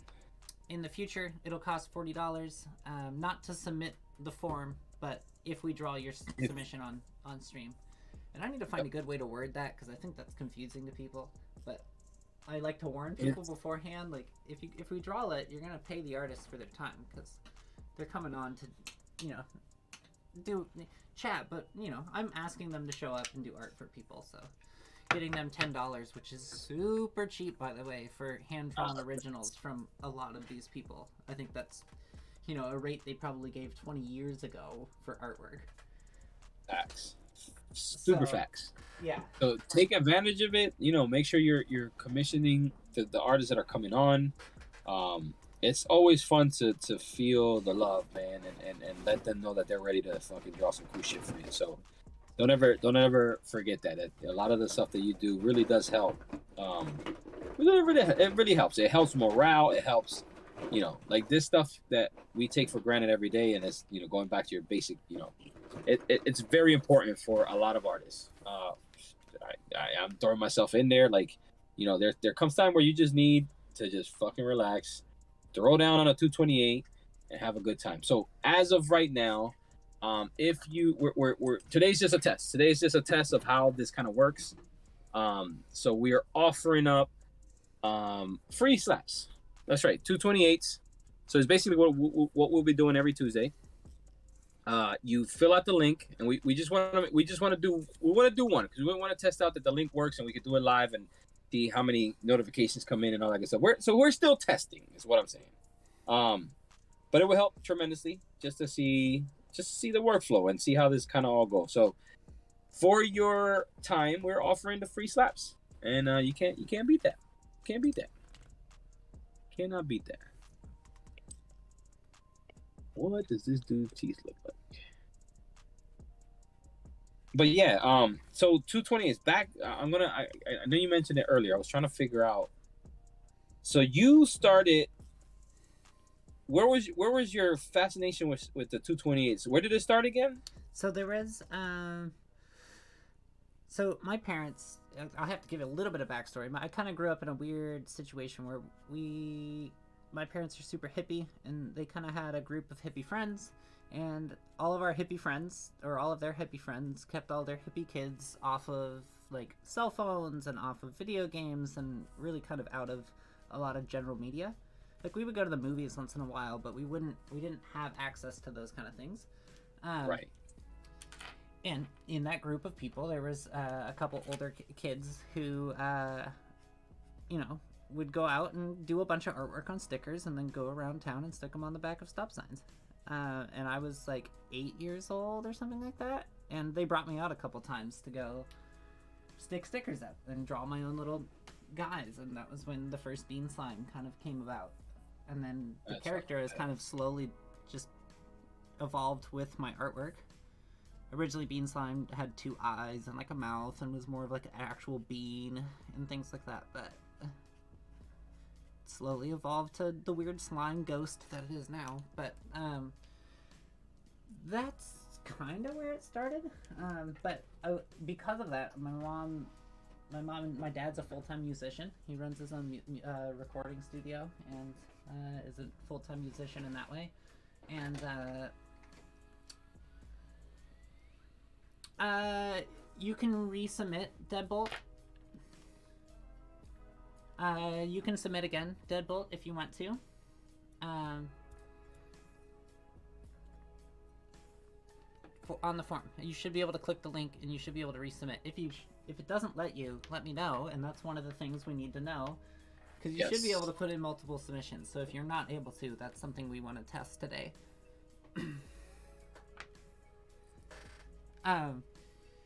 In the future, it'll cost $40, not to submit the form, but if we draw your submission on stream. And I need to find a good way to word that, because I think that's confusing to people. But I like to warn people beforehand. Like, if we draw it, you're gonna pay the artist for their time, because they're coming on to, do chat. But I'm asking them to show up and do art for people, so getting them $10, which is super cheap, by the way, for hand-drawn originals from a lot of these people. I think that's, a rate they probably gave 20 years ago for artwork. Facts. Super facts. Yeah. So take advantage of it. Make sure you're commissioning the artists that are coming on. It's always fun to feel the love, man, and let them know that they're ready to fucking draw some cool shit for you. So don't ever forget that a lot of the stuff that you do really does help. It really helps. It helps morale. It helps, like this stuff that we take for granted every day, and it's going back to your basic, it's very important for a lot of artists. I'm throwing myself in there, like, there comes time where you just need to just fucking relax, throw down on a 228, and have a good time. So as of right now, If you we're today's just a test. Today's just a test of how this kind of works. So we are offering up free slaps. That's right, 228s. So it's basically what we'll be doing every Tuesday. You fill out the link, and we just want to do one because we want to test out that the link works, and we can do it live and see how many notifications come in and all that good stuff. We're still testing, is what I'm saying. But it will help tremendously just to see the workflow and see how this kind of all goes. So for your time, we're offering the free slaps, and you can't beat that. Can't beat that. Cannot beat that. What does this dude's teeth look like? But yeah, so 220 is back. I know you mentioned it earlier. I was trying to figure out. So you started. Where was your fascination with the 228s? Where did it start again? So there was so my parents, I'll have to give a little bit of backstory. I kind of grew up in a weird situation where my parents are super hippie, and they kind of had a group of hippie friends, and all of our hippie friends, or all of their hippie friends, kept all their hippie kids off of like cell phones and off of video games, and really kind of out of a lot of general media. Like we would go to the movies once in a while, but we didn't have access to those kind of things. Right. And in that group of people, there was a couple older kids who, would go out and do a bunch of artwork on stickers and then go around town and stick them on the back of stop signs. And I was like 8 years old or something like that. And they brought me out a couple times to go stick stickers up and draw my own little guys. And that was when the first Bean Slime kind of came about. And then the character has kind of slowly just evolved with my artwork. Originally, Bean Slime had 2 eyes and like a mouth and was more of like an actual bean and things like that, but slowly evolved to the weird slime ghost that it is now. But that's kind of where it started. But because of that, my mom and my dad's a full-time musician. He runs his own recording studio and is a full-time musician in that way. And you can resubmit Deadbolt. You can submit again, Deadbolt, if you want to. On the form, you should be able to click the link, and you should be able to resubmit. If it doesn't let you, let me know, and that's one of the things we need to know, because you should be able to put in multiple submissions. So if you're not able to, that's something we want to test today.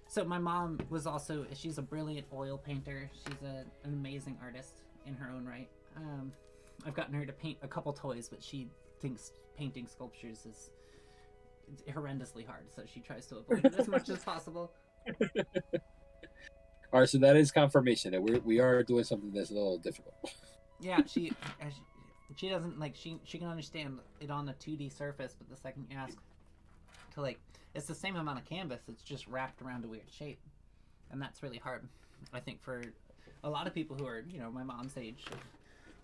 So my mom was also, she's a brilliant oil painter. She's an amazing artist in her own right. I've gotten her to paint a couple toys, but she thinks painting sculptures is horrendously hard, so she tries to avoid it as much as possible. All right, so that is confirmation that we are doing something that's a little difficult. Yeah, she doesn't like, she can understand it on a 2D surface, but the second you ask to like, it's the same amount of canvas, it's just wrapped around a weird shape, and that's really hard, I think, for a lot of people who are, my mom's age,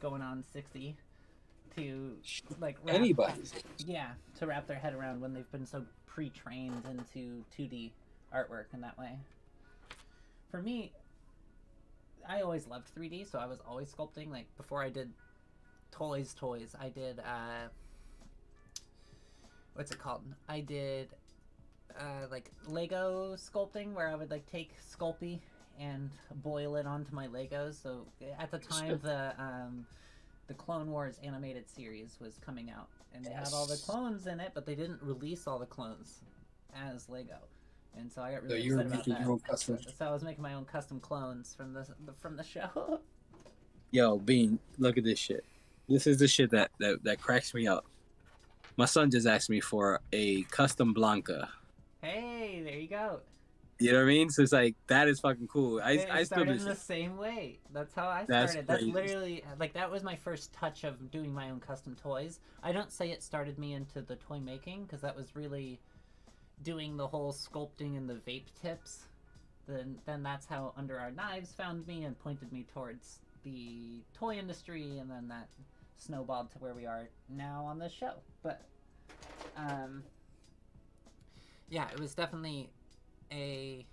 going on 60, to like anybody, to wrap their head around when they've been so pre-trained into 2D artwork in that way. For me, I always loved 3D, so I was always sculpting. Like before I did toys, I did what's it called? I did like Lego sculpting, where I would like take Sculpey and boil it onto my Legos. So at the time, the Clone Wars animated series was coming out, and they had all the clones in it, but they didn't release all the clones as Lego. And so I got really upset about that. So I was making my own custom clones from the show. Yo, Bean, look at this shit. This is the shit that cracks me up. My son just asked me for a custom Blanca. Hey, there you go. You know what I mean? So it's like, that is fucking cool. I started in the same way. That's how I started. That's literally, like, that was my first touch of doing my own custom toys. I don't say it started me into the toy making, because that was really doing the whole sculpting and the vape tips. Then that's how Under Our Knives found me and pointed me towards the toy industry, and then that snowballed to where we are now on this show. But Yeah, it was definitely a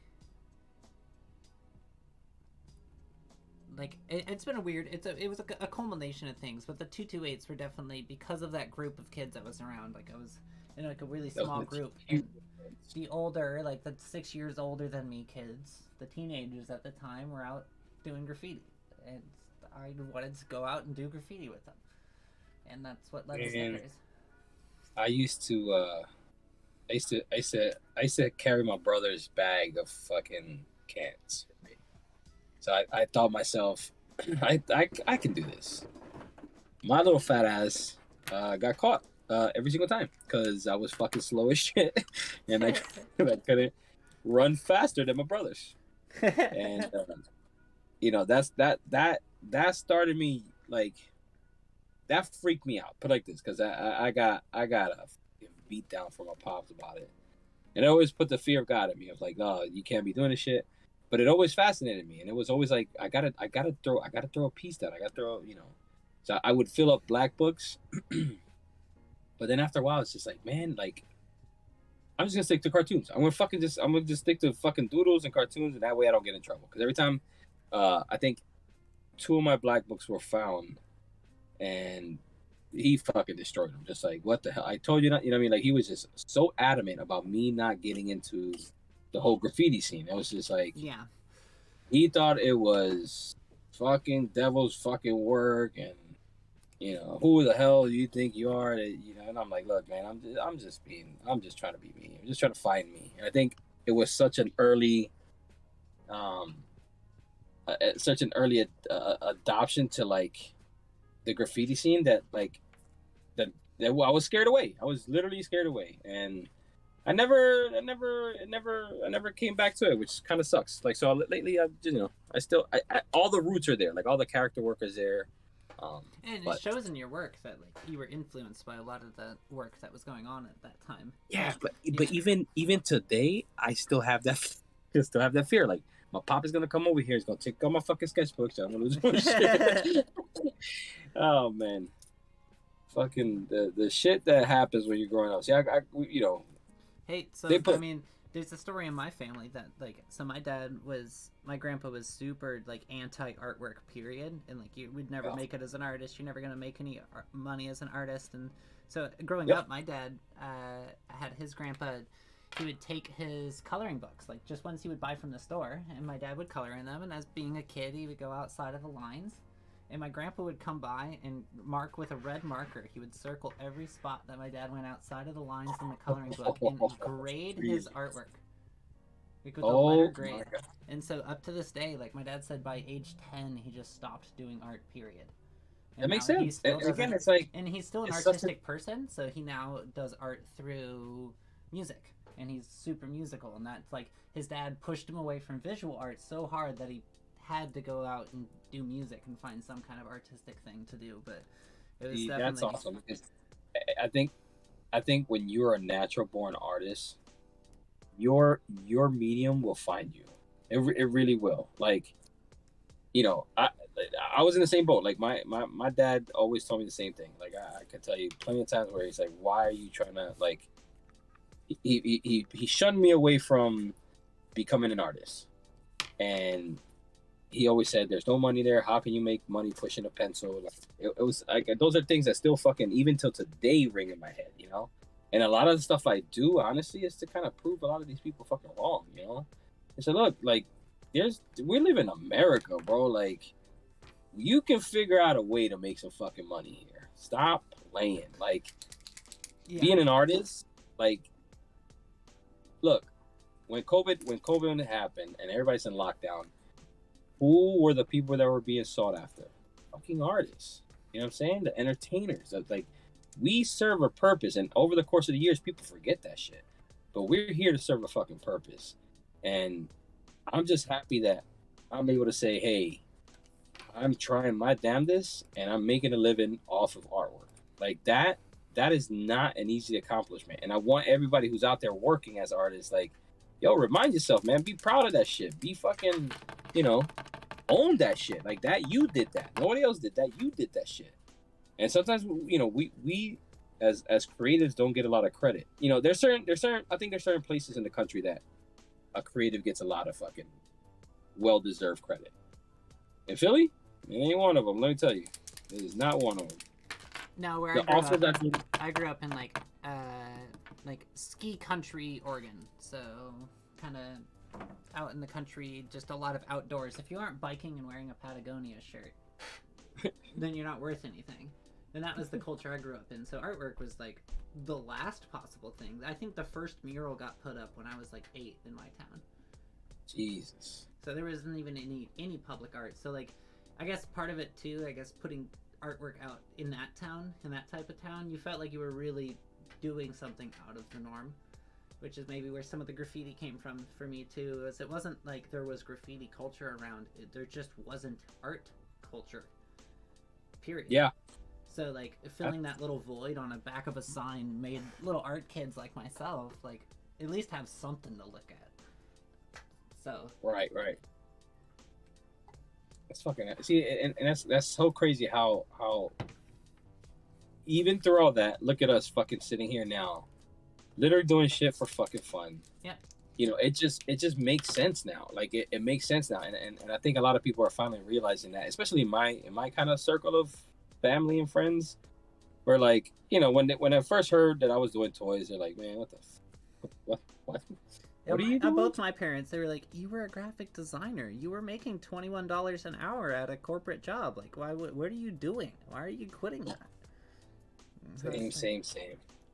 like it's been a weird it was a culmination of things, but the 228s were definitely because of that group of kids that was around. Like I was in like a really That small was group, huge. and the older, like the 6 years older than me kids, the teenagers at the time were out doing graffiti, and I wanted to go out and do graffiti with them, and that's what led to And stickers. I used to I used to carry my brother's bag of fucking cans. So I thought myself, I can do this. My little fat ass got caught every single time because I was fucking slow as shit, and I couldn't run faster than my brothers. And you know that started me like that freaked me out. Put it like this, because I got a beat down from my pops about it, and it always put the fear of God in me. I was like, oh, you can't be doing this shit. But it always fascinated me, and it was always like I gotta throw a piece down. I gotta throw, you know. So I would fill up black books, but then after a while, it's just like, man, like I'm just gonna stick to cartoons. I'm gonna just stick to fucking doodles and cartoons, and that way I don't get in trouble. Because every time, I think two of my black books were found, and he fucking destroyed them. Just like, what the hell? I told you not. You know what I mean? Like he was just so adamant about me not getting into the whole graffiti scene. It was just like Yeah. he thought it was fucking devil's fucking work, and you know who the hell do you think you are? You know, and I'm like, look, man, I'm just trying to be me. I'm just trying to find me. And I think it was um, such an early adoption to like the graffiti scene that like that I was scared away. I was literally scared away, and I never came back to it, which kind of sucks. Like so lately, you know, all the roots are there, like all the character work is there. And it But shows in your work that like you were influenced by a lot of the work that was going on at that time. yeah, Yeah. but even today, I still have that, I still have that fear. Like my pop is gonna come over here, he's gonna take all my fucking sketchbooks, I'm gonna lose my shit. Oh man, fucking the shit that happens when you're growing up. See, you know, Hey, they so I put mean, there's a story in my family that like, so my grandpa was super like anti artwork, period, and like you would never oh, make it as an artist. You're never gonna make any money as an artist, and so growing yep. up, my dad had his grandpa. He would take his coloring books, like just ones he would buy from the store, and my dad would color in them. And as being a kid, he would go outside of the lines, and my grandpa would come by and mark with a red marker. He would circle every spot that my dad went outside of the lines in the coloring book and grade his Crazy. artwork, like with a letter Oh my grade. god, And so up to this day, like my dad said, by age 10, he just stopped doing art. Period. that And makes now he sense. still And again, doesn't. it's like And he's still an it's such a artistic person, so he now does art through music. And he's super musical, and that's like his dad pushed him away from visual art so hard that he had to go out and do music and find some kind of artistic thing to do. But it was that's definitely awesome. I think I think when you're a natural born artist, your medium will find you. It really will. Like you know, I was in the same boat. Like my dad always told me the same thing. Like I could tell you plenty of times where he's like, "Why are you trying to like?" He shunned me away from becoming an artist, and he always said, "There's no money there. How can you make money pushing a pencil?" Like, it was like those are things that still fucking even till today ring in my head, you know. And a lot of the stuff I do, honestly, is to kind of prove a lot of these people fucking wrong, you know. And so look, like, we live in America, bro. Like, you can figure out a way to make some fucking money here. Stop playing. Like, yeah. being an artist, like, look, when COVID happened and everybody's in lockdown, who were the people that were being sought after? Fucking artists. You know what I'm saying? The entertainers. Like we serve a purpose, and over the course of the years, people forget that shit. But we're here to serve a fucking purpose, and I'm just happy that I'm able to say, hey, I'm trying my damnedest, and I'm making a living off of artwork. Like that. That is not an easy accomplishment, and I want everybody who's out there working as artists, like, yo, remind yourself, man, be proud of that shit. Be fucking, you know, own that shit like that. You did that. Nobody else did that. You did that shit. And sometimes, you know, we as creatives don't get a lot of credit. You know, I think there's certain places in the country that a creative gets a lot of fucking well deserved credit. In Philly, it ain't one of them. Let me tell you, it is not one of them. No, where The also that I grew up in like ski country Oregon, so kind of out in the country, just a lot of outdoors. If you aren't biking and wearing a Patagonia shirt, then you're not worth anything. And that was the culture I grew up in. So artwork was like the last possible thing. I think the first mural got put up when I was like 8 in my town. Jesus. So there wasn't even any public art. So like, I guess part of it too. I guess putting artwork out in that town, in that type of town, you felt like you were really doing something out of the norm, which is maybe where some of the graffiti came from for me too. Is it wasn't like there was graffiti culture around it, there just wasn't art culture, period. Yeah. So like filling that little void on the back of a sign made little art kids like myself like at least have something to look at. So right. That's fucking see, and that's so crazy how even through all that, look at us fucking sitting here now, literally doing shit for fucking fun. Yeah. You know, it just makes sense now. Like it makes sense now, and I think a lot of people are finally realizing that, especially in my kind of circle of family and friends, where like, you know, when I first heard that I was doing toys, they're like, man, what the what are you doing? Both my parents, they were like, you were a graphic designer, you were making $21 an hour at a corporate job, like what are you doing, why are you quitting that? Same.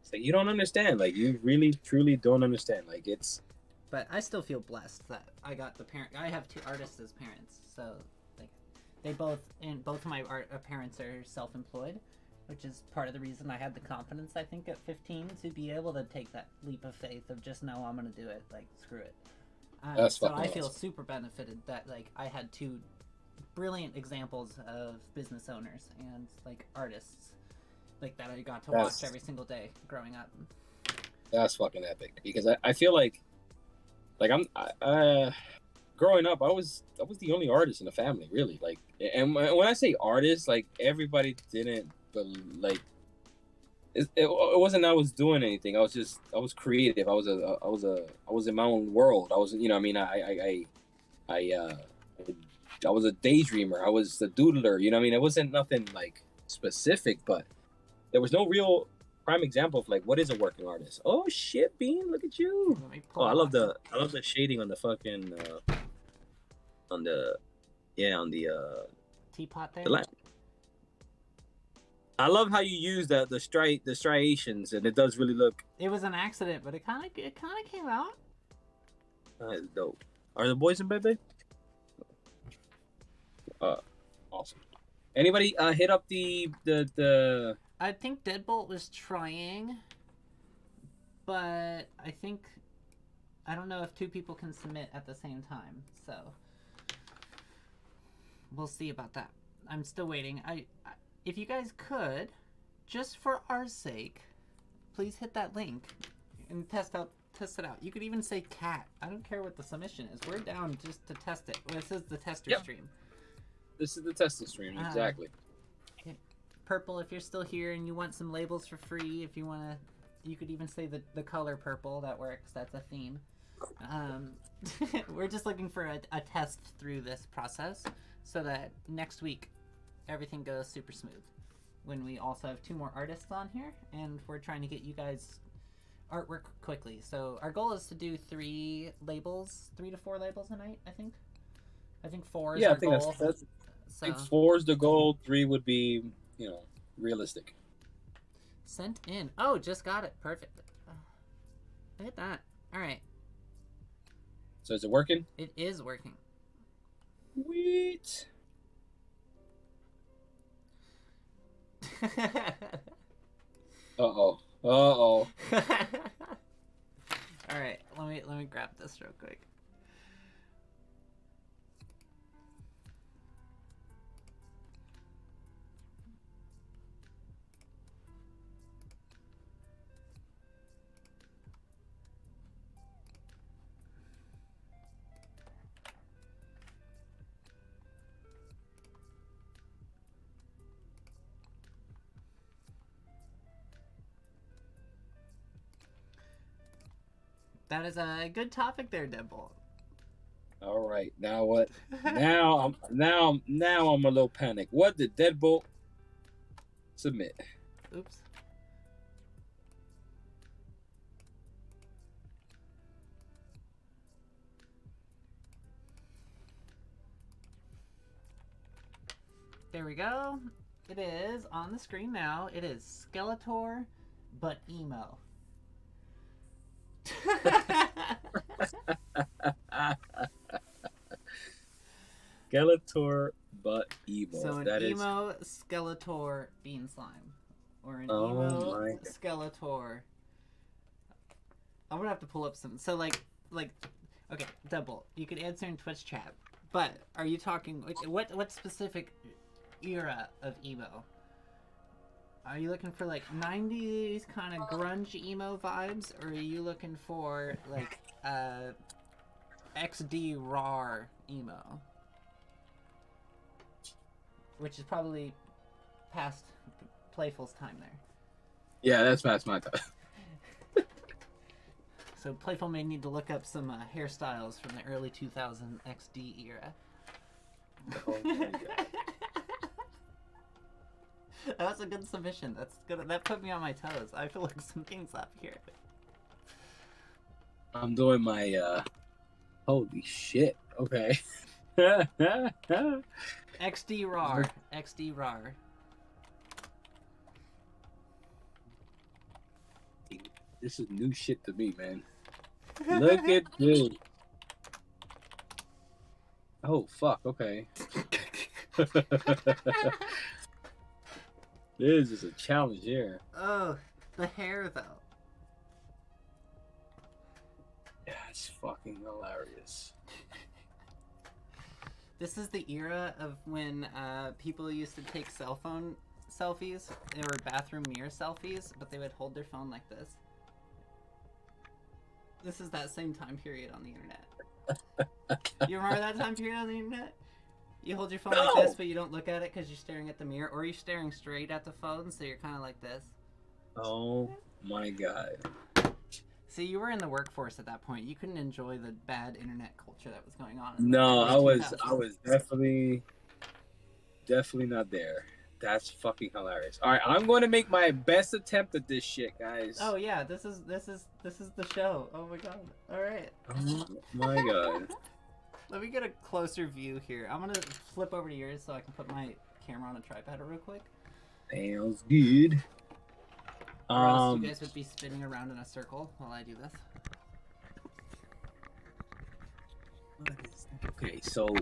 So you don't understand. Like you really, truly don't understand. Like it's. But I still feel blessed that I got the parent. I have 2 artists as parents, so like they both of my parents are self-employed, which is part of the reason I had the confidence I think at 15 to be able to take that leap of faith of just no, I'm gonna do it. Like screw it. So I feel super benefited that like I had 2 brilliant examples of business owners and like artists like that I got to watch every single day growing up. That's fucking epic because I feel like I'm growing up I was the only artist in the family really, like, and when I say artist, like everybody didn't, but like it wasn't I was doing anything. I was creative. I was in my own world. I was, you know, I mean, I was a daydreamer. I was a doodler. You know what I mean? It wasn't nothing like specific, but there was no real prime example of like what is a working artist. Oh shit, Bean, look at you. Oh, I love the shading on the fucking on the teapot there. I love how you use the striations, and it does really look. It was an accident, but it kind of came out. That's dope. Are the boys in bed, babe? Awesome. Anybody hit up the I think Deadbolt was trying, but I don't know if 2 people can submit at the same time, so we'll see about that. I'm still waiting. If you guys could, just for our sake, please hit that link and test it out. You could even say cat. I don't care what the submission is. We're down just to test it. This is the tester stream. This is the tester stream, exactly. Purple, if you're still here and you want some labels for free, if you want to, you could even say the color purple. That works. That's a theme. We're just looking for a test through this process so that next week everything goes super smooth. When we also have 2 more artists on here, and we're trying to get you guys artwork quickly. So our goal is to do 3 to 4 labels a night. I think 4 is our goal. That's I think 4 is the goal. 3 would be, you know, realistic. Sent in. Oh, just got it. Perfect. Look at that. All right. So is it working? It is working. Sweet. Uh-oh. All right. Let me grab this real quick. That is a good topic there, Deadbolt. All right. Now what? Now I'm a little panicked. What did Deadbolt submit? Oops. There we go. It is on the screen now. It is Skeletor, but emo. Skeletor, but emo. So an That is. emo Skeletor bean slime, or an Oh emo my God. Skeletor. I'm gonna have to pull up some. So like, okay, double. You could answer in Twitch chat, but are you talking what specific era of emo? Are you looking for like 90s kind of grunge emo vibes, or are you looking for like XD raw emo, which is probably past Playful's time there. Yeah, that's past my time. So Playful may need to look up some hairstyles from the early 2000 XD era. Oh my God. That was a good submission. That's good. That put me on my toes. I have to look some things up here. I'm doing my holy shit. Okay. XD raw. XD raw. This is new shit to me, man. Look at this. Oh fuck. Okay. This is a challenge here. Oh, the hair though. Yeah, it's fucking hilarious. This is the era of when people used to take cell phone selfies or bathroom mirror selfies, but they would hold their phone like this. This is that same time period on the internet. You remember that time period on the internet? You hold your phone like this, but you don't look at it because you're staring at the mirror, or you're staring straight at the phone, so you're kind of like this. Oh my God. See, you were in the workforce at that point. You couldn't enjoy the bad internet culture that was going on. No, I was definitely not there. That's fucking hilarious. All right, I'm going to make my best attempt at this shit, guys. Oh yeah, this is the show. Oh my God. All right. Oh my God. Let me get a closer view here. I'm gonna flip over to yours so I can put my camera on a tripod real quick. Sounds good. Or else you guys would be spinning around in a circle while I do this. Okay, so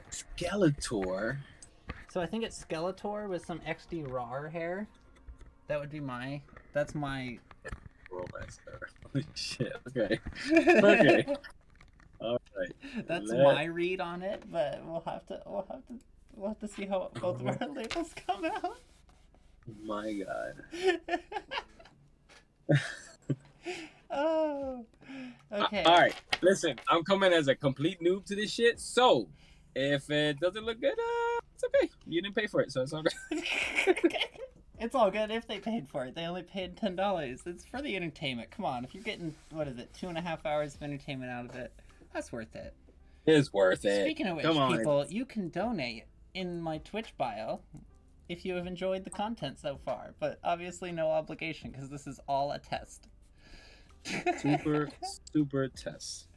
Skeletor. So I think it's Skeletor with some XD raw hair. That would be that's my Romance. Holy shit. Okay. Okay. All right. That's my read on it, but we'll have to see how both of our labels come out. My God. Oh. Okay. All right. Listen, I'm coming as a complete noob to this shit. So, if it doesn't look good, it's okay. You didn't pay for it, so it's all good. It's all good if they paid for it. They only paid $10. It's for the entertainment. Come on, if you're getting 2.5 hours of entertainment out of it, that's worth it. It's worth it. Speaking of which, people, you can donate in my Twitch bio if you have enjoyed the content so far, but obviously no obligation because this is all a test. super test.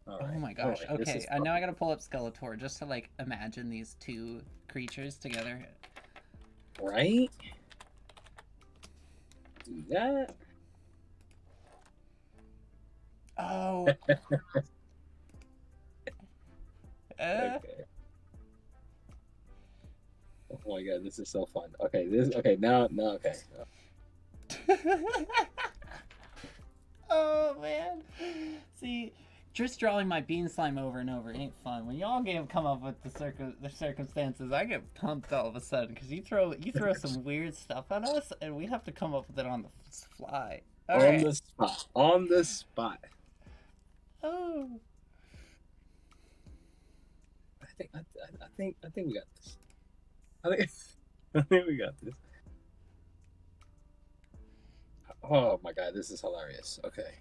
All right. Oh my gosh. Right. Okay, now I gotta pull up Skeletor just to like imagine these two creatures together. Right? Do that. Oh. Okay. Oh my God, this is so fun. Okay, now okay. Oh man. See, just drawing my bean slime over and over ain't fun. When y'all come up with the circumstances, I get pumped all of a sudden because you throw some weird stuff at us, and we have to come up with it on the fly. On the spot. Oh. I think we got this. I think we got this. Oh my God, this is hilarious. Okay.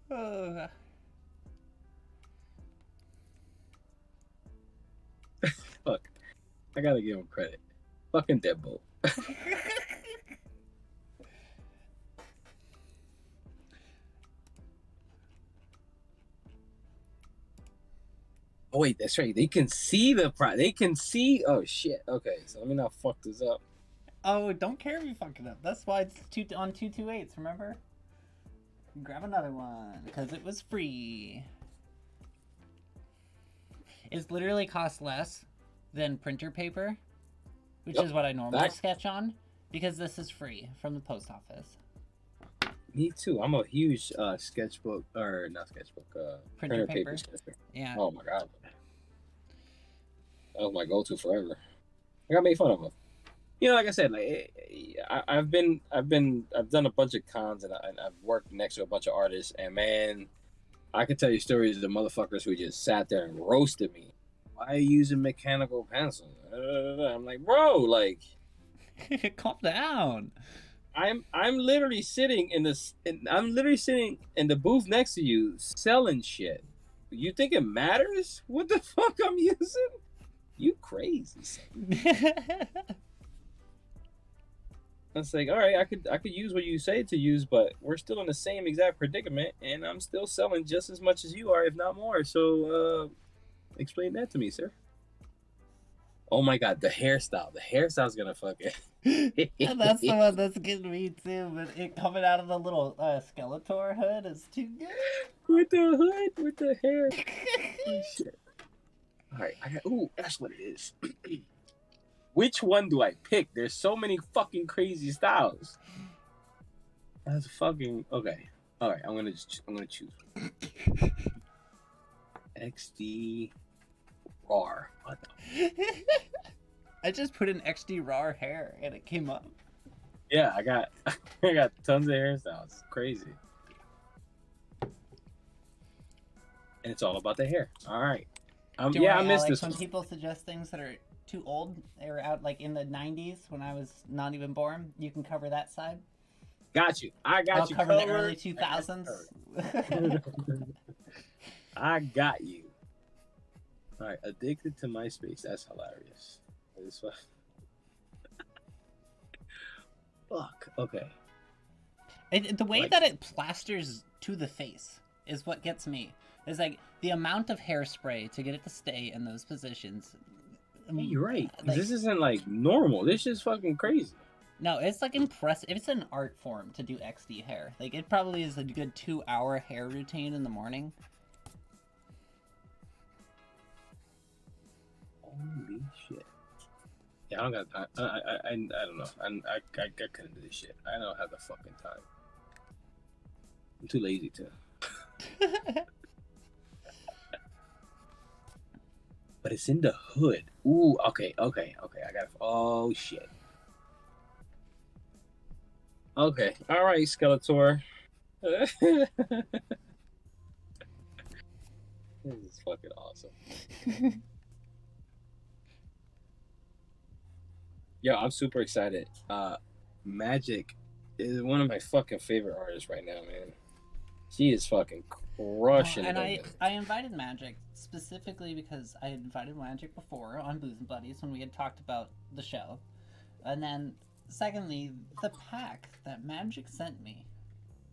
Oh. Fuck, I gotta give him credit. Fucking Deadbolt. Oh wait, that's right. They can see the They can see. Oh shit. Okay, so let me not fuck this up. Oh, don't care if you fuck it up. That's why it's on 228s, remember? Grab another one, because it was free. It's literally costs less than printer paper, which Yep. is what I normally sketch on, because this is free from the post office. Me too. I'm a huge sketchbook, or not sketchbook, Printer paper. sketcher. Yeah. Oh my god. That was my go-to forever. I got made fun of him. You know, like I said, like I've done a bunch of cons and I've worked next to a bunch of artists, and man, I could tell you stories of the motherfuckers who just sat there and roasted me. Why are you using mechanical pencils? I'm like, bro, like, calm down. I'm literally sitting in this. I'm literally sitting in the booth next to you, selling shit. You think it matters what the fuck I'm using? You crazy son. It's like, all right, I could use what you say to use, but we're still in the same exact predicament, and I'm still selling just as much as you are, if not more. So, explain that to me, sir. Oh my god, the hairstyle. The hairstyle's gonna fucking. That's the one that's getting me too, but it coming out of the little Skeletor hood is too good. With the hood, with the hair. Oh, shit. All right, ooh, that's what it is. Which one do I pick? There's so many fucking crazy styles. That's fucking okay. All right, I'm gonna choose XD RAR. What the? I just put in XD raw hair and it came up. Yeah, I got I got tons of hairstyles. Crazy. And it's all about the hair. All right. I missed this when one. people suggest things that are too old, they were out like in the 90s when I was not even born. You can cover that side. Got you. I got I'll you. cover the early 2000s. I got you. All right, addicted to MySpace. That's hilarious. Fuck. Okay. The way that it plasters to the face is what gets me. It's like the amount of hairspray to get it to stay in those positions. Hey, you're right. Like, this isn't like normal. This is fucking crazy. No, it's like impressive. It's an art form to do XD hair. Like it probably is a good 2-hour hair routine in the morning. Holy shit. Yeah, I don't got time. I don't know. I couldn't do this shit. I don't have the fucking time. I'm too lazy to. But it's in the hood. Ooh, okay. I got. Oh shit. Okay, all right, Skeletor. This is fucking awesome. Yo, I'm super excited. Magic is one of my fucking favorite artists right now, man. She is fucking crushing it. And I invited Magic specifically because I had invited Magic before on Booze and Buddies when we had talked about the show. And then, secondly, the pack that Magic sent me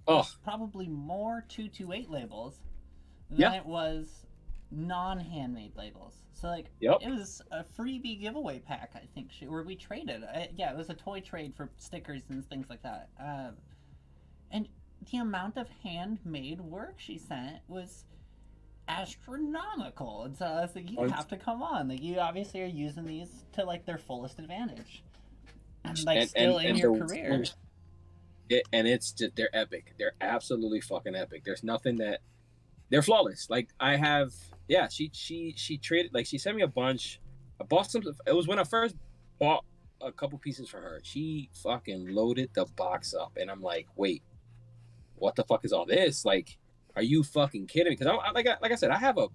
was probably more 228 labels than it was non-handmade labels. So, like, it was a freebie giveaway pack, I think, where we traded. It was a toy trade for stickers and things like that. And the amount of handmade work she sent was astronomical. And so I was like, you have to come on. Like, you obviously are using these to, like, their fullest advantage. And, like, still in your career. They're epic. They're absolutely fucking epic. There's nothing that... They're flawless. Like, I have... Yeah, she traded... Like, she sent me a bunch. I bought some... It was when I first bought a couple pieces for her. She fucking loaded the box up. And I'm like, wait, what the fuck is all this? Like, are you fucking kidding me? Because like I said, I have a...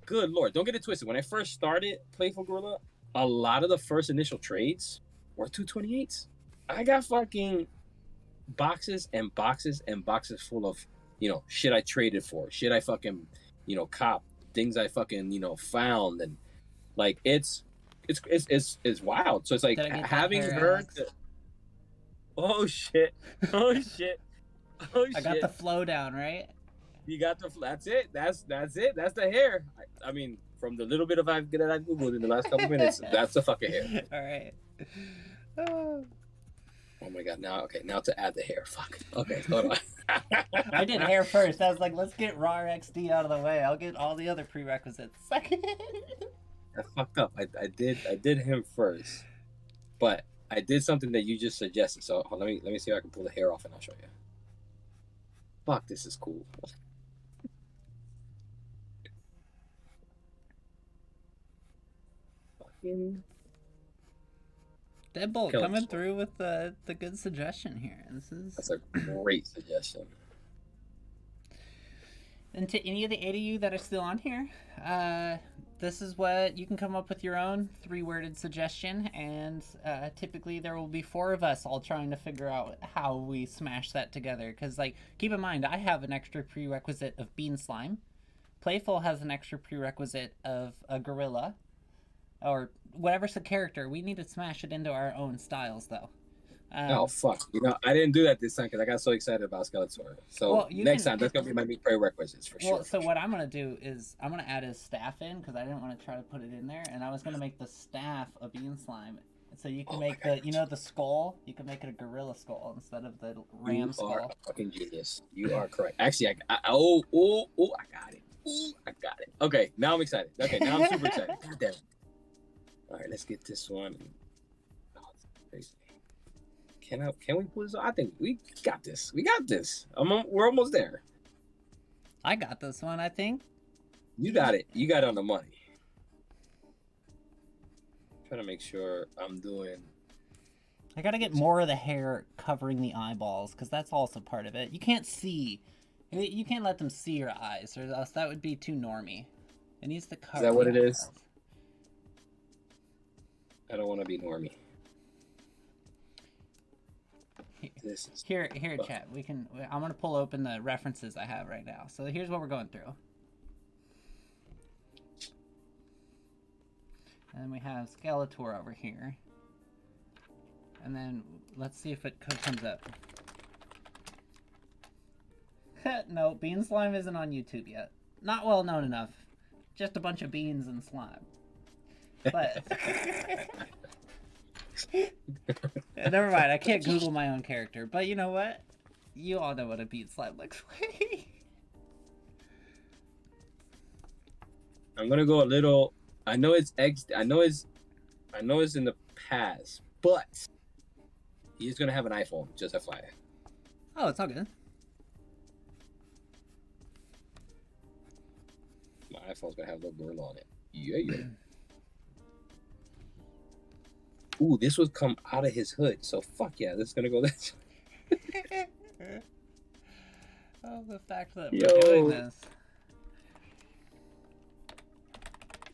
Good Lord, don't get it twisted. When I first started Playful Gorilla, a lot of the first initial trades were 228s. I got fucking boxes and boxes and boxes full of shit I traded for, shit I fucking, cop, things I fucking, found, and like it's wild. So it's like Did I get that having hair, her. Alex? Oh shit! Oh shit! Oh I got the shit! flow down, right? You got the. That's it. That's it. That's the hair. I mean, from the little bit of that I googled in the last couple minutes, that's the fucking hair. All right. Oh my god! Now to add the hair. Fuck. Okay, hold on. I did hair first. I was like, let's get raw XD out of the way. I'll get all the other prerequisites second. I fucked up. I did him first, but I did something that you just suggested. So let me see if I can pull the hair off and I'll show you. Fuck, this is cool. Fucking Deadbolt killing coming me. through with the good suggestion here. That's a great suggestion. And to any of the 8 of you that are still on here, this is what you can come up with your own 3-worded suggestion, and typically there will be 4 of us all trying to figure out how we smash that together. Because, like, keep in mind, I have an extra prerequisite of bean slime. Playful has an extra prerequisite of a gorilla, or whatever's the character. We need to smash it into our own styles, though. Oh fuck! I didn't do that this time because I got so excited about Skeletor. So next time, that's gonna be my new prerequisites for sure. So what I'm gonna do is I'm gonna add his staff in because I didn't want to try to put it in there, and I was gonna make the staff a bean slime. So you can make the skull. You can make it a gorilla skull instead of the ram skull. You are a fucking genius. You are correct. Actually, I got it. I got it. Okay, now I'm excited. Okay, now I'm super excited. God damn it. All right, let's get this one. Oh, it's crazy. Can we pull this off? I think we got this. We got this. We're almost there. I got this one, I think. You got it. You got it on the money. Trying to make sure I'm doing. I gotta get more of the hair covering the eyeballs because that's also part of it. You can't see. You can't let them see your eyes, or else that would be too normy. It needs to cover. Is that what it is? I don't want to be normie. Here, chat. I'm gonna pull open the references I have right now. So here's what we're going through. And then we have Skeletor over here. And then let's see if it comes up. No, bean slime isn't on YouTube yet. Not well known enough. Just a bunch of beans and slime. But never mind, I can't Google my own character. But you know what? You all know what a bean slime looks like. I'm gonna go a little. I know it's in the past, but he's gonna have an iPhone. Just FYI. Oh, it's all good. My iPhone's gonna have a little gorilla on it. Yeah. Ooh, this would come out of his hood. So fuck yeah, this is gonna go this. Oh, the fact that we're doing this.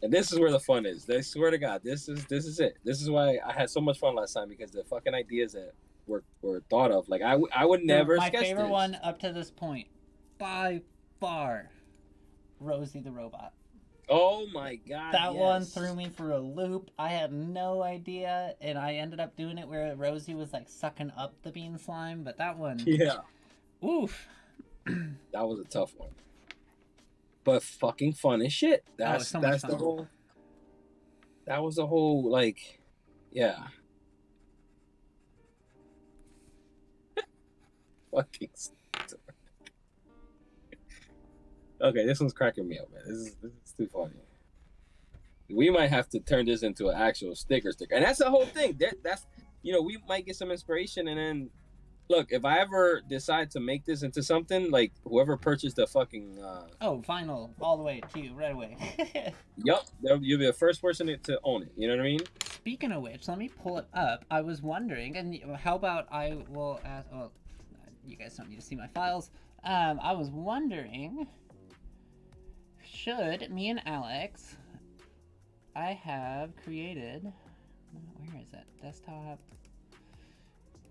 And this is where the fun is. I swear to God, this is it. This is why I had so much fun last time, because the fucking ideas that were thought of, like I would never. My sketch favorite this. one up to this point, by far, Rosie the robot. Oh my God! That one threw me for a loop. I had no idea, and I ended up doing it where Rosie was like sucking up the bean slime. But that one, yeah, oof, that was a tough one. But fucking fun as shit. That's the whole. That was the whole, like, yeah. Fucking. Okay, this one's cracking me up, man. This is too funny. We might have to turn this into an actual sticker, and that's the whole thing. That's we might get some inspiration, and then look, if I ever decide to make this into something, like whoever purchased the fucking vinyl all the way to you right away. Yup, you'll be the first person to own it. You know what I mean? Speaking of which, let me pull it up. I was wondering, and how about I will ask? Well, you guys don't need to see my files. I was wondering, should me and Alex, I have created. Where is it? Desktop.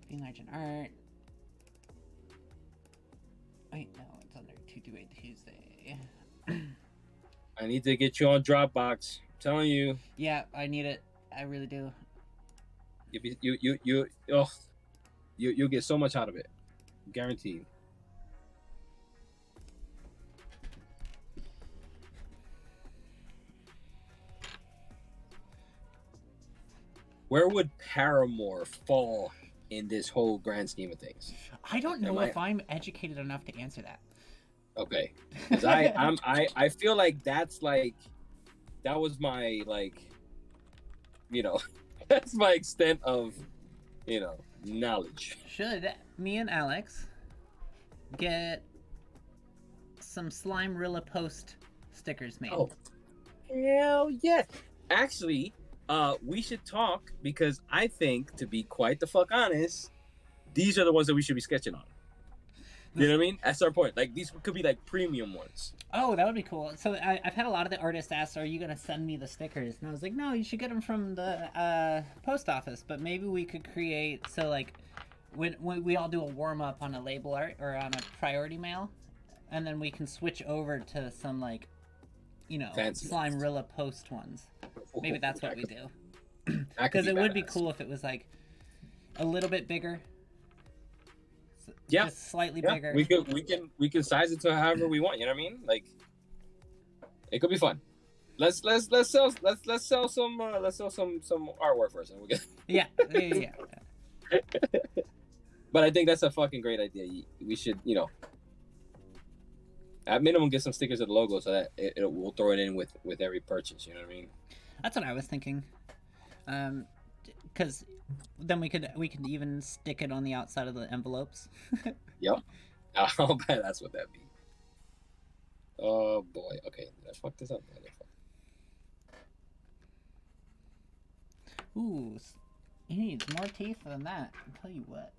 Being Legend Art. Wait, no, it's under 228 Tuesday. I need to get you on Dropbox. I'm telling you. Yeah, I need it. I really do. You'll get so much out of it. Guaranteed. Where would Paramore fall in this whole grand scheme of things? I don't know if I'm educated enough to answer that. Okay, because I feel like that was my that's my extent of knowledge. Should me and Alex get some Slime Rilla Post stickers made? Oh, hell yeah! Actually, we should talk because I think, to be quite the fuck honest, these are the ones that we should be sketching on. You know what I mean? That's our point. Like, these could be like premium ones. Oh, that would be cool. So I've had a lot of the artists ask, "Are you gonna send me the stickers?" And I was like, "No, you should get them from the post office." But maybe we could create when we all do a warm up on a label art or on a priority mail, and then we can switch over to some Fancy Slime Rilla Post ones. Maybe that's what we do. Because it would be cool if it was like a little bit bigger. Yeah, just slightly bigger. We can size it to however we want. You know what I mean? Like, it could be fun. Let's sell some artwork first, and we'll get. Yeah. But I think that's a fucking great idea. We should, at minimum, get some stickers of the logo so that we'll throw it in with every purchase. You know what I mean? That's what I was thinking. Because then we could even stick it on the outside of the envelopes. Yep. I'll bet that's what that'd be. Oh boy. Okay. Did I fuck this up? Ooh, he needs more teeth than that. I'll tell you what.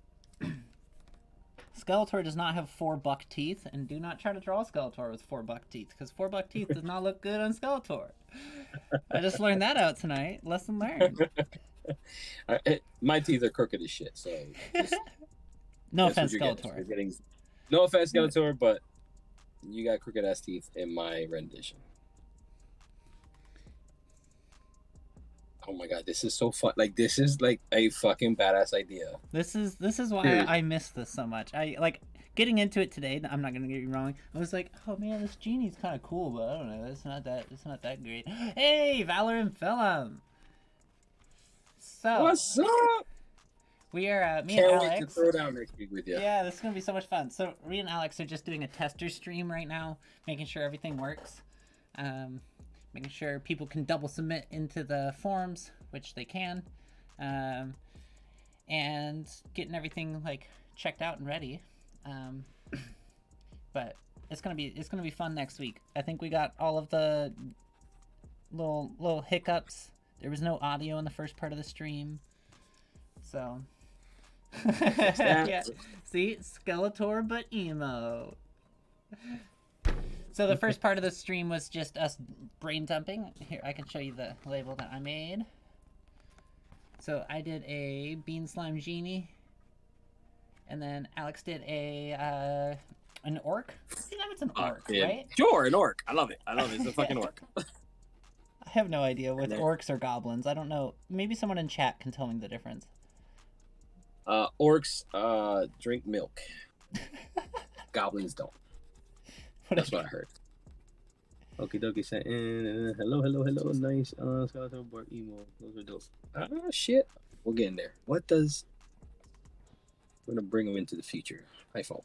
Skeletor does not have 4 buck teeth, and do not try to draw Skeletor with 4 buck teeth, because 4 buck teeth does not look good on Skeletor. I just learned that out tonight. Lesson learned. My teeth are crooked as shit, so no offense, Skeletor. No offense, Skeletor, but you got crooked ass teeth in my rendition. Oh my god, this is so fun! Like, this is like a fucking badass idea. This is why I miss this so much. I like getting into it today. I'm not gonna get you wrong. I was like, oh man, this genie's kind of cool, but I don't know. It's not that great. Hey, Valor and Film. So what's up? We are me Can't and wait Alex. to throw down next week with you. Yeah, this is gonna be so much fun. So me and Alex are just doing a tester stream right now, making sure everything works. Making sure people can double submit into the forums, which they can, and getting everything like checked out and ready. But it's gonna be fun next week. I think we got all of the little hiccups. There was no audio in the first part of the stream, so yeah. See, Skeletor but emo. So the first part of the stream was just us brain dumping. Here, I can show you the label that I made. So I did a Bean Slime Genie. And then Alex did an orc. You know, it's an orc, right? Sure, an orc. I love it. It's a fucking orc. I have no idea with orcs or goblins. I don't know. Maybe someone in chat can tell me the difference. Orcs drink milk. Goblins don't. That's what I heard. Okie dokie said, hello, nice. Skeletor, Borg, emo. Those are dope. Shit. We're getting there. We're gonna bring them into the future. iPhone.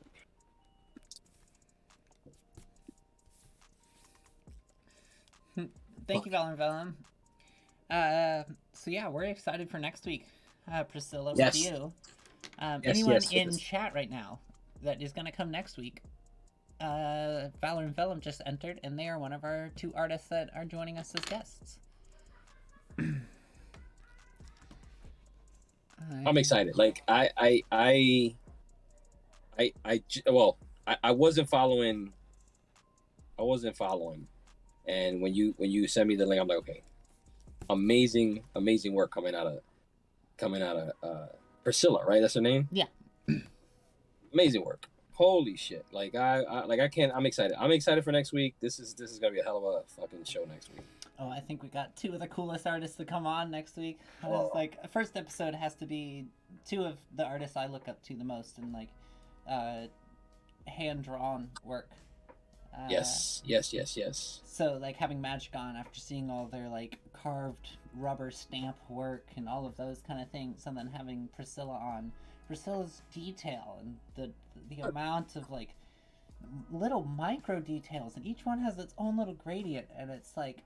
Thank you, Valor Vellum. So yeah, we're excited for next week. Priscilla, with you. Anyone in chat right now that is gonna come next week? Valor and Vellum just entered, and they are one of our 2 artists that are joining us as guests. I'm excited. Like I wasn't following. And when you sent me the link, I'm like, okay, amazing work coming out of Priscilla, right? That's her name. Yeah. Amazing work. Holy shit! Like I can't. I'm excited. I'm excited for next week. This is gonna be a hell of a fucking show next week. Oh, I think we got two of the coolest artists to come on next week. Oh. Like, first episode has to be two of the artists I look up to the most in like hand drawn work. Yes. So like having Magic on after seeing all their like carved rubber stamp work and all of those kind of things, and then having Priscilla on. Priscilla's detail and the amount of like little micro details, and each one has its own little gradient, and it's like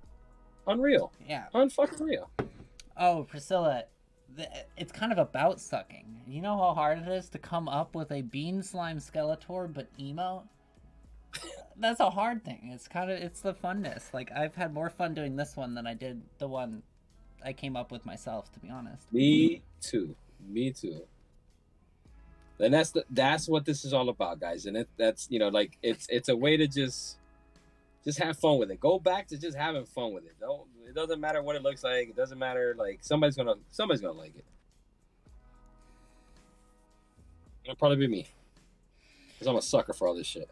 Unreal. yeah, Unfucking real. oh, Priscilla, it's kind of about sucking. You know how hard it is to come up with a bean slime Skeletor but emo? That's a hard thing. It's the funness. Like, I've had more fun doing this one than I did the one I came up with myself, to be honest. Me too. And that's what this is all about, guys. And that's like it's a way to just have fun with it. Go back to just having fun with it. It doesn't matter what it looks like. It doesn't matter, like somebody's gonna like it. It'll probably be me, because I'm a sucker for all this shit.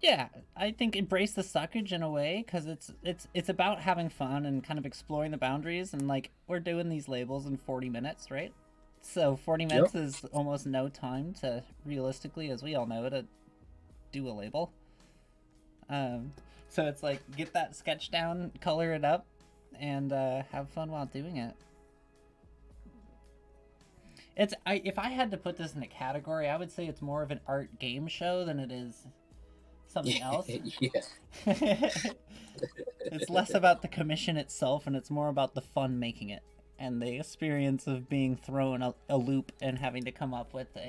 Yeah, I think embrace the suckage in a way, because it's about having fun and kind of exploring the boundaries, and like we're doing these labels in 40 minutes, right? So 40 minutes is almost no time to, realistically, as we all know, to do a label. So it's like, get that sketch down, color it up, and have fun while doing it. If I had to put this in a category, I would say it's more of an art game show than it is something else. Yeah. It's less about the commission itself, and it's more about the fun making it. And the experience of being thrown a loop and having to come up with like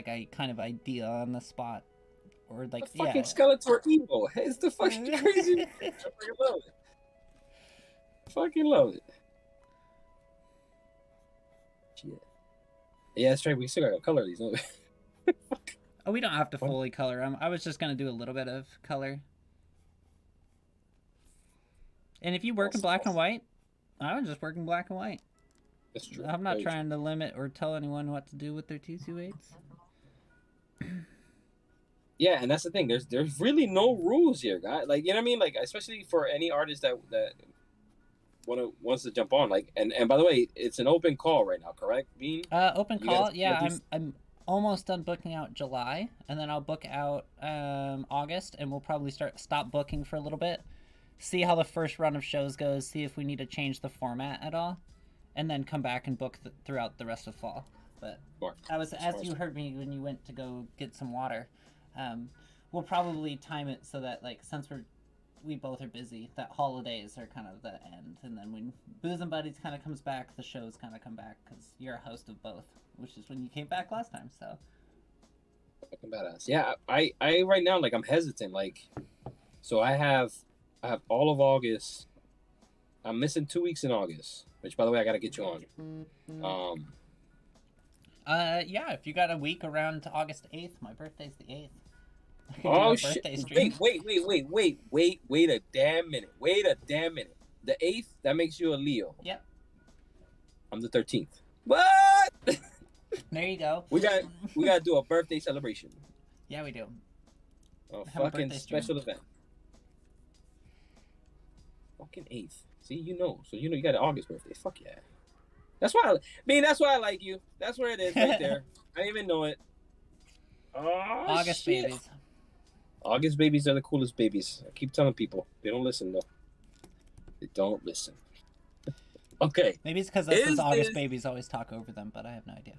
a kind of idea on the spot, or like the fucking Skeletor emo. It's the fucking crazy. I fucking love it. Shit. Yeah, that's right. We still gotta color these. Don't we? Oh, we don't have to fully color them. I was just gonna do a little bit of color. And if you work in black and white, I would just work in black and white. That's true. I'm not trying to limit or tell anyone what to do with their 228s. Yeah, and that's the thing. There's really no rules here, guys. Like, you know what I mean? Like, especially for any artist that wants to jump on. Like, and by the way, it's an open call right now, correct, Bean? Open call. Yeah, I'm almost done booking out July, and then I'll book out August, and we'll probably stop booking for a little bit. See how the first run of shows goes, see if we need to change the format at all, and then come back and book throughout the rest of fall. But as you heard me when you went to go get some water, we'll probably time it so that, like, since we both are busy, that holidays are kind of the end, and then when Booze and Buddies kind of comes back, the shows kind of come back, because you're a host of both, which is when you came back last time. So fucking badass. Yeah, I right now, like, I'm hesitant. Like, so I have all of August. I'm missing 2 weeks in August, which, by the way, I gotta get you on. Yeah, if you got a week around to August 8th, my birthday's the 8th. Oh shit! Wait a damn minute! The 8th, that makes you a Leo. Yep. I'm the 13th. What? There you go. We gotta do a birthday celebration. Yeah, we do. A fucking special event. Fucking 8th. See, so you got an August birthday. Fuck yeah. That's why I like you. That's where it is, right there. I didn't even know it. Oh, August shit. babies. August babies are the coolest babies. I keep telling people. They don't listen, though. They don't listen. Okay. Maybe it's because those August babies always talk over them, but I have no idea.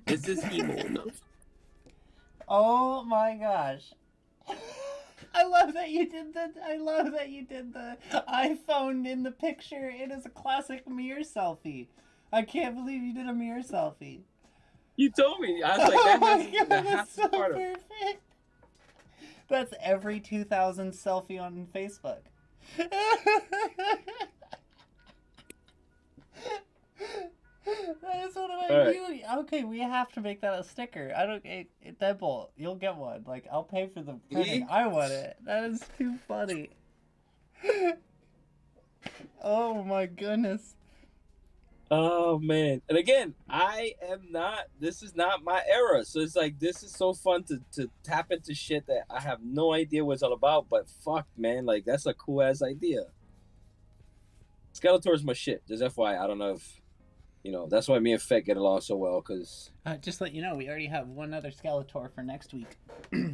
Is this emo enough? Oh my gosh. I love that you did the iPhone in the picture. It is a classic mirror selfie. I can't believe you did a mirror selfie. You told me. I was like, that's so perfect. That's every 2000 selfie on Facebook. That is one of my beauty. Okay, we have to make that a sticker. Deadbolt, you'll get one. Like, I'll pay for the printing. I want it. That is too funny. Oh my goodness. Oh man. And again, I am not this is not my era. So it's like this is so fun to tap into shit that I have no idea what it's all about, but fuck man, like that's a cool ass idea. Skeletor is my shit. Just FYI, I don't know if that's why me and Fett get along so well, because Just to let you know, we already have one other Skeletor for next week.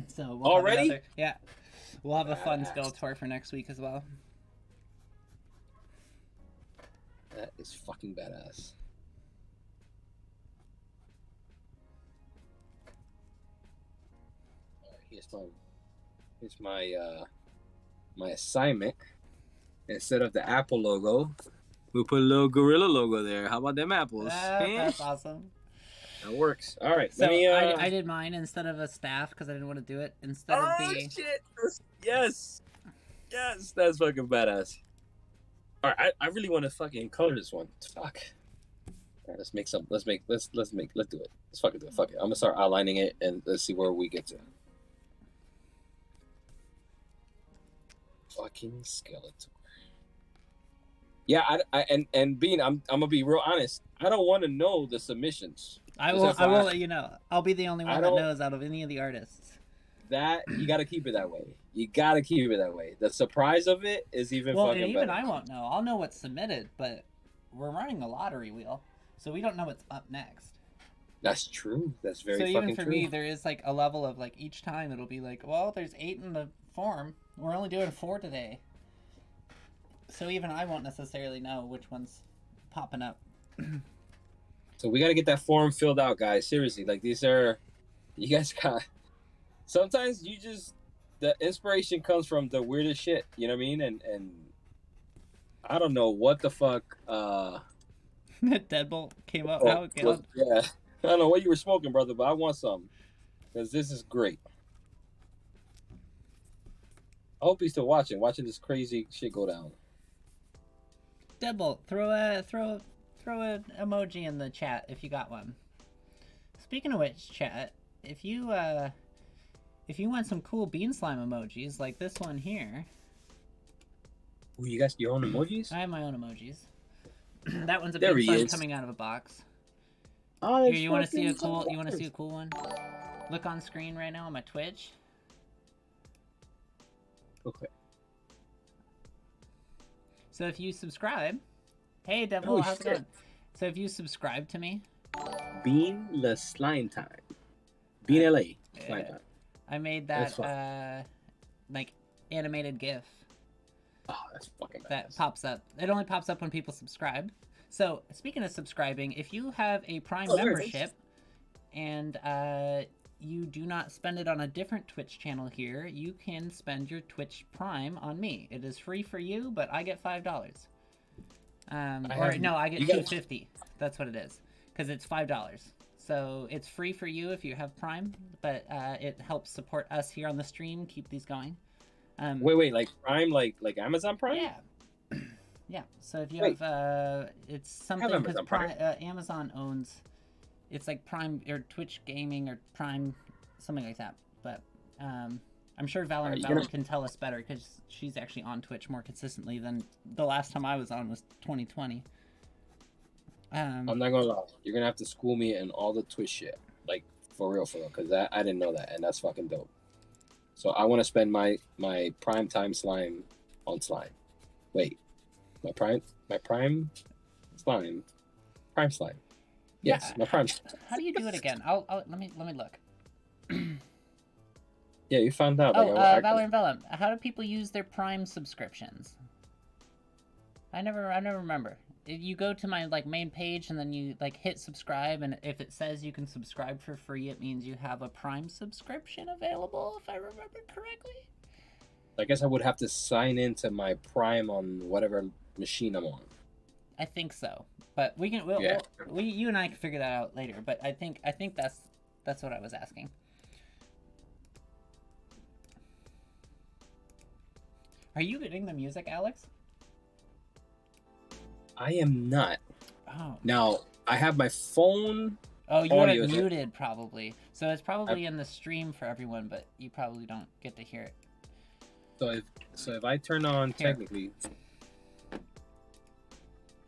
So we'll have already another. Yeah, we'll have a fun badass. Skeletor for next week as well. That is fucking badass. All right, here's my my assignment. Instead of the Apple logo, we put a little gorilla logo there. How about them apples? Eh? That's awesome. That works. All right, let So me. I did mine instead of a staff because I didn't want to do it. Instead of Oh the shit! Yes, yes, that's fucking badass. All right, I really want to fucking color this one. Fuck. All right, let's make some. Let's do it. Let's fucking do it. Fuck it. I'm gonna start outlining it and let's see where we get to. Fucking Skeletor. Yeah, and Bean, I'm gonna be real honest. I don't want to know the submissions. I Just will FYI. let you know. I'll be the only I one that don't. knows out of any of the artists. That you got to keep it that way. You got to keep it that way. The surprise of it is even Well, and fucking even better. I won't know. I'll know what's submitted, but we're running a lottery wheel, so we don't know what's up next. That's true. That's very So even fucking for true. me, there is like a level of like each time it'll be like, well, there's 8 in the form. We're only doing 4 today. So even I won't necessarily know which one's popping up. So we got to get that form filled out, guys. Seriously, like these are, you guys got. Sometimes you just the inspiration comes from the weirdest shit. You know what I mean? And I don't know what the fuck. Deadbolt came up. Oh, How it was came yeah. I don't know what you were smoking, brother, but I want some because this is great. I hope he's still watching this crazy shit go down. Deadbolt, throw an emoji in the chat if you got one. Speaking of which, chat, if you want some cool bean slime emojis like this one here, Ooh, you got your own emojis? I have my own emojis. That one's a There bean he slime is. coming out of a box. Oh, Here, that's you want to see a fucking cool? You so want to see a nice. cool one? Look on screen right now on my Twitch. Okay. So if you subscribe, hey Devil, Oh how's it shit. going? So if you subscribe to me, Bean the slime time. Bean LA slime time. I made That's that like animated GIF Oh, that's fucking that badass. pops up. It only pops up when people subscribe. So speaking of subscribing, if you have a Prime Oh, there it is. membership and you do not spend it on a different Twitch channel here, you can spend your Twitch Prime on me. It is free for you, but I get $5. I get $2.50. That's what it is, because it's $5. So it's free for you if you have Prime, but it helps support us here on the stream, keep these going. Wait, like Prime, like Amazon Prime? Yeah. Yeah. So if you Wait. have, it's something have because Amazon Prime. Amazon owns, it's like Prime or Twitch Gaming or Prime, something like that. But I'm sure Valorant You're can tell us better because she's actually on Twitch more consistently than the last time I was on was 2020. I'm not gonna lie. You're gonna have to school me in all the Twitch shit, like for real, because I didn't know that, and that's fucking dope. So I want to spend my prime time slime on slime. Wait, my prime slime, prime slime. Yes, Yeah. my prime. How do you do it again? I'll let me look. Yeah, you found out. Oh, Like, Valorant Vellum. How do people use their Prime subscriptions? I never remember. You go to my like main page and then you like hit subscribe, and if it says you can subscribe for free, it means you have a Prime subscription available. If I remember correctly. I guess I would have to sign into my Prime on whatever machine I'm on. I think so, but we can. You and I can figure that out later. But I think that's what I was asking. Are you getting the music, Alex? I am not. Oh. Now I have my phone. Oh, you have it audio. muted probably. So it's probably in the stream for everyone, but you probably don't get to hear it. So if I turn on Here. technically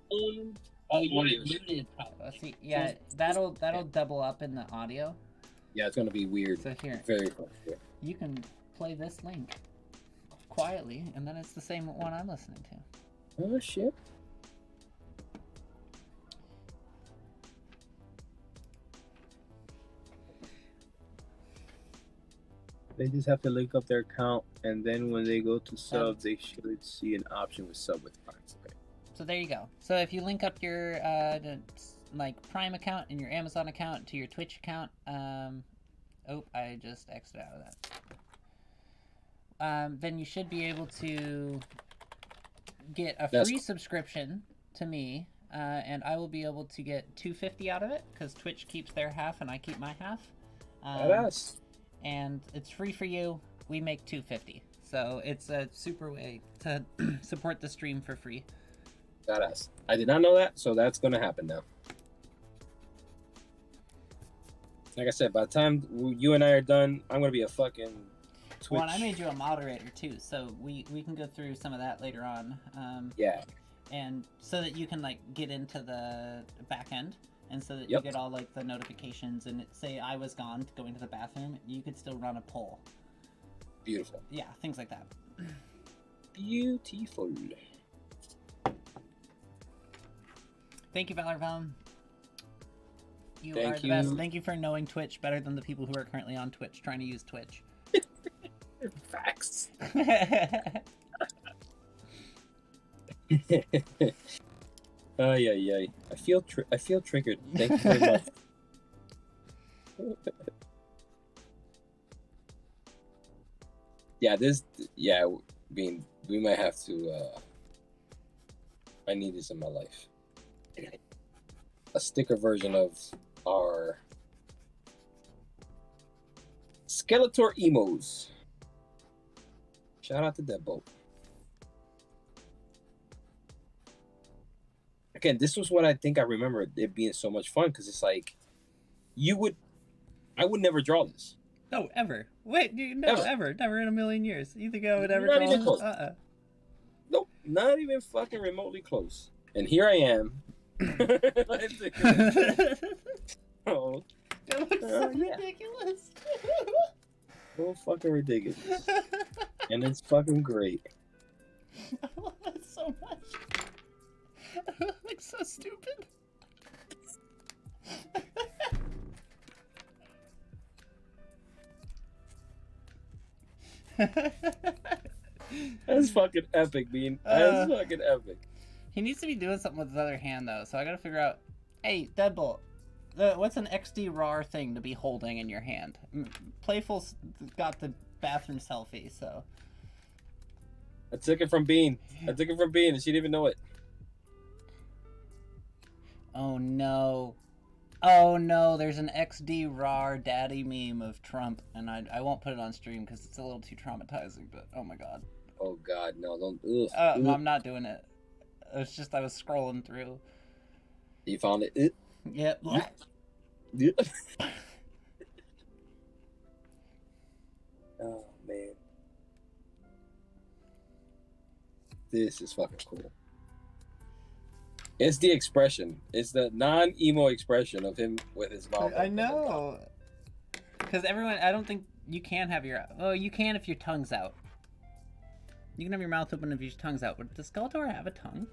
phone Oh, you muted. Let's see. Yeah, that'll double up in the audio. Yeah, it's gonna be weird. So here, Very close. Yeah. you can play this link quietly, and then it's the same one I'm listening to. Oh shit. They just have to link up their account, and then when they go to sub, they should see an option with sub with Prime. Okay. So there you go. So if you link up your like Prime account and your Amazon account to your Twitch account, oh, I just exited out of that. Then you should be able to get a free subscription to me, and I will be able to get $2.50 out of it because Twitch keeps their half and I keep my half. And it's free for you. We make $2.50, so it's a super way to support the stream for free. Badass. I did not know that, so that's gonna happen now. Like I said, by the time you and I are done, I'm gonna be a fucking Twitch. Well, and I made you a moderator too, so we can go through some of that later on. Yeah. And so that you can like get into the back end, and so that you get all like the notifications, and say I was gone going to the bathroom, you could still run a poll. Beautiful. Yeah, things like that. Beautiful. Thank you, Valorvelm. You are the best. Thank you for knowing Twitch better than the people who are currently on Twitch trying to use Twitch. Facts. Yeah. I feel triggered. Thank you very much. We might have to. I need this in my life. A sticker version of our Skeletor emos. Shout out to Deadbolt. Again, this was what I think I remember it being so much fun, because it's like I would never draw this. No, ever. Wait, ever. Never in a million years. You think I would ever not draw even close. this? Nope, not even fucking remotely close. And here I am. Oh, it looks so ridiculous. So fucking ridiculous. And it's fucking great. I love it so much. It looks so stupid. That's fucking epic, Bean. That's fucking epic. He needs to be doing something with his other hand, though, so I gotta figure out... Hey, Deadbolt, what's an XD RAR thing to be holding in your hand? Playful's got the bathroom selfie, so... I took it from Bean, and she didn't even know it. Oh, no. Oh, no, there's an XD RAR daddy meme of Trump, and I won't put it on stream because it's a little too traumatizing, but oh my god. Oh, God, no, don't... I'm not doing it. It's just I was scrolling through. You found it? Yep. Yeah. Oh, man. This is fucking cool. It's the expression. It's the non-emo expression of him with his mouth. I know. Because everyone, I don't think you can have your... Oh, you can if your tongue's out. You can have your mouth open if your tongue's out. But does Skeletor have a tongue?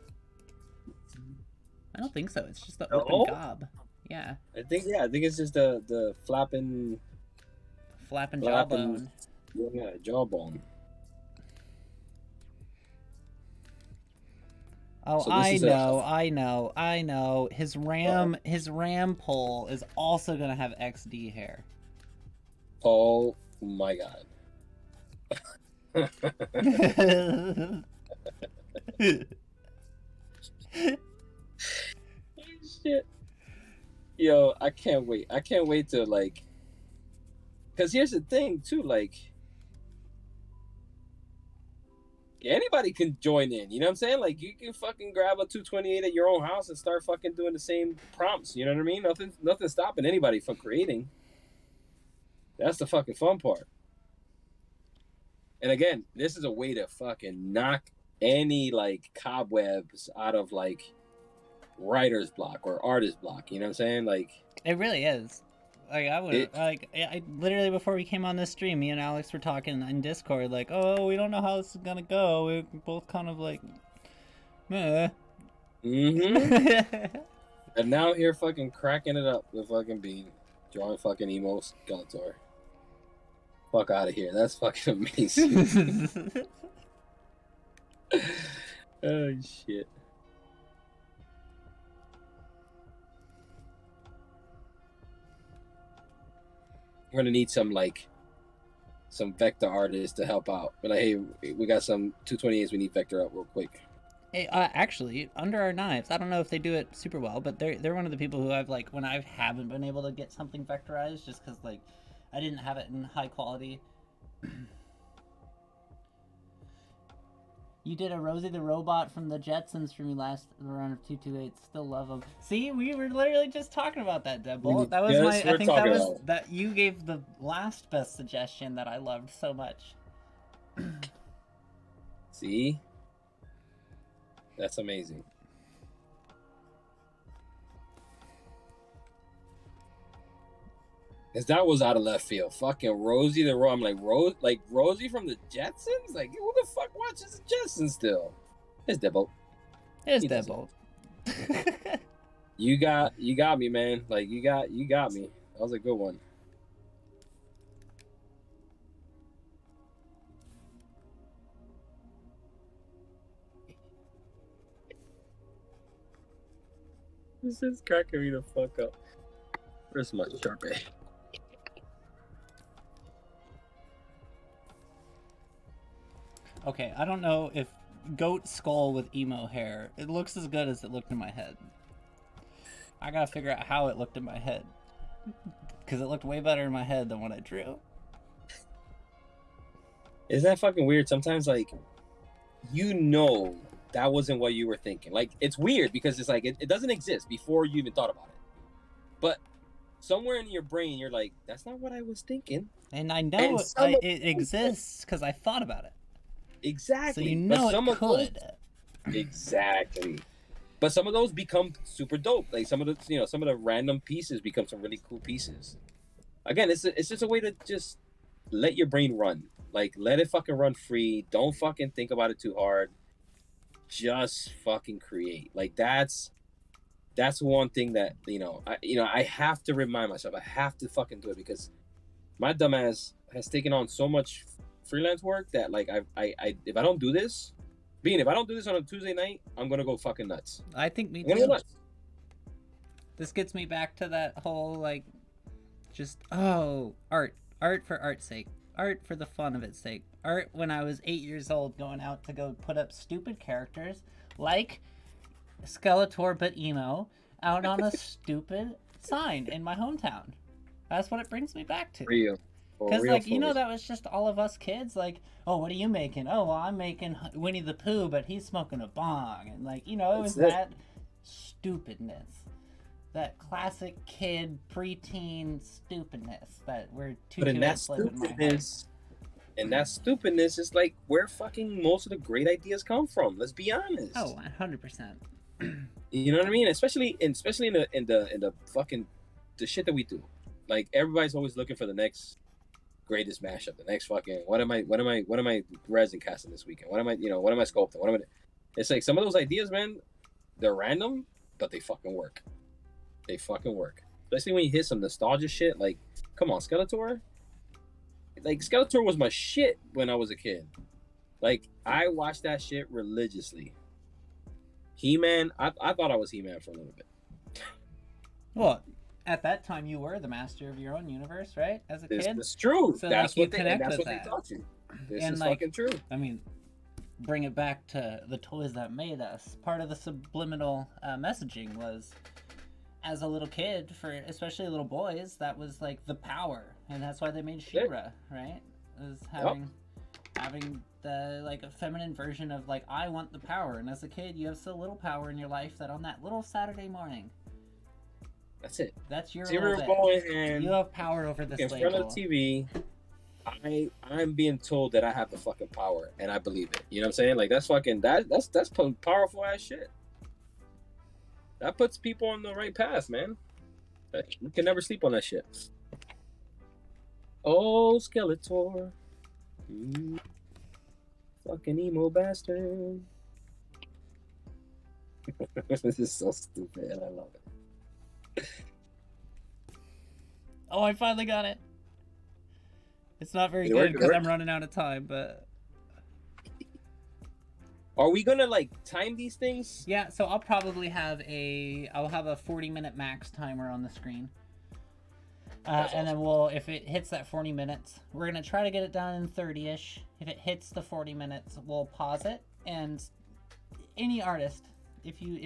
I don't think so. It's just the open gob. Yeah. I think it's just the flapping jawbone. Yeah, jawbone. Oh, so I know. His ram pole is also gonna have XD hair. Oh my god. Shit. Yo, I can't wait to like, because here's the thing too, like, anybody can join in, you know what I'm saying? Like, you can fucking grab a 228 at your own house and start fucking doing the same prompts, you know what I mean? Nothing stopping anybody from creating. That's the fucking fun part. And again, this is a way to fucking knock any like cobwebs out of like writer's block or artist block. You know what I'm saying? Like It really is. Like I would it. like I literally before we came on this stream, me and Alex were talking in Discord like, oh, we don't know how this is gonna go. We're both kind of like, meh. And now here fucking cracking it up with fucking Bean, drawing fucking emo Skeletor. Fuck out of here. That's fucking amazing. Oh shit. We're gonna need some vector artists to help out. But like, hey, we got some 228s. We need vector up real quick. Hey, actually, Under Our Knives, I don't know if they do it super well, but they're one of the people who I've like when I haven't been able to get something vectorized just because like I didn't have it in high quality. You did a Rosie the Robot from the Jetsons for me last round of 228. Still love them. See, we were literally just talking about that, Deadbolt. That was Yes, I think that was about that you gave the last best suggestion that I loved so much. See? That's amazing. Cause that was out of left field. Fucking Rosie the Robot. I'm like Rosie from the Jetsons? Like who the fuck watches the Jetsons still? It's Deadbolt. It's Deadbolt. You got me, man. Like you got me. That was a good one. This is cracking me the fuck up. Where's my Sharpie? Okay, I don't know if goat skull with emo hair, it looks as good as it looked in my head. I gotta figure out how it looked in my head. Because it looked way better in my head than what I drew. Isn't that fucking weird? Sometimes, like, you know that wasn't what you were thinking. Like, it's weird because it's like, it doesn't exist before you even thought about it. But somewhere in your brain, you're like, that's not what I was thinking. And I know it exists because I thought about it. Exactly. So you know it could. Exactly. But some of those become super dope. Like some of the random pieces become some really cool pieces. Again, it's just a way to just let your brain run. Like let it fucking run free. Don't fucking think about it too hard. Just fucking create. Like that's one thing that I have to remind myself. I have to fucking do it because my dumbass has taken on so much freelance work that like I if I don't do this on a Tuesday night, I'm gonna go fucking nuts. I think me too. This gets me back to that whole like just art for art's sake, art for the fun of its sake, art when I was 8 years old going out to go put up stupid characters like Skeletor but emo out on a stupid sign in my hometown. That's what it brings me back to. Real. Because, like, you know, that was just all of us kids. Like, oh, what are you making? Oh, well, I'm making Winnie the Pooh, but he's smoking a bong. And, like, you know, it was that stupidness. That classic kid, preteen stupidness that we're too But in that stupidness is, like, where fucking most of the great ideas come from. Let's be honest. Oh, 100%. You know what I mean? Especially in the fucking the shit that we do. Like, everybody's always looking for the next greatest mashup, the next fucking what am I resin casting this weekend? What am I sculpting? It's like some of those ideas, man, they're random, but they fucking work. They fucking work. Especially when you hit some nostalgia shit, like, come on, Skeletor. Like Skeletor was my shit when I was a kid. Like I watched that shit religiously. He-Man, I thought I was He-Man for a little bit. Well, at that time, you were the master of your own universe, right? As a kid. It's true. So, that's like, what they taught you. This is fucking true. I mean, bring it back to the toys that made us. Part of the subliminal messaging was, as a little kid, for especially little boys, that was like the power, and that's why they made She-Ra, right? It was having the like a feminine version of like I want the power, and as a kid, you have so little power in your life that on that little Saturday morning. That's it. That's your and you have power over this in front of TV. I'm being told that I have the fucking power, and I believe it. You know what I'm saying? Like that's fucking that's powerful ass shit. that puts people on the right path, man. You can never sleep on that shit. Oh, Skeletor. You fucking emo bastard. This is so stupid, and I love it. Oh, I finally got it. It's not very Did it good work? because I'm running out of time, but Are we gonna like time these things? yeah. So I'll probably have I'll have a 40-minute max timer on the screen. And then if it hits that 40 minutes, we're gonna try to get it done in 30ish. If it hits the 40 minutes, we'll pause it. And any artist, if you're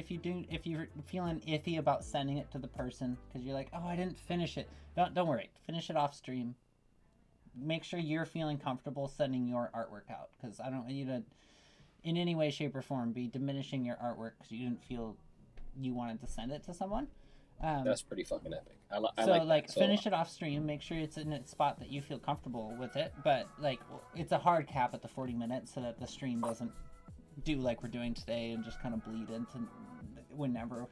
feeling iffy about sending it to the person because you're like, oh, I didn't finish it, don't worry, finish it off stream. Make sure you're feeling comfortable sending your artwork out, because I don't want you to, in any way, shape, or form, be diminishing your artwork because you didn't feel you wanted to send it to someone. That's pretty fucking epic. I so like that. Finish it off stream. Make sure it's in a spot that you feel comfortable with it. But like, it's a hard cap at the 40 minutes so that the stream doesn't do like we're doing today and just kind of bleed into whenever.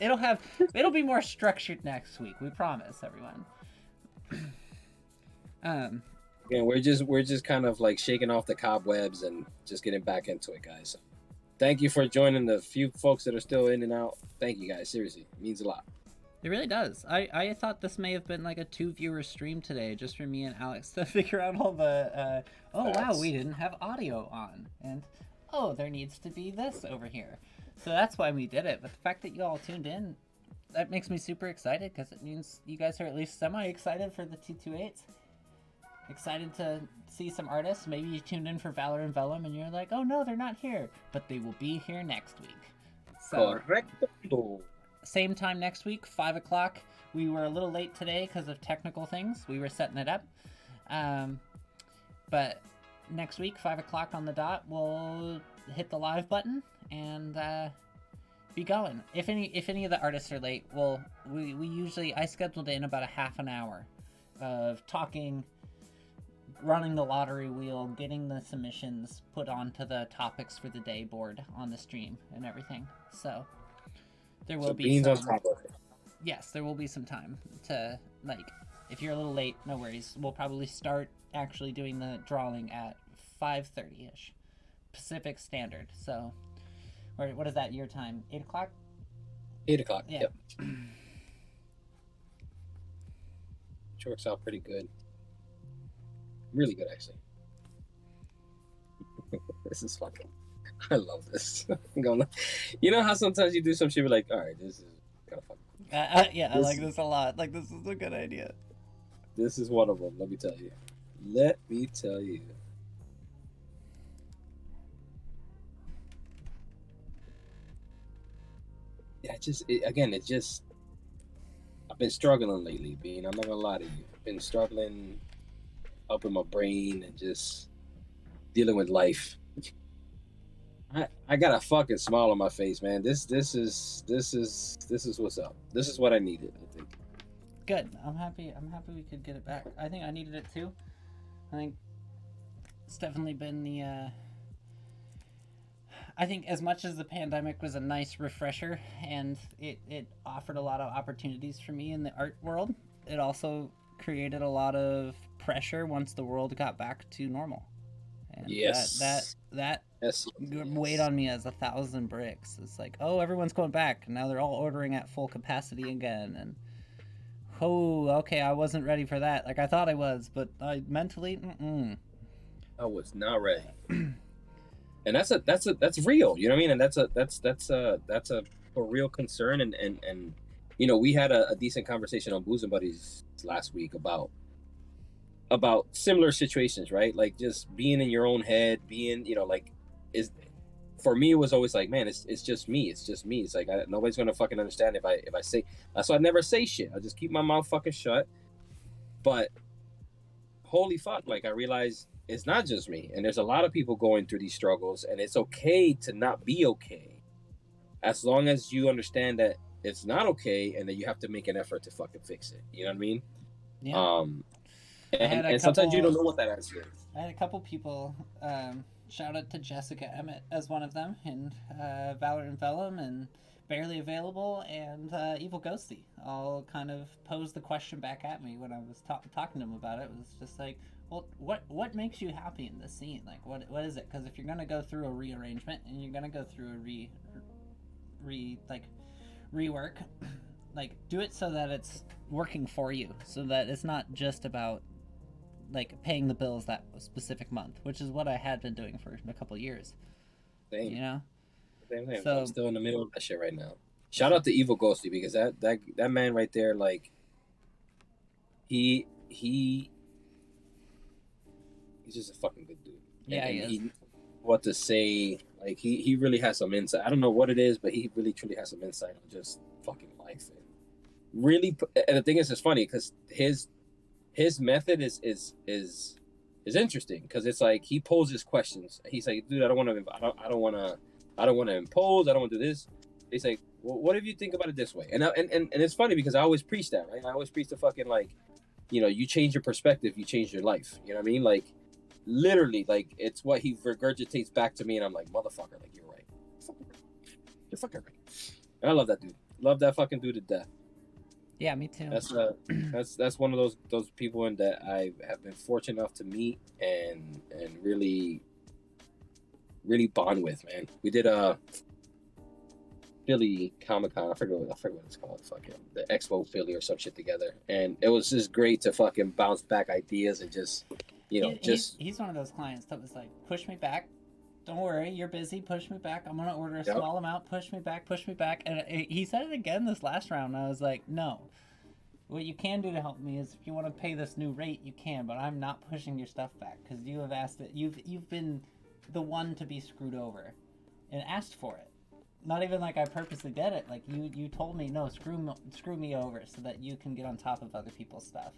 It'll be more structured next week. We promise, everyone. Again, we're just kind of like shaking off the cobwebs and just getting back into it, guys. So, thank you for joining the few folks that are still in and out. Thank you, guys. Seriously, it means a lot. It really does. I thought this may have been like a 2-viewer stream today, just for me and Alex to figure out all the wow, we didn't have audio on, and oh, there needs to be this over here. So that's why we did it. But the fact that you all tuned in, that makes me super excited, because it means you guys are at least semi-excited for the 228s. Excited to see some artists. Maybe you tuned in for Valor and Vellum and you're like, oh no, they're not here, but they will be here next week. So Correcto. Same time next week, 5 o'clock. We were a little late today because of technical things. We were setting it up. But next week, 5 o'clock on the dot, we'll hit the live button and be going. If any of the artists are late, I scheduled in about a half an hour of talking, running the lottery wheel, getting the submissions put onto the topics for the day board on the stream and everything. So there will be beans on top of it. Yes, there will be some time to, like, if you're a little late, no worries. We'll probably start actually doing the drawing at 5:30ish Pacific Standard. So what is that, your time? 8 o'clock? 8 o'clock. Yeah. Yep. Which works out pretty good. Really good, actually. This is fucking. I love this. You know how sometimes you do some shit, you're like, all right, this is kind of fun. Yeah, I like this a lot. Like, this is a good idea. This is one of them. Let me tell you. Let me tell you. Yeah, it's just. I've been struggling lately, Bean. I'm not gonna lie to you. I've been struggling up in my brain and just dealing with life. I got a fucking smile on my face, man. This is what's up. This is what I needed, I think. Good. I'm happy we could get it back. I think I needed it too. I think it's definitely been I think as much as the pandemic was a nice refresher and it offered a lot of opportunities for me in the art world, it also created a lot of pressure once the world got back to normal. And yes. That yes. weighed on me as 1,000 bricks. It's like, oh, everyone's going back. Now they're all ordering at full capacity again. And, oh, okay, I wasn't ready for that. Like, I thought I was, but I mentally, I was not ready. And that's real. You know what I mean? And that's a real concern. And you know, we had a decent conversation on Booze and Buddies last week about similar situations, right? Like just being in your own head, being, you know, like, for me it was always like, man, it's just me. It's like nobody's gonna fucking understand if I say. That's why I never say shit. I just keep my mouth fucking shut. But holy fuck, like I realized it's not just me, and there's a lot of people going through these struggles, and it's okay to not be okay, as long as you understand that it's not okay and that you have to make an effort to fucking fix it. You know what I mean? Yeah. And sometimes you don't know what that answer is. I had a couple people, shout out to Jessica Emmett as one of them, and Valor and Vellum, and Barely Available, and Evil Ghosty all kind of posed the question back at me when I was talking to him about it. It was just like, well, what makes you happy in this scene? Like, what is it? Because if you're gonna go through a rearrangement and you're gonna go through a rework, like do it so that it's working for you, so that it's not just about like paying the bills that specific month, which is what I had been doing for a couple years. Same. You know, Same thing. I'm so still in the middle of that shit right now. Shout out to Evil Ghosty because that man right there, like he he's just a fucking good dude. yeah, And he is. he what to say, like he really has some insight. I don't know what it is, but he really truly has some insight on just fucking life. And really, and the thing is, it's funny because his method is interesting because it's like he poses questions. He's like, dude, I don't want to, I don't want to impose. I don't want to do this. He's like, well, what if you think about it this way? And it's funny because I always preach that, right? I always preach the fucking like, you change your perspective, you change your life. You know what I mean? Like, literally, like it's what he regurgitates back to me, and I'm like, motherfucker, like you're right. You're fucking right. And I love that dude. Love that fucking dude to death. Yeah, me too. That's one of those people in that I have been fortunate enough to meet and really bond with, man. We did a Philly Comic Con. I forget what it's called. Fucking the Expo Philly or some shit together, and it was just great to fucking bounce back ideas and just he's one of those clients that was like, push me back. Don't worry, you're busy. Push me back. I'm gonna order a small amount. Push me back. Push me back. And he said it again this last round. And I was like, no. What you can do to help me is if you want to pay this new rate, you can. But I'm not pushing your stuff back because you have asked it. You've been the one to be screwed over, and asked for it. Not even like I purposely did it. Like you told me no, screw me over so that you can get on top of other people's stuff.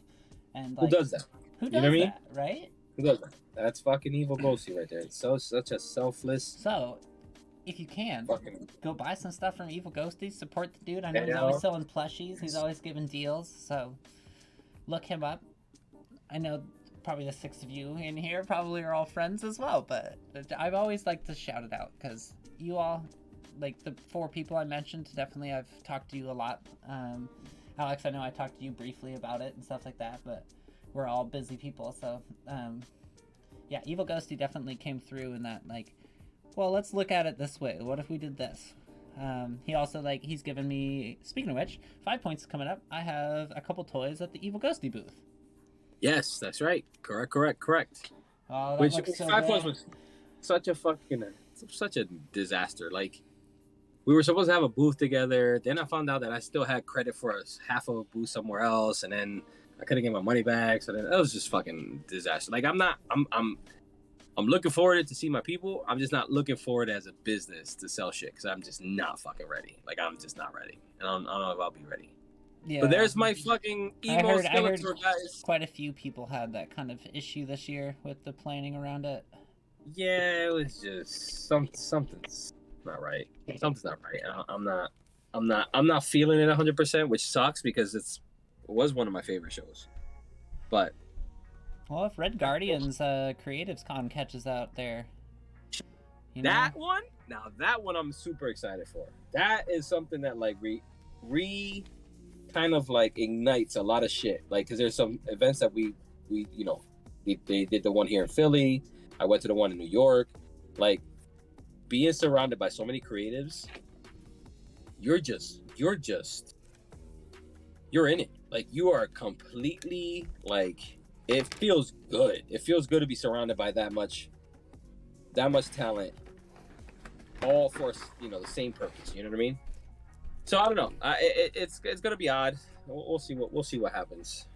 And like, who does that? Who does that, right? Who does that? That's fucking Evil Ghosty right there. It's such a selfless. So, if you can, go buy some stuff from Evil Ghosty. Support the dude. I know he's always selling plushies. He's always giving deals. So, look him up. I know probably the 6 of you in here probably are all friends as well. But I've always liked to shout it out because you all, like the 4 people I mentioned, definitely I've talked to you a lot. Alex, I know I talked to you briefly about it and stuff like that, but we're all busy people, so yeah, Evil Ghosty definitely came through in that, like, well, let's look at it this way. What if we did this? He also, like, he's given me, speaking of which, 5 points coming up. I have a couple toys at the Evil Ghosty booth. Yes, that's right. Correct. Oh, that Which looks so 5 good. points was such a disaster. Like, we were supposed to have a booth together. Then I found out that I still had credit for half of a booth somewhere else, and then I couldn't get my money back. So then it was just fucking disaster. Like I'm looking forward to see my people. I'm just not looking forward as a business to sell shit because I'm just not fucking ready. Like I'm just not ready, and I don't know if I'll be ready. Yeah. But there's my fucking emo Skeletor, guys. Quite a few people had that kind of issue this year with the planning around it. Yeah, it was just something's not right. Something's not right. I'm not feeling it 100%, which sucks because it was one of my favorite shows. But well, if Red Guardian's Creatives Con catches out there, that one I'm super excited for. That is something that like kind of like ignites a lot of shit. Like, because there's some events that we they did the one here in Philly. I went to the one in New York. Like, being surrounded by so many creatives, you're in it. Like, you are completely, like, it feels good. It feels good to be surrounded by that much talent, all for the same purpose. You know what I mean? So I don't know. It's gonna be odd. We'll see what happens.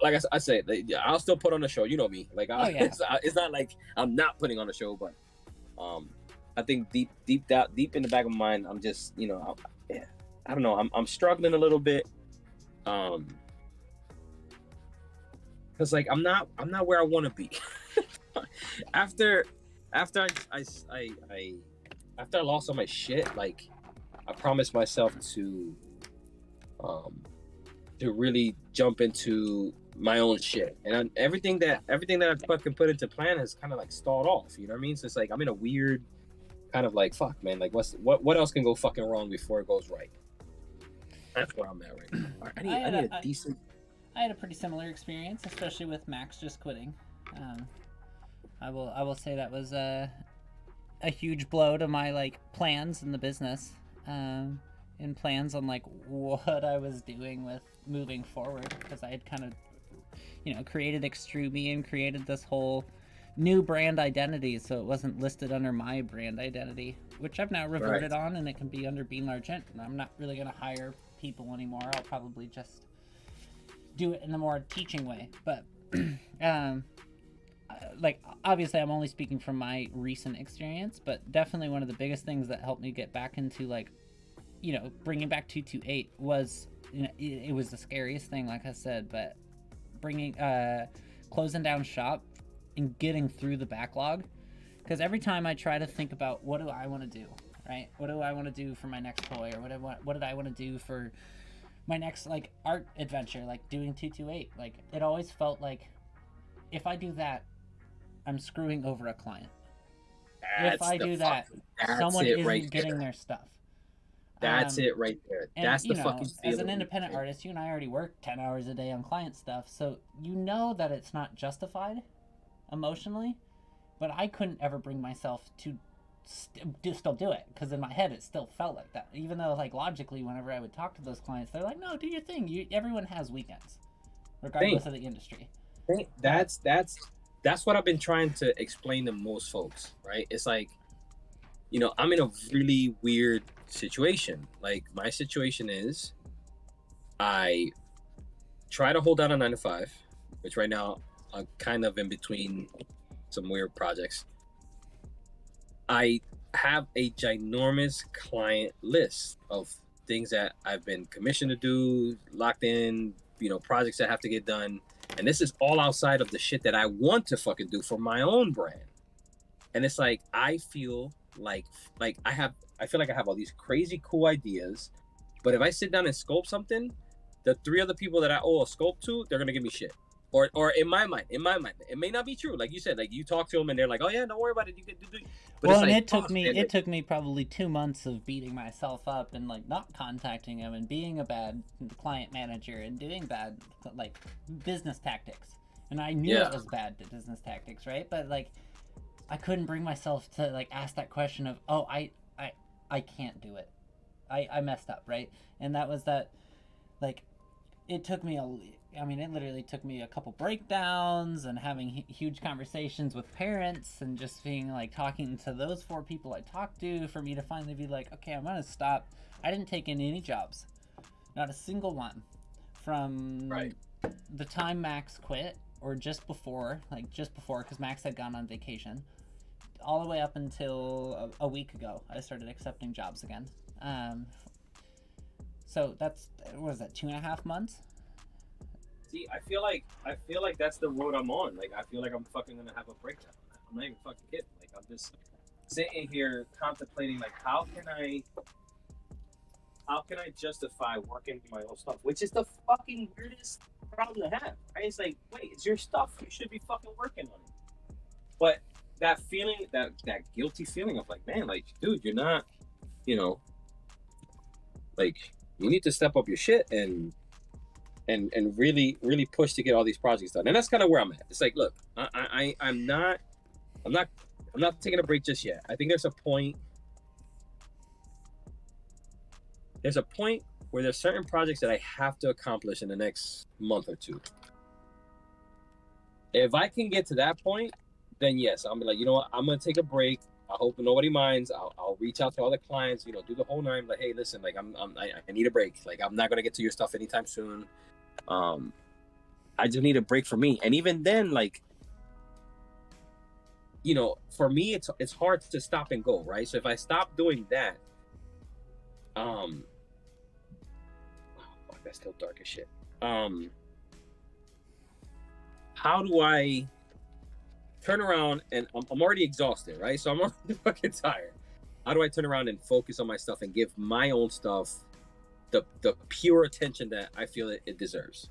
Like I say, I'll still put on a show. You know me. Like, it's not like I'm not putting on a show, but I think deep in the back of my mind, I'm just I don't know. I'm struggling a little bit, because like I'm not where I want to be. after I lost all my shit, like I promised myself to really jump into my own shit, and everything that I fucking put into plan has kind of like stalled off. You know what I mean? So it's like I'm in a weird kind of like, fuck, man, like what else can go fucking wrong before it goes right? That's where I'm at right now. I need a decent. I had a pretty similar experience, especially with Max just quitting. Um, I will say that was a huge blow to my like plans in the business, and plans on like what I was doing with moving forward, because I had kind of created Extrumi and created this whole new brand identity, so it wasn't listed under my brand identity, which I've now reverted on, and it can be under Bean Largent. And I'm not really gonna hire people anymore. I'll probably just do it in a more teaching way. But like obviously I'm only speaking from my recent experience, but definitely one of the biggest things that helped me get back into like bringing back 228 was it was the scariest thing, like I said, but bringing closing down shop and getting through the backlog, because every time I try to think about what do I want to do, right, what do I want to do for my next toy, or what did I want to do for my next like art adventure, like doing 228, like it always felt like if I do that I'm screwing over a client. If I do that, someone isn't getting their stuff. That's it right there. And, that's the fucking feeling. As an independent artist, you and I already work 10 hours a day on client stuff, so that it's not justified emotionally, but I couldn't ever bring myself to still do it, because in my head it still felt like that, even though like logically whenever I would talk to those clients they're like, no, do your thing. Everyone has weekends regardless of the industry. That's what I've been trying to explain to most folks, right? It's like, I'm in a really weird situation. Like my situation is I try to hold down a 9 to 5, which right now I'm kind of in between some weird projects. I have a ginormous client list of things that I've been commissioned to do, locked in, projects that have to get done. And this is all outside of the shit that I want to fucking do for my own brand. And it's like, I feel like I feel like I have all these crazy cool ideas, but if I sit down and sculpt something, the 3 other people that I owe a sculpt to, they're gonna give me shit. Or in my mind, it may not be true. Like you said, like you talk to them and they're like, oh yeah, don't worry about it. You can do. But well, and like, it took me probably 2 months of beating myself up and like not contacting them and being a bad client manager and doing bad like business tactics. And I knew it was bad business tactics, right? But like, I couldn't bring myself to like ask that question of, oh, I can't do it. I messed up, right? And that was that, like, it took me it literally took me a couple breakdowns and having huge conversations with parents and just being like talking to those 4 people I talked to for me to finally be like, okay, I'm gonna stop. I didn't take in any jobs, not a single one, from the time Max quit or just before, because Max had gone on vacation, all the way up until a week ago. I started accepting jobs again. So that's, what is that, 2.5 months? See, I feel like that's the road I'm on. Like, I feel like I'm fucking gonna have a breakdown. I'm not even fucking kidding. Like, I'm just sitting here contemplating, like, how can I justify working my own stuff? Which is the fucking weirdest problem to have, right? It's like, wait, it's your stuff. You should be fucking working on it. But that feeling, that guilty feeling of like, man, like, dude, you're not, like, you need to step up your shit and really, really push to get all these projects done. And that's kind of where I'm at. It's like, look, I'm not taking a break just yet. I think there's a point where there's certain projects that I have to accomplish in the next month or 2. If I can get to that point, then yes, I'm like, you know what, I'm gonna take a break. I hope nobody minds. I'll reach out to all the clients, do the whole 9. Like, hey, listen, like I need a break. Like, I'm not gonna get to your stuff anytime soon. I just need a break for me. And even then, like, for me, it's hard to stop and go, right? So if I stop doing that, oh, that's still dark as shit. How do I turn around, and I'm already exhausted, right? So I'm already fucking tired. How do I turn around and focus on my stuff and give my own stuff the pure attention that I feel it deserves?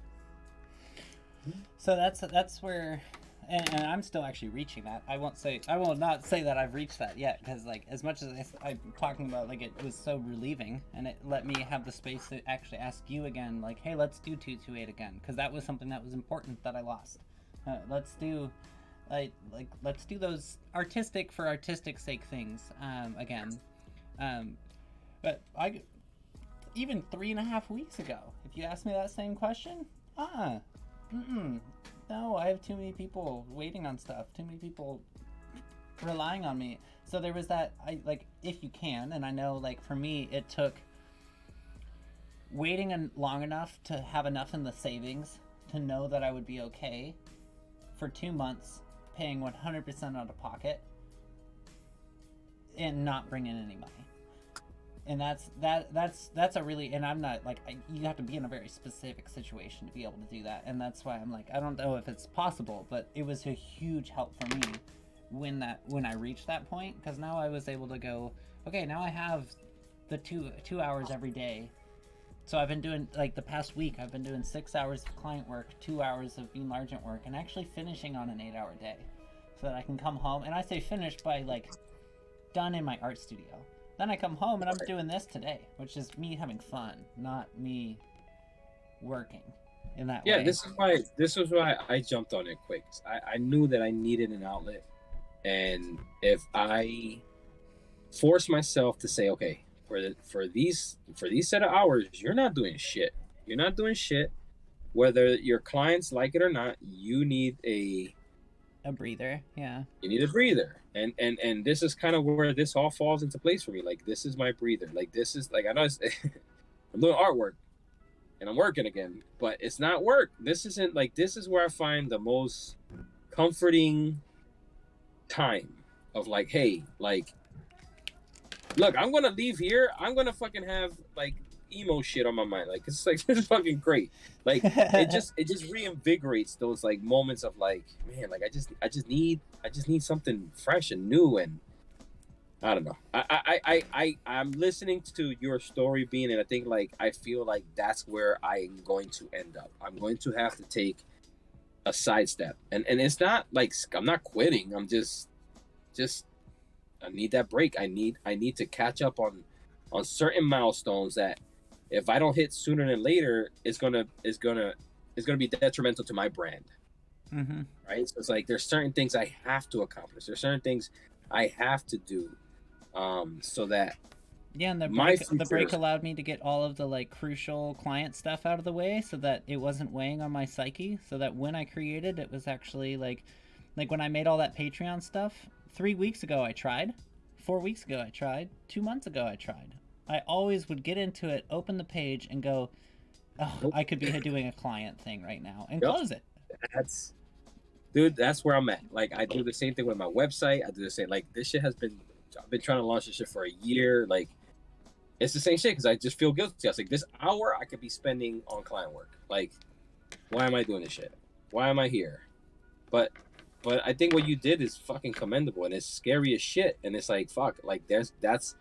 So that's where and I'm still actually reaching that. I will not say that I've reached that yet, because like as much as I'm talking about, like, it was so relieving, and it let me have the space to actually ask you again, like, hey, let's do 228 again, because that was something that was important that I lost. Let's do, let's do those artistic for artistic sake things again. Um, but I even 3.5 weeks ago, if you asked me that same question, mm-mm, no, I have too many people waiting on stuff, too many people relying on me. So there was that, if you can, and I know, like, for me, it took waiting long enough to have enough in the savings to know that I would be okay for 2 months, paying 100% out of pocket and not bringing any money. And that's a really, and I'm not like, you have to be in a very specific situation to be able to do that, and that's why I'm like, I don't know if it's possible, but it was a huge help for me when I reached that point, because now I was able to go, okay, now I have the 2 hours every day. So I've been doing, like, the past week, I've been doing 6 hours of client work, 2 hours of being largent work, and actually finishing on an 8-hour day, so that I can come home, and I say finished by, like, done in my art studio. Then I come home and I'm doing this today, which is me having fun, not me working in that Yeah, way. this was why I jumped on it quick. I knew that I needed an outlet, and if I force myself to say, okay, for these set of hours, you're not doing shit. You're not doing shit. Whether your clients like it or not, you need a breather. Yeah. You need a breather, and this is kind of where this all falls into place for me. Like, this is my breather. Like, this is, like, I know I'm doing artwork and I'm working again, but it's not work. This isn't, like, this is where I find the most comforting time of, like, hey, like, look, I'm gonna leave here. I'm gonna fucking have, like, emo shit on my mind. Like, it's like, this is fucking great. Like, it just reinvigorates those, like, moments of, like, man, like, I just need something fresh and new. And I don't know. I'm listening to your story, Bean, and I think, like, I feel like that's where I'm going to end up. I'm going to have to take a sidestep, and it's not like I'm not quitting. I'm just I need that break. I need to catch up on certain milestones that, if I don't hit sooner than later, it's gonna be detrimental to my brand. Mm-hmm. Right. So it's like, there's certain things I have to accomplish. There's certain things I have to do, so that Yeah, and my the break future. allowed me to get all of the, like, crucial client stuff out of the way, so that it wasn't weighing on my psyche, so that when I created, it was actually like when I made all that Patreon stuff, 3 weeks ago I tried, 4 weeks ago I tried, 2 months ago I tried. I always would get into it, open the page, and go, oh, Nope. I could be doing a client thing right now, and Yep. close it. That's Dude. That's where I'm at. Like, I do the same thing with my website. I do the same. Like, this shit has been. I've been trying to launch this shit for a year. Like, it's the same shit, because I just feel guilty. I was like, this hour I could be spending on client work. Like, why am I doing this shit? Why am I here? But I think what you did is fucking commendable, and it's scary as shit. And it's like, fuck, like, that's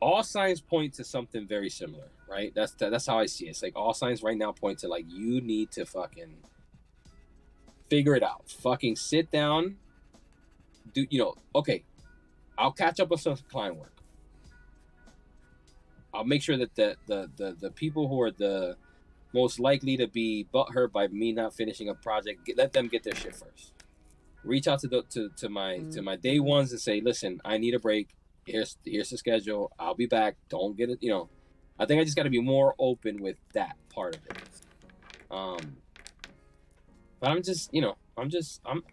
all signs point to something very similar, right? That's how I see it. It's like, all signs right now point to, like, you need to fucking figure it out. Fucking sit down, do, okay, I'll catch up with some client work. I'll make sure that the people who are the most likely to be butthurt by me not finishing a project, let them get their shit first. Reach out to my day ones and say, listen, I need a break. Here's the schedule. I'll be back. Don't get it. I think I just got to be more open with that part of it. But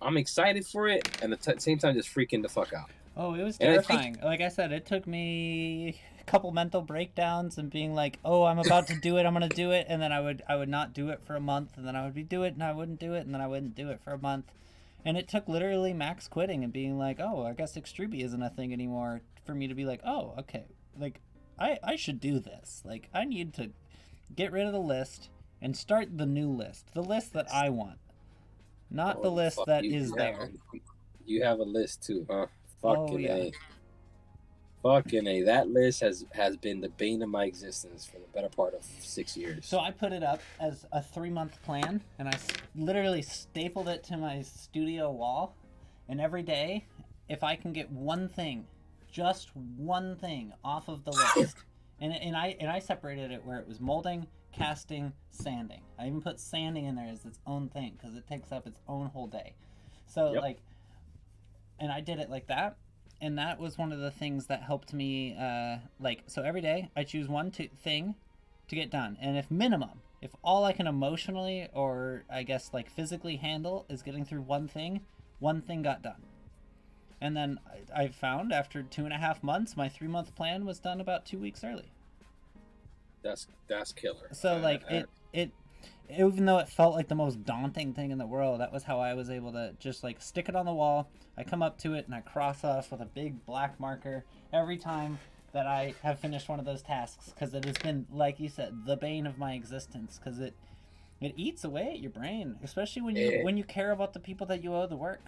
I'm excited for it, and at the same time, just freaking the fuck out. Oh, it was And I think, terrifying. Like I said, it took me a couple mental breakdowns and being like, "Oh, I'm about to do it. I'm gonna do it," and then I would not do it for a month, and then I would do it, and I wouldn't do it, and then I wouldn't do it for a month, and it took literally Max quitting and being like, "Oh, I guess Extruby isn't a thing anymore," for me to be like, "Oh, okay, like I should do this. Like I need to get rid of the list and start the new list, the list that I want, not the oh, list fuck that you. is there." You have a list too, huh? Oh Fucking yeah. A. Fucking A. That list has been the bane of my existence for the better part of 6 years. So I put it up as a 3-month plan, and I literally stapled it to my studio wall. And every day, if I can get one thing, just one thing off of the list, and I separated it where it was molding, casting, sanding. I even put sanding in there as its own thing because it takes up its own whole day. So Yep. like, and I did it like that, and that was one of the things that helped me. So every day I choose one thing to get done, and if all I can emotionally or I guess like physically handle is getting through one thing got done. And then I found after 2.5 months, my 3-month plan was done about 2 weeks early. That's killer. So like it even though it felt like the most daunting thing in the world, that was how I was able to just like stick it on the wall. I come up to it and I cross off with a big black marker every time that I have finished one of those tasks, because it has been, like you said, the bane of my existence, because it eats away at your brain, especially when you care about the people that you owe the work.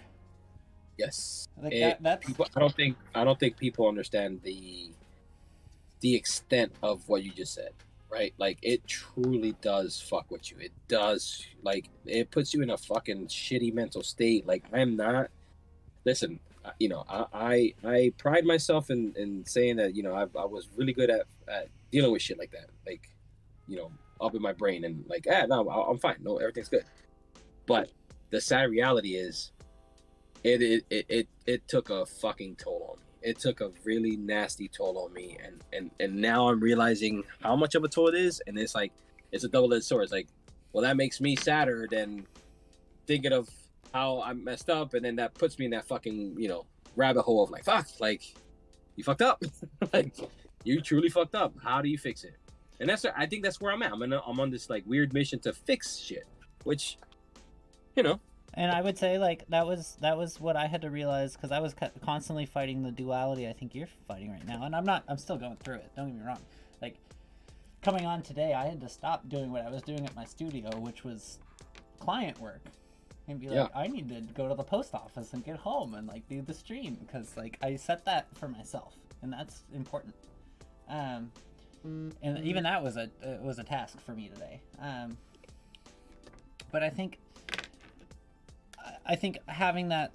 Yes. Like that's people. I don't think people understand the extent of what you just said. Right? Like it truly does fuck with you. It does. Like it puts you in a fucking shitty mental state. Like I'm not. Listen, I pride myself in saying that I was really good at dealing with shit like that. Like, up in my brain and like, no, I'm fine. No, everything's good. But the sad reality is, it took a fucking toll on me. It took a really nasty toll on me, and now I'm realizing how much of a toll it is, and it's like it's a double-edged sword. It's like, well, that makes me sadder than thinking of how I messed up, and then that puts me in that fucking rabbit hole of like, fuck, like you fucked up, like you truly fucked up. How do you fix it? And I think that's where I'm at. I'm on this like weird mission to fix shit, which And I would say like that was what I had to realize, because I was constantly fighting the duality I think you're fighting right now, and I'm still going through it. Don't get me wrong. Like coming on today, I had to stop doing what I was doing at my studio, which was client work, and be like, I need to go to the post office and get home and like do the stream, because like I set that for myself, and that's important. And even that was a task for me today. But I think having that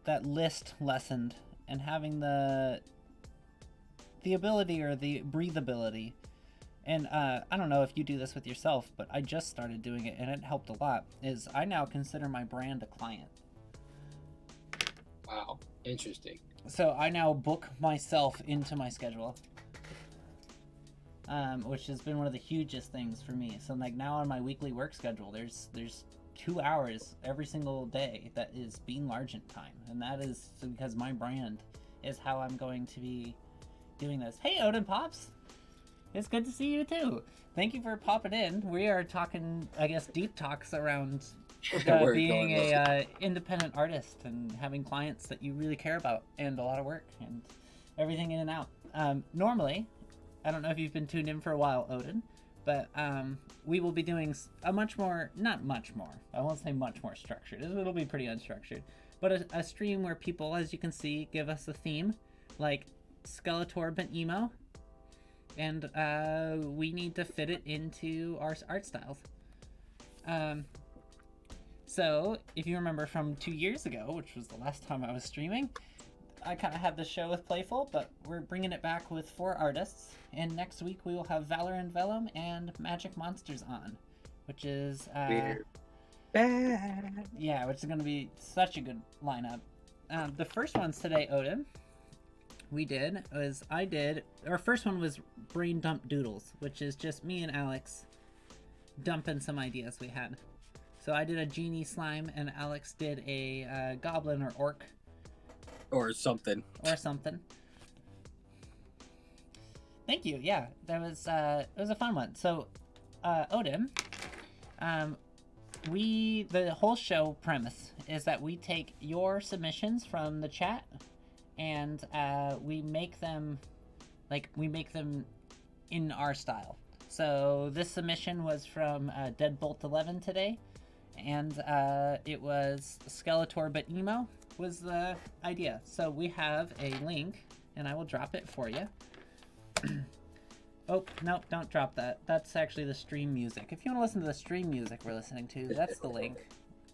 that list lessened, and having the ability or the breathability, and I don't know if you do this with yourself, but I just started doing it and it helped a lot, is I now consider my brand a client. Wow, interesting. So I now book myself into my schedule, which has been one of the hugest things for me. So like now on my weekly work schedule, there's 2 hours every single day that is Bean Largent time, and that is because my brand is how I'm going to be doing this. Hey Odin Pops, it's good to see you too. Thank you for popping in. We are talking, I guess, deep talks around being a independent artist and having clients that you really care about, and a lot of work and everything in and out. Normally, I don't know if you've been tuned in for a while, Odin, but we will be doing a much more, not much more, I won't say much more structured, it'll be pretty unstructured, but a stream where people, as you can see, give us a theme, like Skeletor but emo, and we need to fit it into our art styles. So, if you remember from 2 years ago, which was the last time I was streaming, I kind of had this show with Playful, but we're bringing it back with 4 artists, and next week we will have Valor and Vellum and Magic Monsters on, which is Weird. Yeah, which is going to be such a good lineup. The first ones today, Odin, our first one was Brain Dump Doodles, which is just me and Alex dumping some ideas we had. So I did a genie slime, and Alex did a goblin or orc. Or something. Thank you. Yeah, that was it was a fun one. So, Odin, the whole show premise is that we take your submissions from the chat, and we make them in our style. So this submission was from Deadbolt 11 today, and it was Skeletor but emo was the idea. So we have a link and I will drop it for you. Oh, nope, don't drop that. That's actually the stream music. If you want to listen to the stream music we're listening to, that's the link.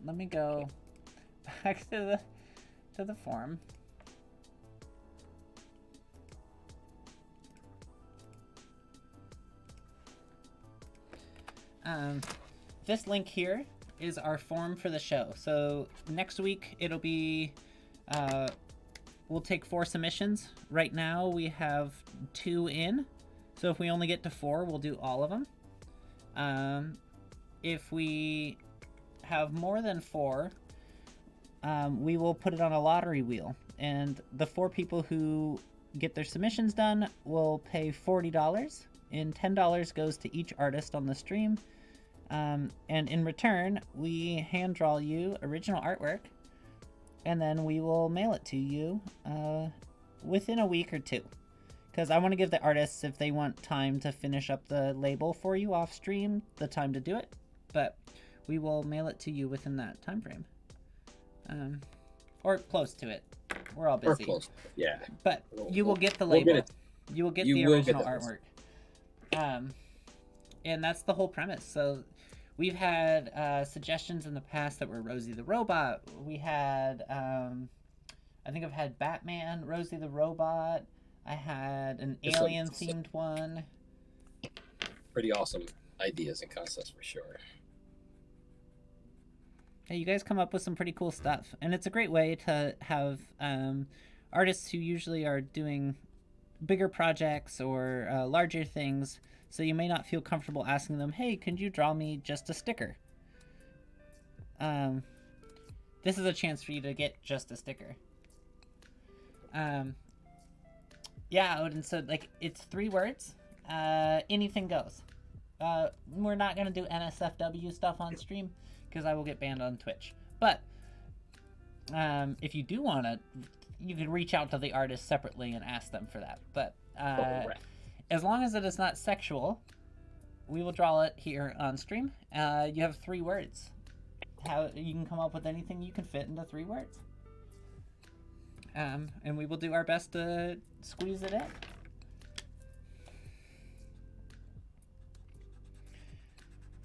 Let me go back to the forum. This link here is our form for the show. So next week it'll be, we'll take 4 submissions. Right now we have 2 in. So if we only get to 4, we'll do all of them. If we have more than 4, we will put it on a lottery wheel. And the 4 people who get their submissions done will pay $40. And $10 goes to each artist on the stream. And in return, we hand draw you original artwork, and then we will mail it to you within a week or 2. Because I want to give the artists, if they want time to finish up the label for you off stream, the time to do it. But we will mail it to you within that time frame. Or close to it. We're all busy. Or close. Yeah. But you will get the label. You will get the original artwork. And that's the whole premise. So we've had suggestions in the past that were Rosie the Robot. We had, I think I've had Batman, Rosie the Robot. I had an alien-themed one. Pretty awesome ideas and concepts for sure. Hey, you guys come up with some pretty cool stuff. And it's a great way to have artists who usually are doing bigger projects or larger things, so you may not feel comfortable asking them, hey, can you draw me just a sticker? This is a chance for you to get just a sticker. Yeah, Odin, so like it's 3 words. Anything goes. We're not gonna do NSFW stuff on stream because I will get banned on Twitch. But if you do wanna, you can reach out to the artist separately and ask them for that. But as long as it is not sexual, we will draw it here on stream. You have 3 words. How you can come up with anything you can fit into 3 words. And we will do our best to squeeze it in.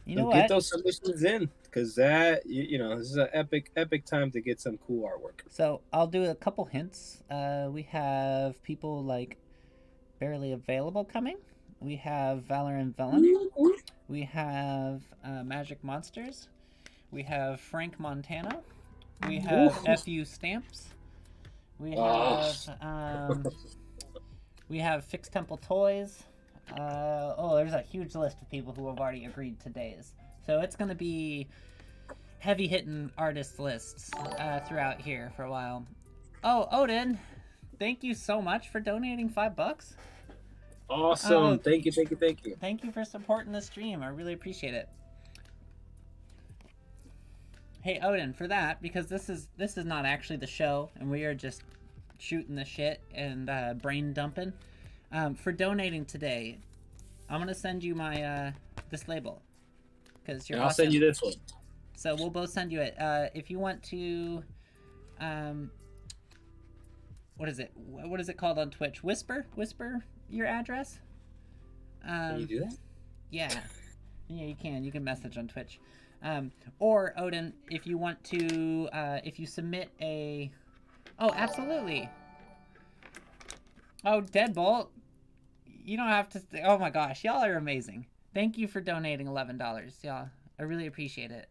You know what? Get those submissions in, because that, you know, this is an epic time to get some cool artwork. So I'll do a couple hints. We have people like Barely Available coming. We have Valor and Vellum. We have Magic Monsters. We have Frank Montana. We have FU Stamps. We have Fixed Temple Toys. There's a huge list of people who have already agreed to days. So it's going to be heavy-hitting artist lists throughout here for a while. Oh, Odin, thank you so much for donating $5. Awesome. Thank you. Thank you for supporting the stream. I really appreciate it. Hey, Odin, for that, because this is not actually the show, and we are just shooting the shit and brain dumping. For donating today, I'm gonna send you my this label, because you're. And I'll send you this one. So we'll both send you it. If you want to, what is it? What is it called on Twitch? Whisper your address. Can you do that? Yeah, you can. You can message on Twitch. Or Odin, if you want to, if you submit a, absolutely. Oh, Deadbolt, you don't have to. Oh my gosh, y'all are amazing. Thank you for donating $11, y'all. I really appreciate it.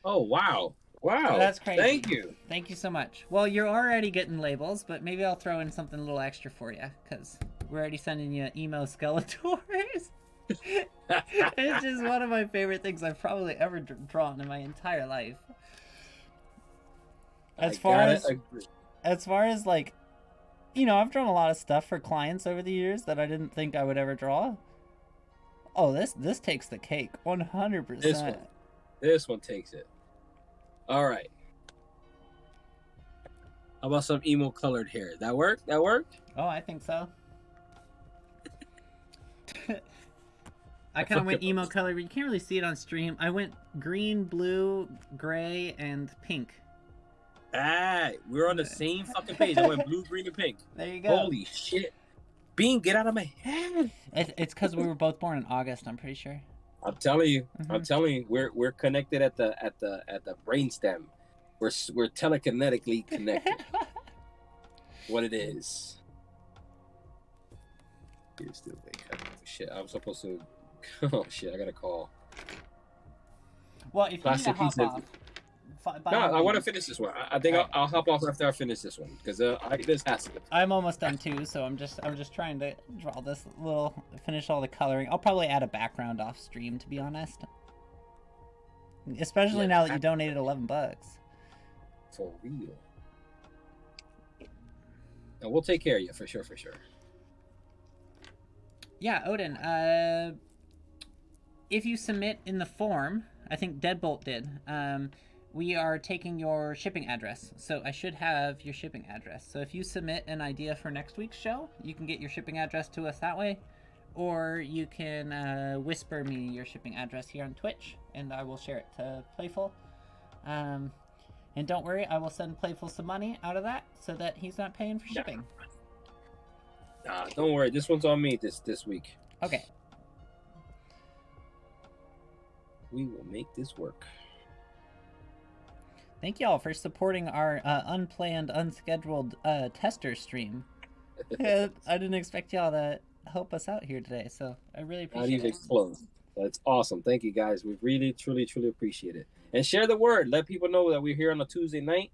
Oh wow, That's crazy. Thank you so much. Well, you're already getting labels, but maybe I'll throw in something a little extra for you, because we're already sending you emo Skeletors. It's just one of my favorite things I've probably ever drawn in my entire life. As far as like, you know, I've drawn a lot of stuff for clients over the years that I didn't think I would ever draw. Oh, this takes the cake, 100%. This one takes it. All right. How about some emo colored hair? That work? Oh, I think so. I kind of went emo color, but you can't really see it on stream. I went green, blue, gray, and pink. We're on the same fucking page. I went blue, green, and pink. There you go. Holy shit. Bean, get out of my head. It's because we were both born in August, I'm pretty sure. I'm telling you. Mhm. I'm telling you. We're connected at the brainstem. We're telekinetically connected. What it is. You're still shit. I'm supposed to. Oh shit! I got a call. Well, if you need to Plastic hop pieces. off, No, I want to finish this one. I think Alright. I'll hop off after I finish this one because this has to. I'm almost done too, so I'm just trying to draw this finish all the coloring. I'll probably add a background off stream, to be honest. Especially now that you donated $11. For real. And we'll take care of you for sure. Yeah, Odin. If you submit in the form, I think Deadbolt did. We are taking your shipping address, so I should have your shipping address. So if you submit an idea for next week's show, you can get your shipping address to us that way, or you can whisper me your shipping address here on Twitch, and I will share it to Playful. And don't worry, I will send Playful some money out of that so that he's not paying for shipping. Nah, don't worry. This one's on me this week. Okay. We will make this work. Thank y'all for supporting our unplanned, unscheduled tester stream. I didn't expect y'all to help us out here today, so I really appreciate it. Not even close. That's awesome. Thank you, guys. We really, truly appreciate it. And share the word. Let people know that we're here on a Tuesday night.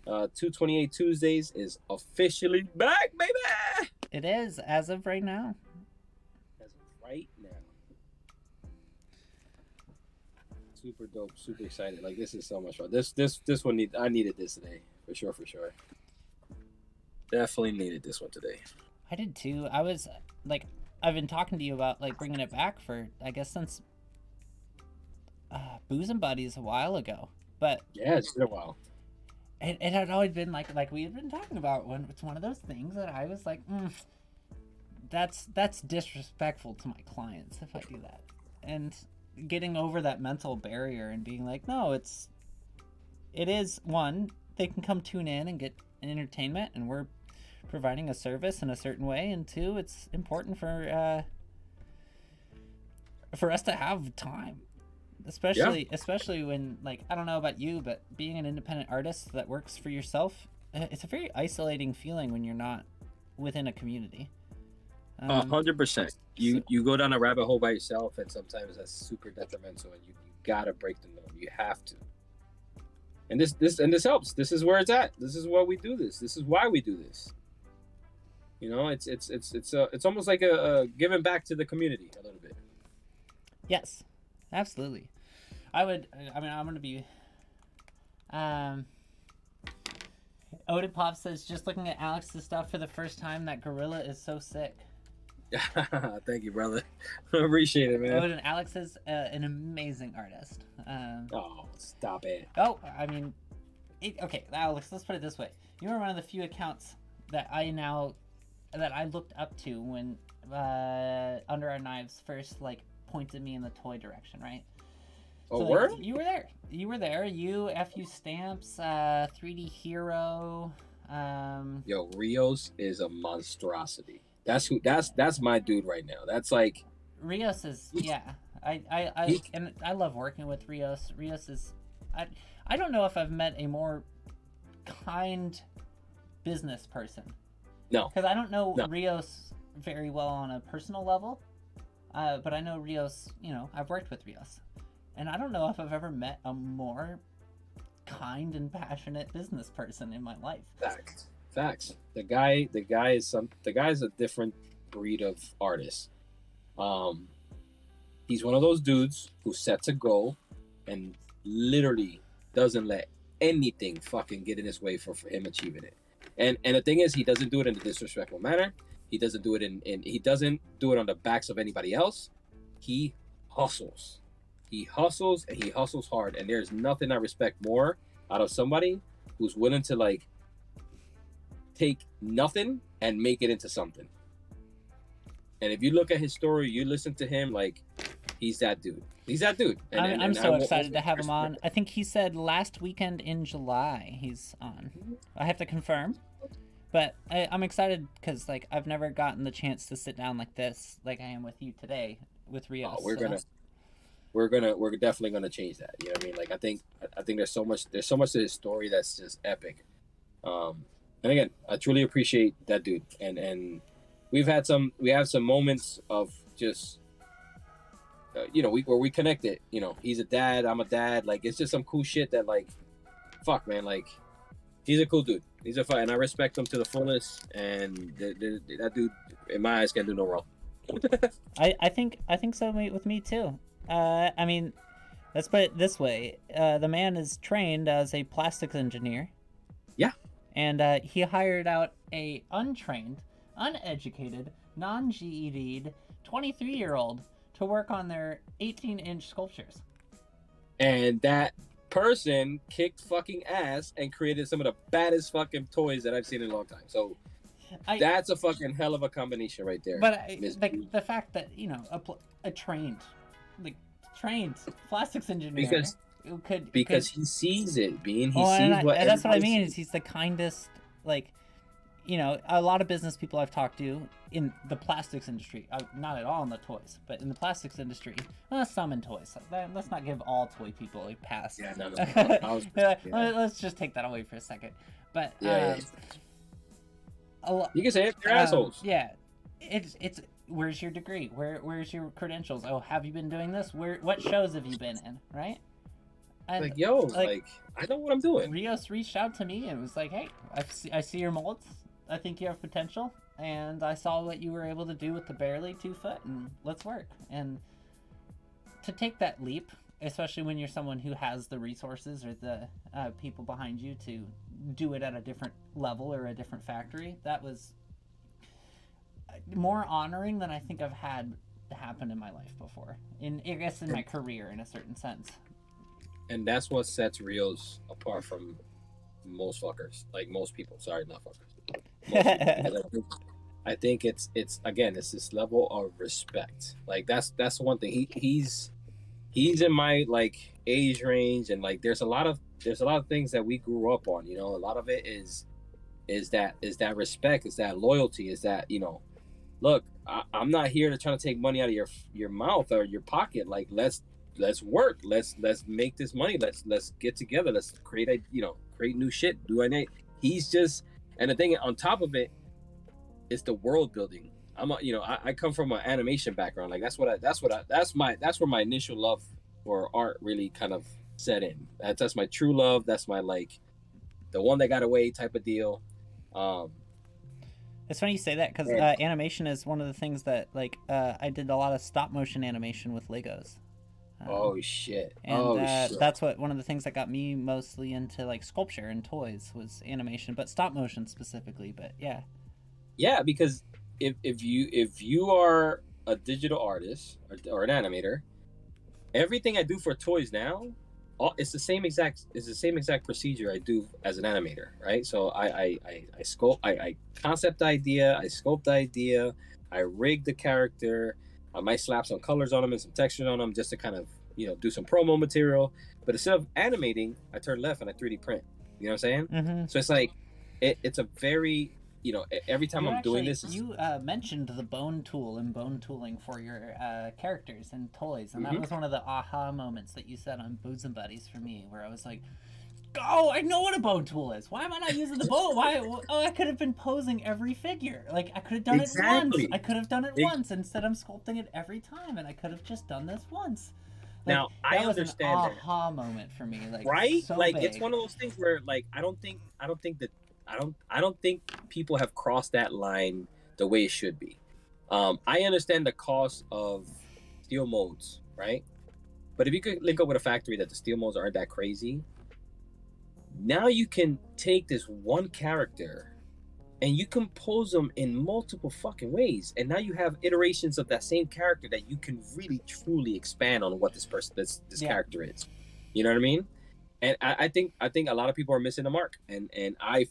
228 Tuesdays is officially back, baby! It is, as of right now. As of right now. Super dope, super excited. Like, this is so much fun. This one I needed this today. For sure. Definitely needed this one today. I did too. I was like, I've been talking to you about like bringing it back for, I guess, since Booze and Buddies a while ago. But yeah, it's been a while. It had always been like we had been talking about, when it's one of those things that I was like, that's disrespectful to my clients if I do that. And getting over that mental barrier and being like, no, it is, one, they can come tune in and get an entertainment, and we're providing a service in a certain way, and two, it's important for us to have time, especially when, like, I don't know about you, but being an independent artist that works for yourself, it's a very isolating feeling when you're not within a community. 100%. You go down a rabbit hole by yourself, and sometimes that's super detrimental, and you gotta break the norm. You have to. And this helps. This is where it's at. This is why we do this. This is why we do this. You know, it's almost like a giving back to the community a little bit. Yes, absolutely. I'm gonna be. Odin Pop says, just looking at Alex's stuff for the first time, that gorilla is so sick. Thank you, brother. I appreciate it, man. Odin, Alex is an amazing artist. Oh, stop it. Oh, I mean, okay, Alex, let's put it this way. You were one of the few accounts that I looked up to when Under Our Knives first, like, pointed me in the toy direction, right? Oh, so, word? Like, you were there. You, FU Stamps, 3D Hero. Yo, Rios is a monstrosity. That's my dude right now. That's like Rios is, yeah. I love working with Rios. Rios is, I don't know if I've met a more kind business person. No. Because I don't know Rios very well on a personal level. But I know Rios, I've worked with Rios. And I don't know if I've ever met a more kind and passionate business person in my life. Facts. The guy is a different breed of artist. He's one of those dudes who sets a goal and literally doesn't let anything fucking get in his way for him achieving it. And the thing is, he doesn't do it in a disrespectful manner. He doesn't do it he doesn't do it on the backs of anybody else. He hustles. He hustles, and he hustles hard. And there's nothing I respect more out of somebody who's willing to, like, take nothing and make it into something. And if you look at his story, you listen to him, like, He's that dude. He's that dude. I'm And I so will excited to always have him respect on. I think he said last weekend in July he's on. it. I have to confirm, but I'm excited because like I've never gotten the chance to sit down like this, like I am with you today with Oh, Rios. we're definitely gonna change that. You know what I mean? Like I think there's so much to his story that's just epic. And again, I truly appreciate that dude. And we have some moments of just where we connected. You know, he's a dad, I'm a dad. Like it's just some cool shit that like, fuck man, like he's a cool dude. He's a fun, and I respect him to the fullest. And that dude, in my eyes, can do no wrong. I think so with me too. I mean, let's put it this way: the man is trained as a plastics engineer. Yeah. And he hired out a untrained, uneducated, non-GED'd 23-year-old to work on their 18-inch sculptures. And that person kicked fucking ass and created some of the baddest fucking toys that I've seen in a long time. So that's a fucking hell of a combination right there. But like the fact that a trained plastics engineer because he sees it, being he sees what that's what I mean. sees. Is he's the kindest, like, a lot of business people I've talked to in the plastics industry, not at all in the toys, but in the plastics industry, some in toys. Let's not give all toy people a pass. Yeah, no. Let's just take that away for a second. But you can say it. They're assholes. Yeah, it's. Where's your degree? Where's your credentials? Oh, have you been doing this? What shows have you been in? Right? And, like, yo, like I know what I'm doing. Rios reached out to me and was like, hey, I see your molds. I think you have potential. And I saw what you were able to do with the barely 2 foot, and let's work. And to take that leap, especially when you're someone who has the resources or the people behind you to do it at a different level or a different factory, that was more honoring than I think I've had happen in my life before. I guess in my career, in a certain sense. And that's what sets Rios apart from most fuckers. Like most people. Sorry, not fuckers. I think it's again, it's this level of respect. Like that's one thing. He's in my like age range, and like there's a lot of things that we grew up on. A lot of it is that respect, is that loyalty, is that look, I'm not here to try to take money out of your mouth or your pocket. Like let's work. Let's make this money. Let's get together. Let's create new shit. He's just, and the thing on top of it is the world building. I come from an animation background. Like that's where my initial love for art really kind of set in. That's my true love. That's my like the one that got away type of deal. It's funny you say that because animation is one of the things that like I did a lot of stop motion animation with Legos. Oh shit! And that's one of the things that got me mostly into like sculpture and toys was animation, but stop motion specifically. But yeah, because if you are a digital artist or an animator, everything I do for toys now, it's the same exact procedure I do as an animator, right? So I sculpt, I concept the idea, I sculpt the idea, I rig the character. I might slap some colors on them and some textures on them just to kind of, do some promo material. But instead of animating, I turn left and I 3D print. You know what I'm saying? Mm-hmm. So it's like, it's a very, every time I'm doing this. You mentioned the bone tool and bone tooling for your characters and toys. And that was one of the aha moments that you said on Boots and Buddies for me, where I was like, oh, I know what a bone tool is. Why am I not using the bone? Why? Oh, I could have been posing every figure. Like, I could have done it once. I could have done it once. Instead, I'm sculpting it every time, and I could have just done this once. Like, now, I understand that was an aha moment for me. Like, right? So like, big. It's one of those things where, like, I don't think people have crossed that line the way it should be. I understand the cost of steel molds, right? But if you could link up with a factory that the steel molds aren't that crazy, now you can take this one character and you can pose them in multiple fucking ways, and now you have iterations of that same character that you can really truly expand on what this character is. You know what I mean? And I think a lot of people are missing the mark, and I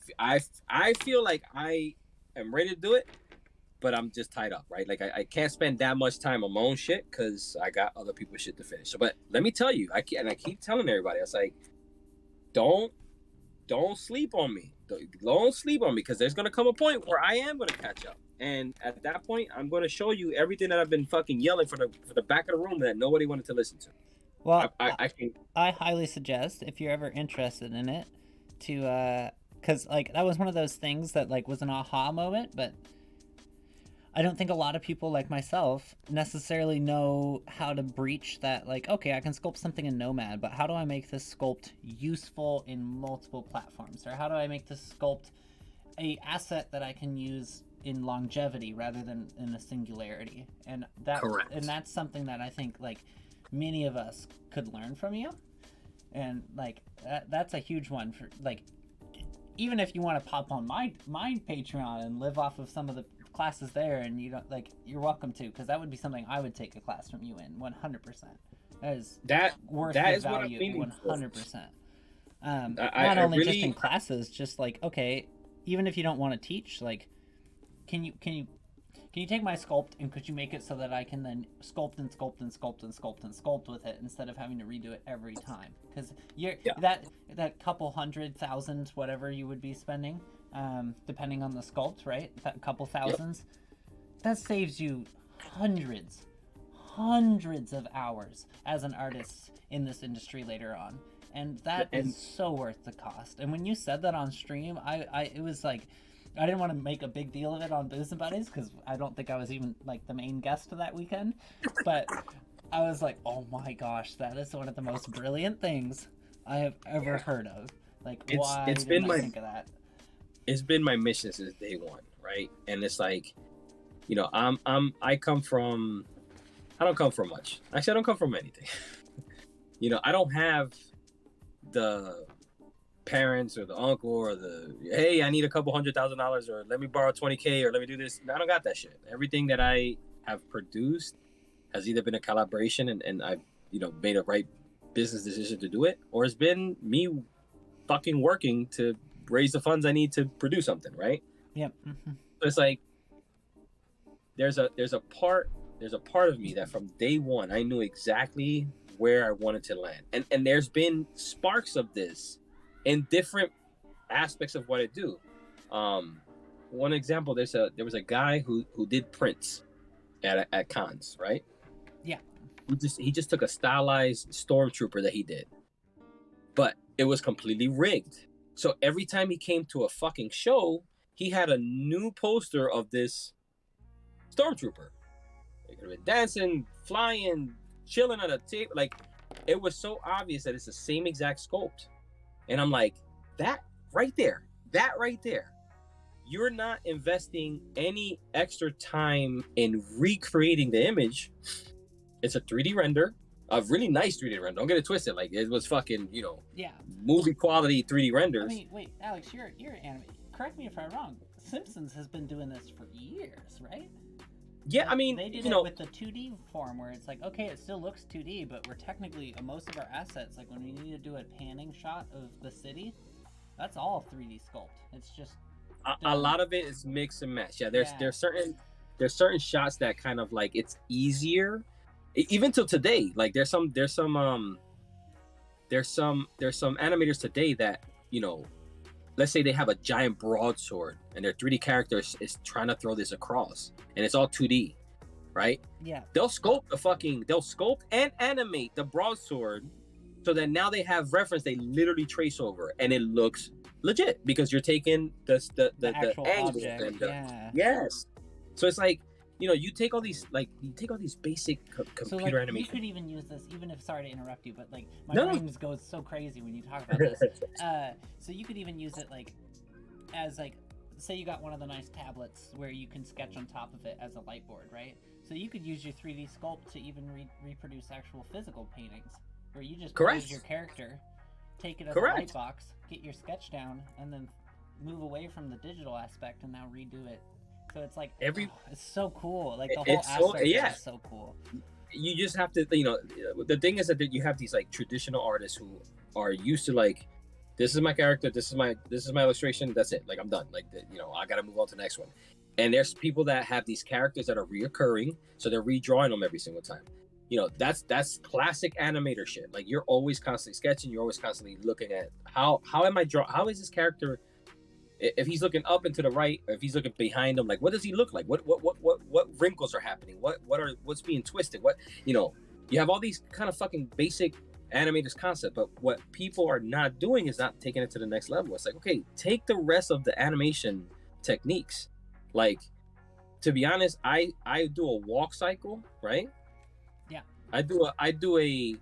feel like I am ready to do it, but I'm just tied up, right? Like I can't spend that much time on my own shit because I got other people's shit to finish. So, but let me tell you, I keep telling everybody, I was like, don't sleep on me. Don't sleep on me because there's gonna come a point where I am gonna catch up. And at that point, I'm gonna show you everything that I've been fucking yelling for the back of the room that nobody wanted to listen to. Well, I can. I highly suggest if you're ever interested in it to because like that was one of those things that like was an aha moment, but I don't think a lot of people like myself necessarily know how to breach that. Like, okay, I can sculpt something in Nomad, but how do I make this sculpt useful in multiple platforms? Or how do I make this sculpt a asset that I can use in longevity rather than in a singularity? And Correct. that's something that I think like many of us could learn from you. And like that's a huge one for like even if you want to pop on my Patreon and live off of some of the classes there, and you don't like, you're welcome to, because that would be something I would take a class from you in 100%. That is worth the value 100%. Not only just in classes, just like, okay, even if you don't want to teach, like, can you take my sculpt and could you make it so that I can then sculpt and sculpt and sculpt and sculpt and sculpt with it instead of having to redo it every time? Because that couple 100,000 whatever you would be spending, depending on the sculpt, right? That couple thousands, that saves you hundreds of hours as an artist in this industry later on, and that is so worth the cost. And when you said that on stream, I it was like, I didn't want to make a big deal of it on Booze and Buddies because I don't think I was even like the main guest of that weekend. But I was like, oh my gosh, that is one of the most brilliant things I have ever heard of. Like, why didn't I think of that? It's been my mission since day one, right? And it's like, you know, I don't come from much. Actually, I don't come from anything. You know, I don't have the parents or the uncle or the, hey, I need a couple $100,000 or let me borrow 20K or let me do this. I don't got that shit. Everything that I have produced has either been a collaboration and I've, you know, made a right business decision to do it, or it's been me fucking working to raise the funds I need to produce something, right? Yep. Mm-hmm. So it's like there's a part of me that from day one I knew exactly where I wanted to land. And there's been sparks of this in different aspects of what I do. One example, there was a guy who did prints at cons, right? Yeah. He just took a stylized stormtrooper that he did, but it was completely rigged. So every time he came to a fucking show, he had a new poster of this stormtrooper. They could have been dancing, flying, chilling at a table. Like, it was so obvious that it's the same exact sculpt. And I'm like, that right there, you're not investing any extra time in recreating the image. It's a 3D render, a really nice 3D render. Don't get it twisted. Like, it was fucking, you know, movie quality 3D renders. I mean, wait, Alex, you're anime. Correct me if I'm wrong. Simpsons has been doing this for years, right? Yeah, like, I mean, they did it with the 2D form where it's like, okay, it still looks 2D, but we're technically, most of our assets, like when we need to do a panning shot of the city, that's all 3D sculpt. It's just a lot of it is mix and match. Yeah, there's certain shots that kind of like it's easier, even till today. Like there's some animators today that, you know, let's say they have a giant broadsword and their 3D character is trying to throw this across and it's all 2D, right? Yeah. They'll sculpt and animate the broadsword so that now they have reference they literally trace over and it looks legit because you're taking the actual angle object. and yes. So it's like, you know, you take all these basic computer animation. You could even use this, even if, sorry to interrupt you, but like my brain goes so crazy when you talk about this. So you could even use it like as like, say you got one of the nice tablets where you can sketch on top of it as a light board, right? So you could use your 3D sculpt to even reproduce actual physical paintings, where you just pose your character, take it as a light box, get your sketch down, and then move away from the digital aspect and now redo it. So it's like it's so cool. Like the whole aspect is so cool. You just have to, you know, the thing is that you have these like traditional artists who are used to like, this is my character, this is my illustration, that's it. Like I'm done. Like, you know, I got to move on to the next one. And there's people that have these characters that are reoccurring, so they're redrawing them every single time. You know, that's classic animator shit. Like, you're always constantly sketching, you're always constantly looking at how am I draw, how is this character, if he's looking up and to the right, or if he's looking behind him, like, what does he look like? What wrinkles are happening? What's being twisted? What, you know, you have all these kind of fucking basic animators concept, but what people are not doing is not taking it to the next level. It's like, okay, take the rest of the animation techniques. Like, to be honest, I do a walk cycle, right? Yeah. I do a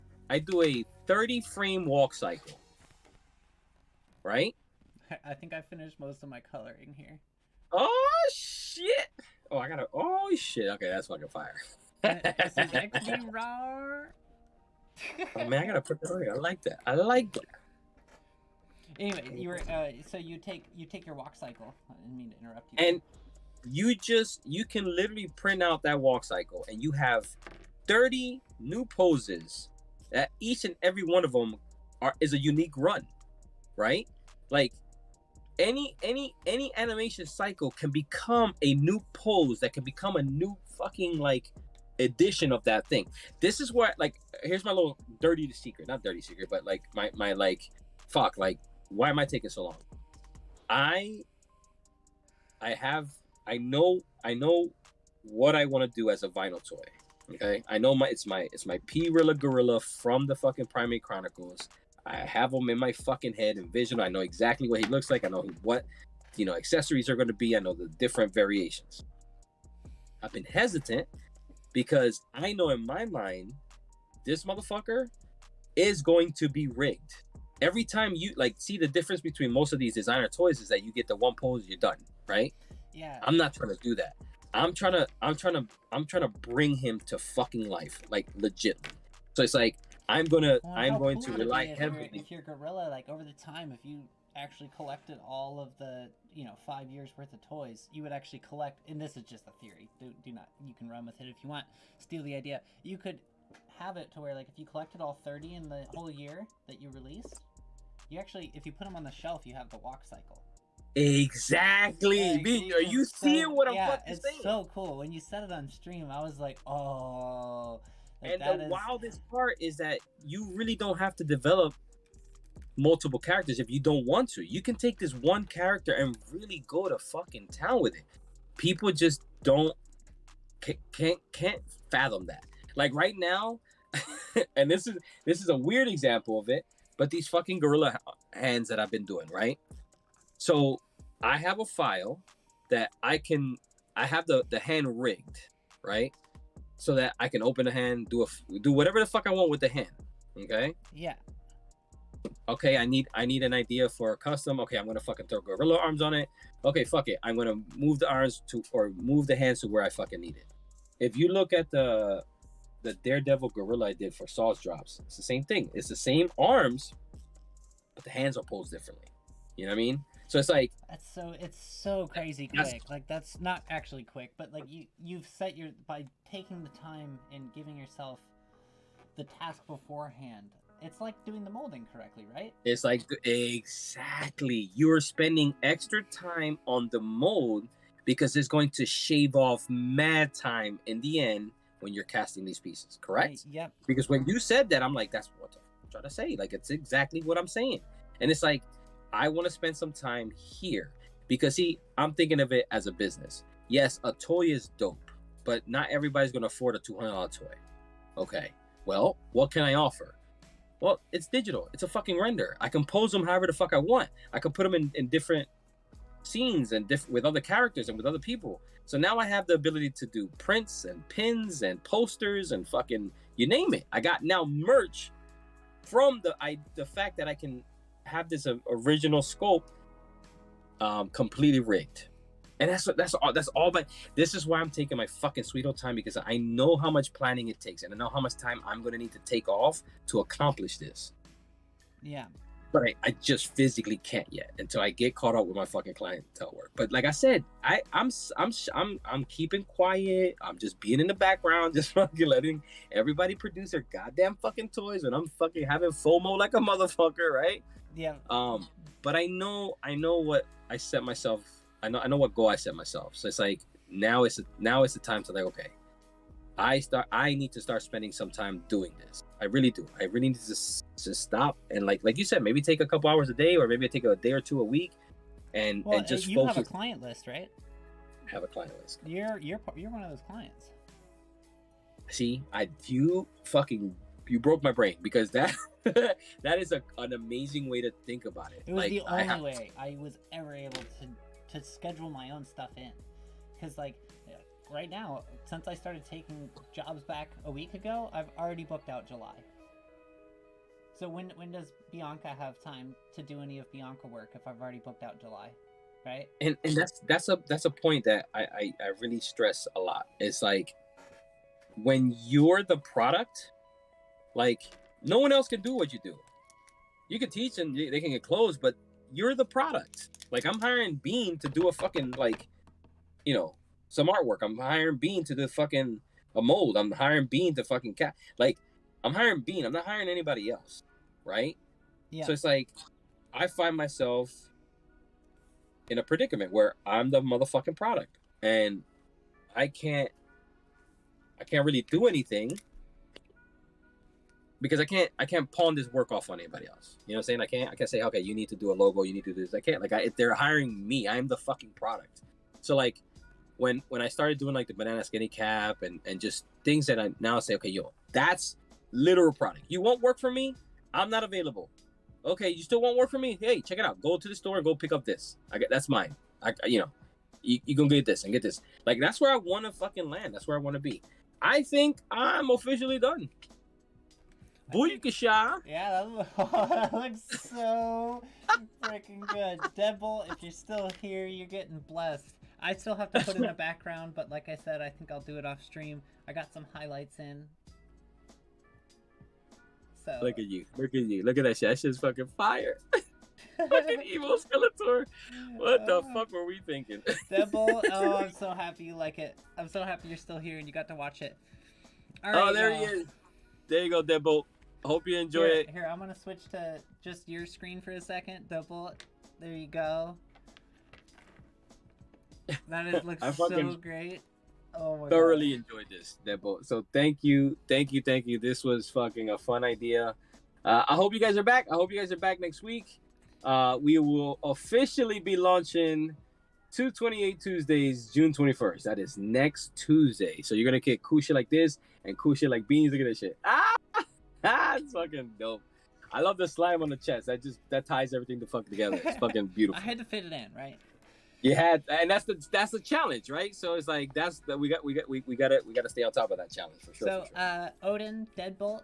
30 frame walk cycle, right? I think I finished most of my coloring here. Oh shit! Oh shit! Okay, that's fucking fire. This is XD raw. Oh man, I gotta put that on here. I like that. I like that. Anyway, you were so you take your walk cycle. I didn't mean to interrupt you. And you can literally print out that walk cycle, and you have 30 new poses that each and every one of them is a unique run, right? Like, any animation cycle can become a new pose that can become a new fucking, like, edition of that thing. This is where, like, here's my little dirty secret, not dirty secret, but like my like, fuck, like, why am I taking so long? I know what I want to do as a vinyl toy. Okay, I know it's my P-Rilla Gorilla from the fucking Primate Chronicles. I have him in my fucking head and vision. I know exactly what he looks like. I know what, you know, accessories are going to be. I know the different variations. I've been hesitant because I know in my mind, this motherfucker is going to be rigged. Every time you, like, see, the difference between most of these designer toys is that you get the one pose, you're done, right? Yeah. I'm not trying to do that. I'm trying to bring him to fucking life, like, legit. So it's like, I'm going to rely heavily. If your gorilla, like, over the time, if you actually collected all of the, 5 years worth of toys, you would actually collect, and this is just a theory, do not, you can run with it if you want, steal the idea, you could have it to where, like, if you collected all 30 in the whole year that you released, you actually, if you put them on the shelf, you have the walk cycle. Exactly. Are you seeing what I'm fucking saying? It's so cool. When you said it on stream, I was like, oh. Like, and the wildest part is that you really don't have to develop multiple characters if you don't want to. You can take this one character and really go to fucking town with it. People just can't fathom that. Like, right now, and this is a weird example of it, but these fucking gorilla hands that I've been doing, right? So I have a file that I have the hand rigged, right? So that I can open the hand, do whatever the fuck I want with the hand. Okay? Yeah. Okay, I need an idea for a custom. Okay, I'm gonna fucking throw gorilla arms on it. Okay, fuck it. I'm gonna move the arms move the hands to where I fucking need it. If you look at the Daredevil gorilla I did for Saul's drops, it's the same thing. It's the same arms, but the hands are posed differently. You know what I mean? So it's like, it's so crazy quick. Like, that's not actually quick, but like you've set by taking the time and giving yourself the task beforehand. It's like doing the molding correctly, right? It's like, exactly. You're spending extra time on the mold because it's going to shave off mad time in the end when you're casting these pieces, correct? Right, yep. Because when you said that, I'm like, that's what I'm trying to say. Like, it's exactly what I'm saying. And it's like, I want to spend some time here because, see, I'm thinking of it as a business. Yes, a toy is dope, but not everybody's going to afford a $200 toy. Okay, well, what can I offer? Well, it's digital. It's a fucking render. I can pose them however the fuck I want. I can put them in different scenes and with other characters and with other people. So now I have the ability to do prints and pins and posters and fucking, you name it. I got now merch from the fact that I can have this original scope completely rigged. And that's all. But this is why I'm taking my fucking sweet old time, because I know how much planning it takes, and I know how much time I'm gonna need to take off to accomplish this. Yeah. But I just physically can't yet until I get caught up with my fucking clientele work. But like I said, I'm keeping quiet. I'm just being in the background, just fucking letting everybody produce their goddamn fucking toys, and I'm fucking having FOMO like a motherfucker, right? Yeah. But I know what I set myself I know what goal I set myself. So it's like now it's the time to like, okay, I need to start spending some time doing this. I really do. I really need to just stop and like you said, maybe take a couple hours a day, or maybe I take a day or two a week, and just you focus. have a client list, right? Have a client list. You're one of those clients. See, you broke my brain, because that that is an amazing way to think about it. It was like, the only way I was ever able to schedule my own stuff in, because like right now, since I started taking jobs back a week ago, I've already booked out July. So when does Bianca have time to do any of Bianca work if I've already booked out July, right? And that's a point that I really stress a lot. It's like, when you're the product, like, no one else can do what you do. You can teach and they can get clothes, but you're the product. Like, I'm hiring Bean to do a fucking, like, some artwork. I'm hiring Bean to do fucking a mold. I'm hiring Bean to fucking like, I'm hiring Bean. I'm not hiring anybody else, right? Yeah. So it's like, I find myself in a predicament where I'm the motherfucking product, and I can't really do anything, because I can't pawn this work off on anybody else. You know what I'm saying? I can't say, okay, you need to do a logo, you need to do this. I can't. Like, if they're hiring me, I'm the fucking product. So like, when I started doing like the banana skinny cap and just things that I now say, okay, yo, that's literal product. You won't work for me? I'm not available. Okay, you still won't work for me? Hey, check it out. Go to the store and go pick up this. That's mine. You gonna get this and get this. Like, that's where I want to fucking land. That's where I want to be. I think I'm officially done. Booyakasha! Yeah, that looks so freaking good. Deadbolt, if you're still here, you're getting blessed. I still have to put in a background, but like I said, I think I'll do it off stream. I got some highlights in. So look at you. Look at that shit. That shit's fucking fire. Fucking evil Skeletor. What the fuck were we thinking? Deadbolt, oh, I'm so happy you like it. I'm so happy you're still here and you got to watch it. All right, there he is. There you go, Deadbolt. Hope you enjoy it. Here, I'm gonna switch to just your screen for a second. Deadbolt. There you go. That looks so great. Oh my thoroughly God. Enjoyed this, Deadbolt. So thank you. This was fucking a fun idea. I hope you guys are back. I hope you guys are back next week. We will officially be launching 228 Tuesdays, June 21st. That is next Tuesday. So you're gonna get cool shit like this and cool shit like beans. Look at this shit. It's fucking dope. I love the slime on the chest. That ties everything the fuck together. It's fucking beautiful. I had to fit it in, right? You had, and that's the challenge, right? So it's like we gotta stay on top of that challenge for sure. So for sure. Odin, Deadbolt,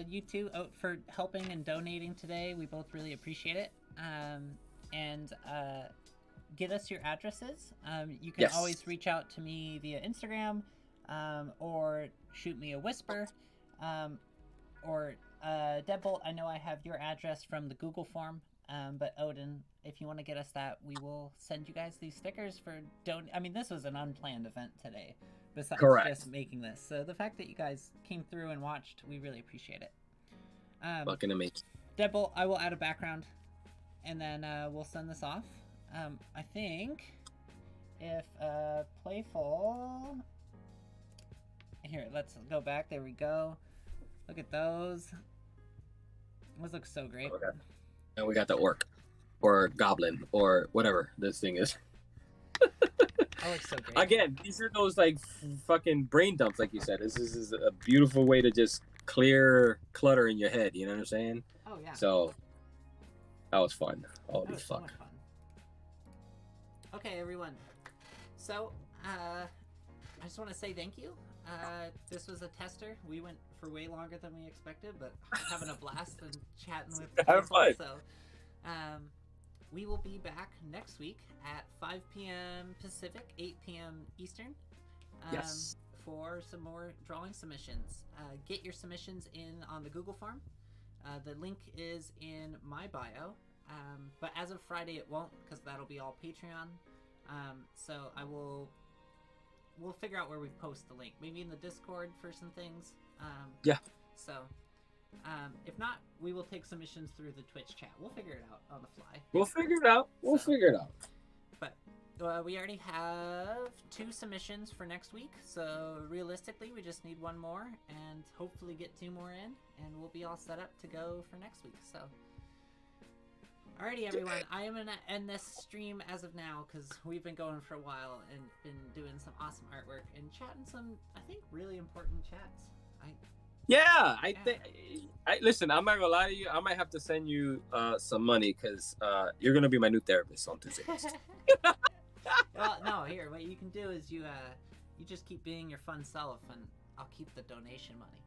you two for helping and donating today. We both really appreciate it. And get us your addresses. You can always reach out to me via Instagram, or shoot me a whisper, or Deadbolt. I know I have your address from the Google form. But Odin, if you want to get us that, we will send you guys these stickers for I mean, this was an unplanned event today, besides just making this. So the fact that you guys came through and watched, we really appreciate it. Fucking amazing. Deadbolt, I will add a background, and then we'll send this off. I think if Playful... Here, let's go back. There we go. Look at those. Those look so great. Okay. And we got the orc, or goblin, or whatever this thing is. That looks so great. Again, these are those like fucking brain dumps, like you said. This is a beautiful way to just clear clutter in your head. You know what I'm saying? Oh yeah. So that was fun. Holy fuck. So much fun. Okay, everyone. So I just want to say thank you. This was a tester. We went for way longer than we expected, but having a blast and chatting with people. So, we will be back next week at 5 p.m. Pacific, 8 p.m. Eastern. For some more drawing submissions. Get your submissions in on the Google form. The link is in my bio. But as of Friday, it won't, because that'll be all Patreon. So we'll figure out where we post the link. Maybe in the Discord for some things. So, if not, we will take submissions through the Twitch chat. We'll figure it out on the fly. We'll figure it out. But We already have 2 submissions for next week, so realistically, we just need 1 more, and hopefully get 2 more in, and we'll be all set up to go for next week. So, alrighty, everyone, I am gonna end this stream as of now because we've been going for a while and been doing some awesome artwork and chatting some, I think, really important chats. I think. Listen, I'm not gonna lie to you. I might have to send you some money because you're gonna be my new therapist on Tuesday. Well, no, here, what you can do is you just keep being your fun self, and I'll keep the donation money.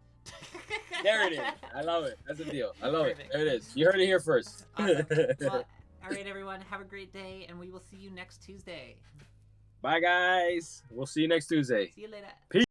There it is. I love it. That's a deal. I love Perfect. it. There it is. You heard it here first. Awesome. Well, all right, everyone, have a great day, and we will see you next Tuesday. Bye, guys. We'll see you next Tuesday. See you later. Peace.